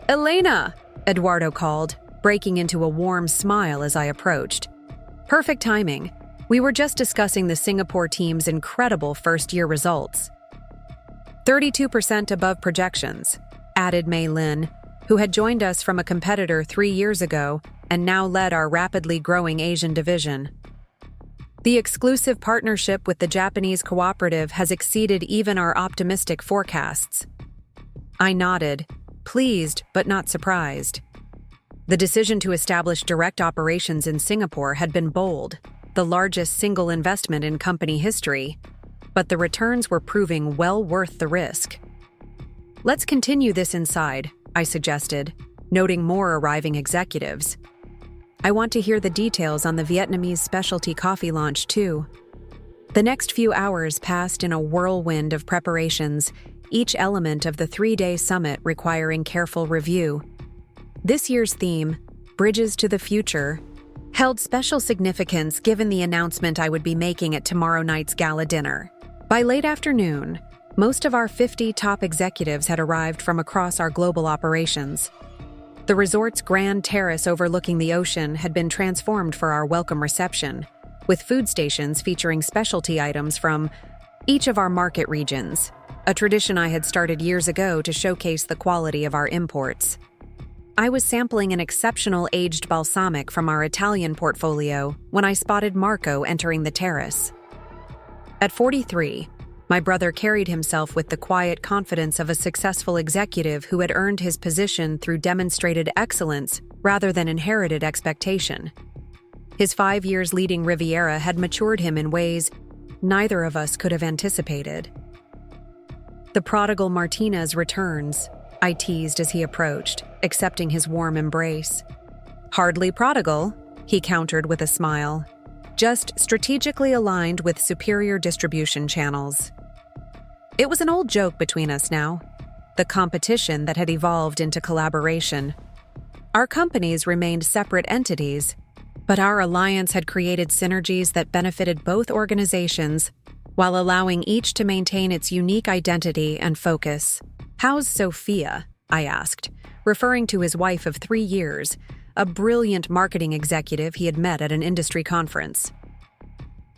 S1: "Elena!" Eduardo called, breaking into a warm smile as I approached. "Perfect timing. We were just discussing the Singapore team's incredible first-year results." 32% above projections, added Mei Lin, who had joined us from a competitor 3 years ago and now led our rapidly growing Asian division. "The exclusive partnership with the Japanese cooperative has exceeded even our optimistic forecasts." I nodded, pleased but not surprised. The decision to establish direct operations in Singapore had been bold, the largest single investment in company history, but the returns were proving well worth the risk. "Let's continue this inside," I suggested, noting more arriving executives. "I want to hear the details on the Vietnamese specialty coffee launch, too." The next few hours passed in a whirlwind of preparations, each element of the 3-day summit requiring careful review. This year's theme, Bridges to the Future, held special significance given the announcement I would be making at tomorrow night's gala dinner. By late afternoon, most of our 50 top executives had arrived from across our global operations. The resort's grand terrace overlooking the ocean had been transformed for our welcome reception, with food stations featuring specialty items from each of our market regions, a tradition I had started years ago to showcase the quality of our imports. I was sampling an exceptional aged balsamic from our Italian portfolio when I spotted Marco entering the terrace. At 43, My brother carried himself with the quiet confidence of a successful executive who had earned his position through demonstrated excellence rather than inherited expectation. His 5 years leading Riviera had matured him in ways neither of us could have anticipated. "The prodigal Martinez returns," I teased as he approached, accepting his warm embrace. "Hardly prodigal," he countered with a smile. "Just strategically aligned with superior distribution channels." It was an old joke between us now, the competition that had evolved into collaboration. Our companies remained separate entities, but our alliance had created synergies that benefited both organizations while allowing each to maintain its unique identity and focus. "How's Sophia?" I asked, referring to his wife of 3 years, a brilliant marketing executive he had met at an industry conference.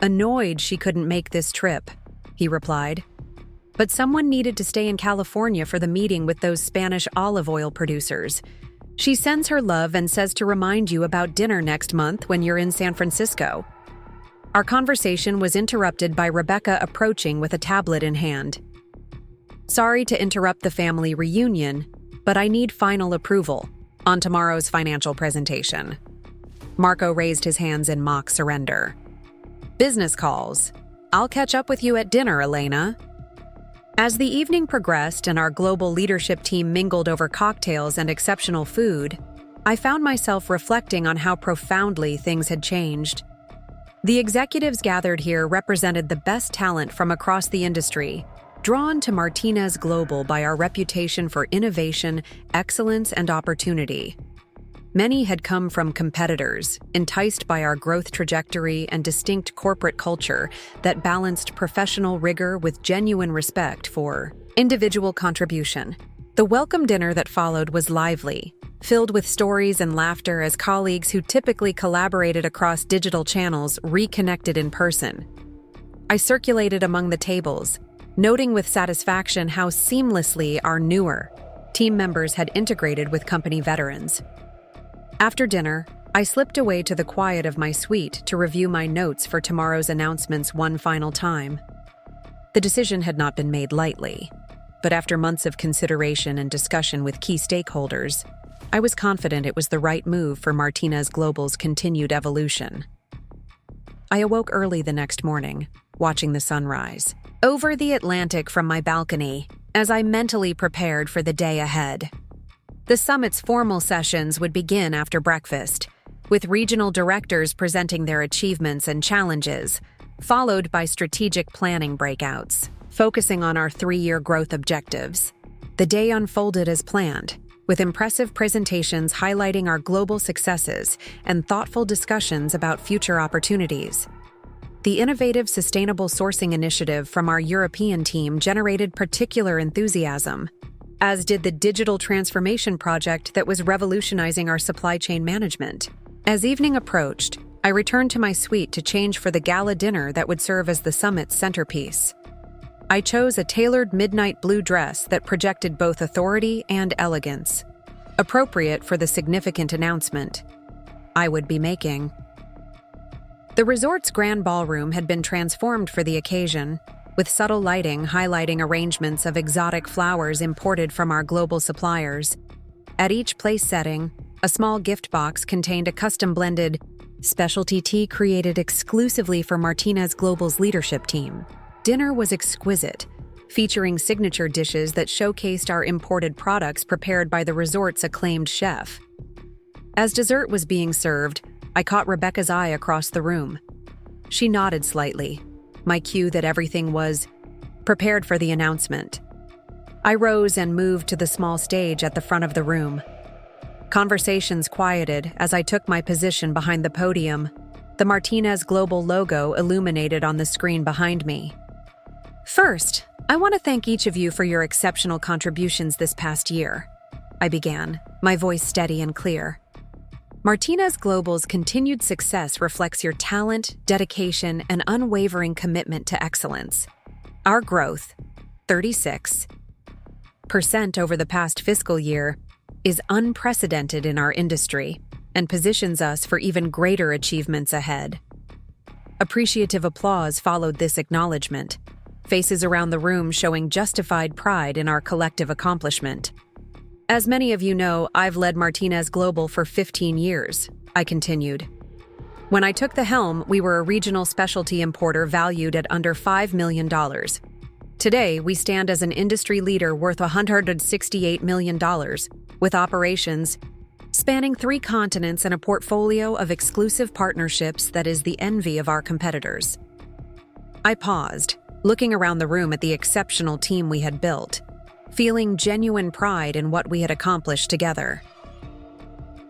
S1: "Annoyed she couldn't make this trip," he replied. "But someone needed to stay in California for the meeting with those Spanish olive oil producers. She sends her love and says to remind you about dinner next month when you're in San Francisco." Our conversation was interrupted by Rebecca approaching with a tablet in hand. "Sorry to interrupt the family reunion, but I need final approval on tomorrow's financial presentation." Marco raised his hands in mock surrender. "Business calls. I'll catch up with you at dinner, Elena." As the evening progressed and our global leadership team mingled over cocktails and exceptional food, I found myself reflecting on how profoundly things had changed. The executives gathered here represented the best talent from across the industry, drawn to Martinez Global by our reputation for innovation, excellence, and opportunity. Many had come from competitors, enticed by our growth trajectory and distinct corporate culture that balanced professional rigor with genuine respect for individual contribution. The welcome dinner that followed was lively, filled with stories and laughter as colleagues who typically collaborated across digital channels reconnected in person. I circulated among the tables, noting with satisfaction how seamlessly our newer team members had integrated with company veterans. After dinner, I slipped away to the quiet of my suite to review my notes for tomorrow's announcements one final time. The decision had not been made lightly, but after months of consideration and discussion with key stakeholders, I was confident it was the right move for Martinez Global's continued evolution. I awoke early the next morning, watching the sunrise over the Atlantic from my balcony as I mentally prepared for the day ahead. The summit's formal sessions would begin after breakfast, with regional directors presenting their achievements and challenges, followed by strategic planning breakouts, focusing on our 3-year growth objectives. The day unfolded as planned, with impressive presentations highlighting our global successes and thoughtful discussions about future opportunities. The innovative sustainable sourcing initiative from our European team generated particular enthusiasm, as did the digital transformation project that was revolutionizing our supply chain management. As evening approached, I returned to my suite to change for the gala dinner that would serve as the summit's centerpiece. I chose a tailored midnight blue dress that projected both authority and elegance, appropriate for the significant announcement I would be making. The resort's grand ballroom had been transformed for the occasion, with subtle lighting highlighting arrangements of exotic flowers imported from our global suppliers. At each place setting, a small gift box contained a custom-blended specialty tea created exclusively for Martinez Global's leadership team. Dinner was exquisite, featuring signature dishes that showcased our imported products prepared by the resort's acclaimed chef. As dessert was being served, I caught Rebecca's eye across the room. She nodded slightly, my cue that everything was prepared for the announcement. I rose and moved to the small stage at the front of the room. Conversations quieted as I took my position behind the podium, the Martinez Global logo illuminated on the screen behind me. "First, I want to thank each of you for your exceptional contributions this past year," I began, my voice steady and clear. "Martinez Global's continued success reflects your talent, dedication, and unwavering commitment to excellence. Our growth, 36% over the past fiscal year, is unprecedented in our industry and positions us for even greater achievements ahead." Appreciative applause followed this acknowledgement, faces around the room showing justified pride in our collective accomplishment. As many of you know, I've led Martinez Global for 15 years, I continued. When I took the helm, we were a regional specialty importer valued at under $5 million. Today, we stand as an industry leader worth $168 million, with operations spanning 3 continents and a portfolio of exclusive partnerships that is the envy of our competitors. I paused, looking around the room at the exceptional team we had built, feeling genuine pride in what we had accomplished together.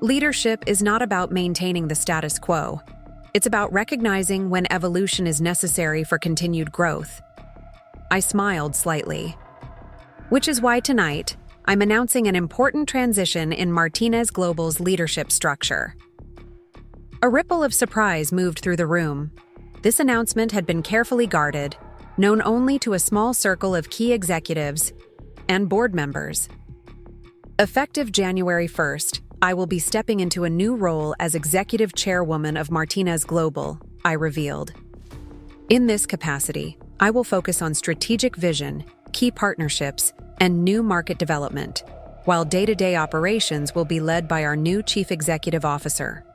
S1: Leadership is not about maintaining the status quo. It's about recognizing when evolution is necessary for continued growth. I smiled slightly. Which is why tonight, I'm announcing an important transition in Martinez Global's leadership structure. A ripple of surprise moved through the room. This announcement had been carefully guarded, known only to a small circle of key executives and board members. Effective January 1st, I will be stepping into a new role as executive chairwoman of Martinez Global, I revealed. In this capacity, I will focus on strategic vision, key partnerships, and new market development, while day-to-day operations will be led by our new Chief Executive Officer.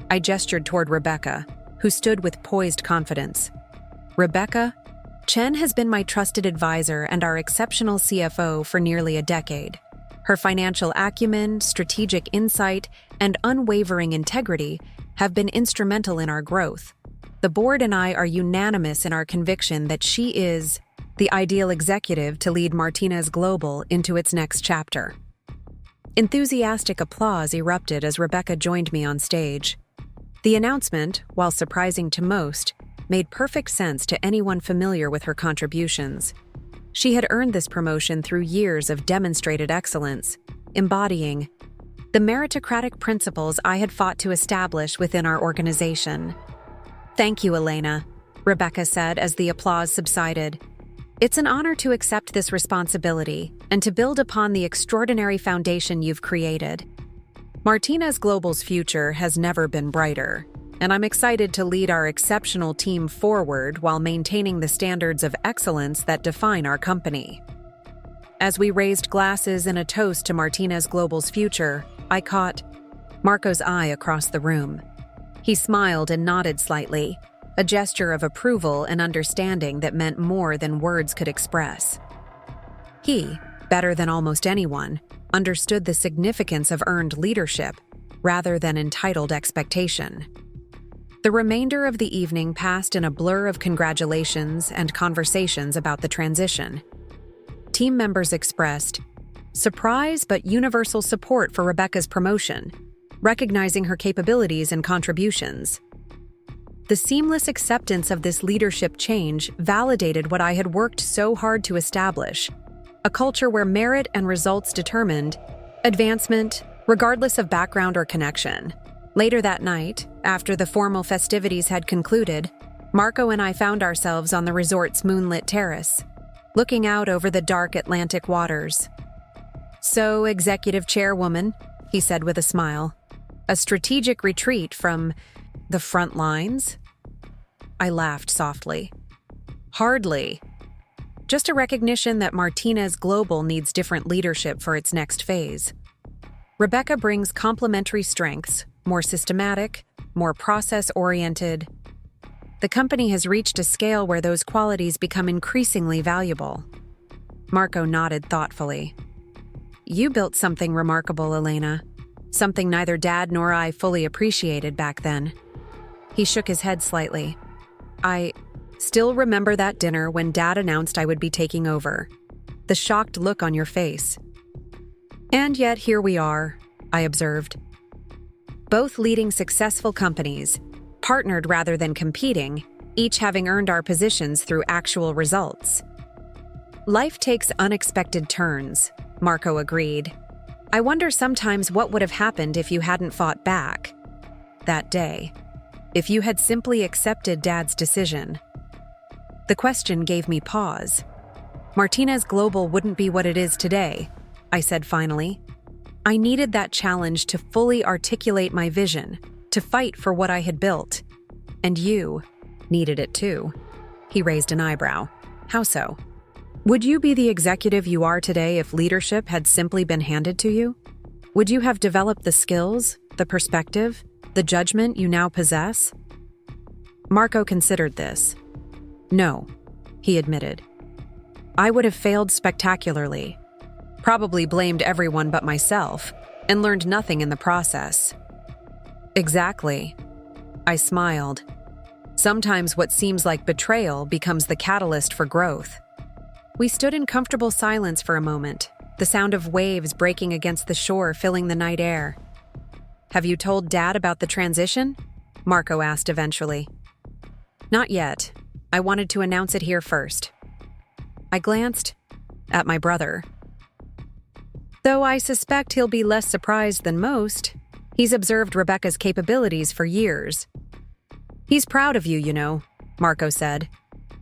S1: I gestured toward Rebecca, who stood with poised confidence. Rebecca, Chen has been my trusted advisor and our exceptional CFO for nearly a decade. Her financial acumen, strategic insight, and unwavering integrity have been instrumental in our growth. The board and I are unanimous in our conviction that she is the ideal executive to lead Martinez Global into its next chapter. Enthusiastic applause erupted as Rebecca joined me on stage. The announcement, while surprising to most, made perfect sense to anyone familiar with her contributions. She had earned this promotion through years of demonstrated excellence, embodying the meritocratic principles I had fought to establish within our organization. "Thank you, Elena," Rebecca said as the applause subsided. "It's an honor to accept this responsibility and to build upon the extraordinary foundation you've created. Martinez Global's future has never been brighter, and I'm excited to lead our exceptional team forward while maintaining the standards of excellence that define our company." As we raised glasses in a toast to Martinez Global's future, I caught Marco's eye across the room. He smiled and nodded slightly, a gesture of approval and understanding that meant more than words could express. He, better than almost anyone, understood the significance of earned leadership rather than entitled expectation. The remainder of the evening passed in a blur of congratulations and conversations about the transition. Team members expressed surprise but universal support for Rebecca's promotion, recognizing her capabilities and contributions. The seamless acceptance of this leadership change validated what I had worked so hard to establish, a culture where merit and results determined advancement, regardless of background or connection. Later that night, after the formal festivities had concluded, Marco and I found ourselves on the resort's moonlit terrace, looking out over the dark Atlantic waters. "So, executive chairwoman," he said with a smile, "a strategic retreat from the front lines?" I laughed softly. "Hardly. Just a recognition that Martinez Global needs different leadership for its next phase. Rebecca brings complementary strengths, more systematic, more process-oriented. The company has reached a scale where those qualities become increasingly valuable." Marco nodded thoughtfully. "You built something remarkable, Elena. Something neither Dad nor I fully appreciated back then." He shook his head slightly. "I still remember that dinner when Dad announced I would be taking over. The shocked look on your face. And yet here we are," I observed. "Both leading successful companies, partnered rather than competing, each having earned our positions through actual results." "Life takes unexpected turns," Marco agreed. "I wonder sometimes what would have happened if you hadn't fought back that day, if you had simply accepted Dad's decision." The question gave me pause. "Martinez Global wouldn't be what it is today," I said finally. "I needed that challenge to fully articulate my vision, to fight for what I had built. And you needed it too." He raised an eyebrow. How so? Would you be the executive you are today if leadership had simply been handed to you? Would you have developed the skills, the perspective, the judgment you now possess? Marco considered this. No, he admitted. I would have failed spectacularly, probably blamed everyone but myself, and learned nothing in the process. Exactly. I smiled. Sometimes what seems like betrayal becomes the catalyst for growth. We stood in comfortable silence for a moment, the sound of waves breaking against the shore filling the night air. Have you told Dad about the transition? Marco asked eventually. Not yet. I wanted to announce it here first. I glanced at my brother. Though I suspect he'll be less surprised than most, he's observed Rebecca's capabilities for years. He's proud of you, you know, Marco said.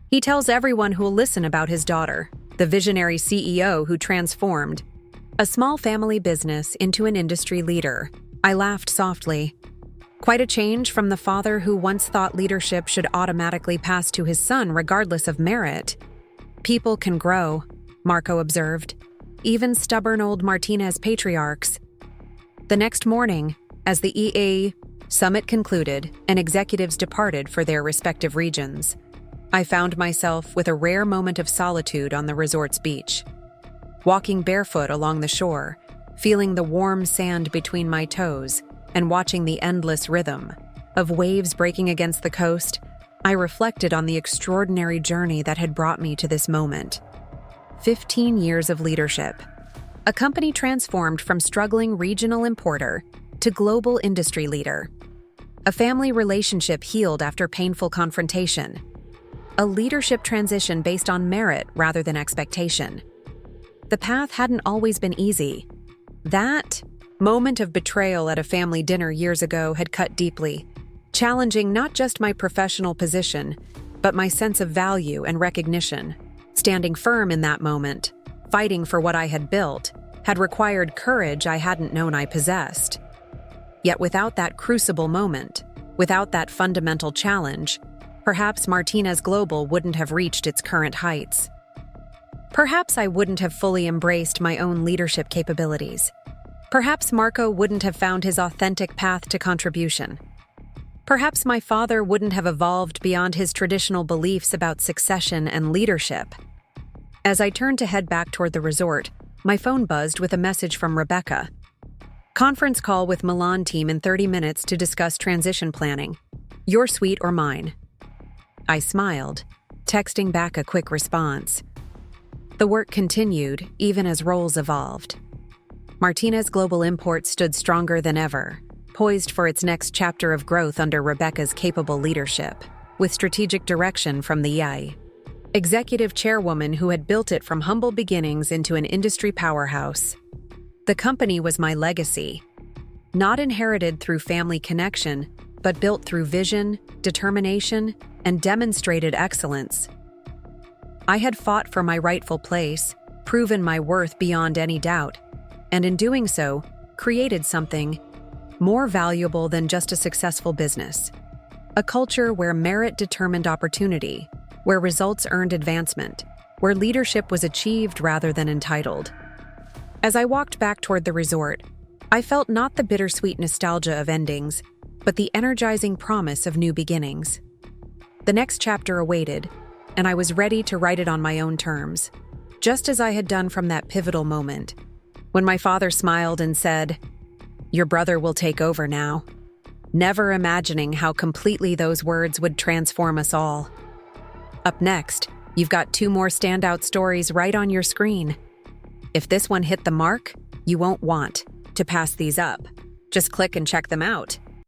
S1: He tells everyone who'll listen about his daughter, the visionary CEO who transformed a small family business into an industry leader. I laughed softly. Quite a change from the father who once thought leadership should automatically pass to his son regardless of merit. People can grow, Marco observed. Even stubborn old Martinez patriarchs. The next morning, as the EA summit concluded and executives departed for their respective regions, I found myself with a rare moment of solitude on the resort's beach. Walking barefoot along the shore, feeling the warm sand between my toes, and watching the endless rhythm of waves breaking against the coast, I reflected on the extraordinary journey that had brought me to this moment. 15 years of leadership. A company transformed from struggling regional importer to global industry leader. A family relationship healed after painful confrontation. A leadership transition based on merit rather than expectation. The path hadn't always been easy. That moment of betrayal at a family dinner years ago had cut deeply, challenging not just my professional position, but my sense of value and recognition. Standing firm in that moment, fighting for what I had built, had required courage I hadn't known I possessed. Yet without that crucible moment, without that fundamental challenge, perhaps Martinez Global wouldn't have reached its current heights. Perhaps I wouldn't have fully embraced my own leadership capabilities. Perhaps Marco wouldn't have found his authentic path to contribution. Perhaps my father wouldn't have evolved beyond his traditional beliefs about succession and leadership. As I turned to head back toward the resort, my phone buzzed with a message from Rebecca. Conference call with Milan team in 30 minutes to discuss transition planning. Your suite or mine? I smiled, texting back a quick response. The work continued, even as roles evolved. Martinez Global Imports stood stronger than ever, poised for its next chapter of growth under Rebecca's capable leadership, with strategic direction from the executive chairwoman who had built it from humble beginnings into an industry powerhouse. The company was my legacy, not inherited through family connection, but built through vision, determination, and demonstrated excellence. I had fought for my rightful place, proven my worth beyond any doubt, and in doing so, created something more valuable than just a successful business. A culture where merit determined opportunity, where results earned advancement, where leadership was achieved rather than entitled. As I walked back toward the resort, I felt not the bittersweet nostalgia of endings, but the energizing promise of new beginnings. The next chapter awaited, and I was ready to write it on my own terms, just as I had done from that pivotal moment, when my father smiled and said, "Your brother will take over now," never imagining how completely those words would transform us all. Up next, you've got 2 more standout stories right on your screen. If this one hit the mark, you won't want to pass these up. Just click and check them out.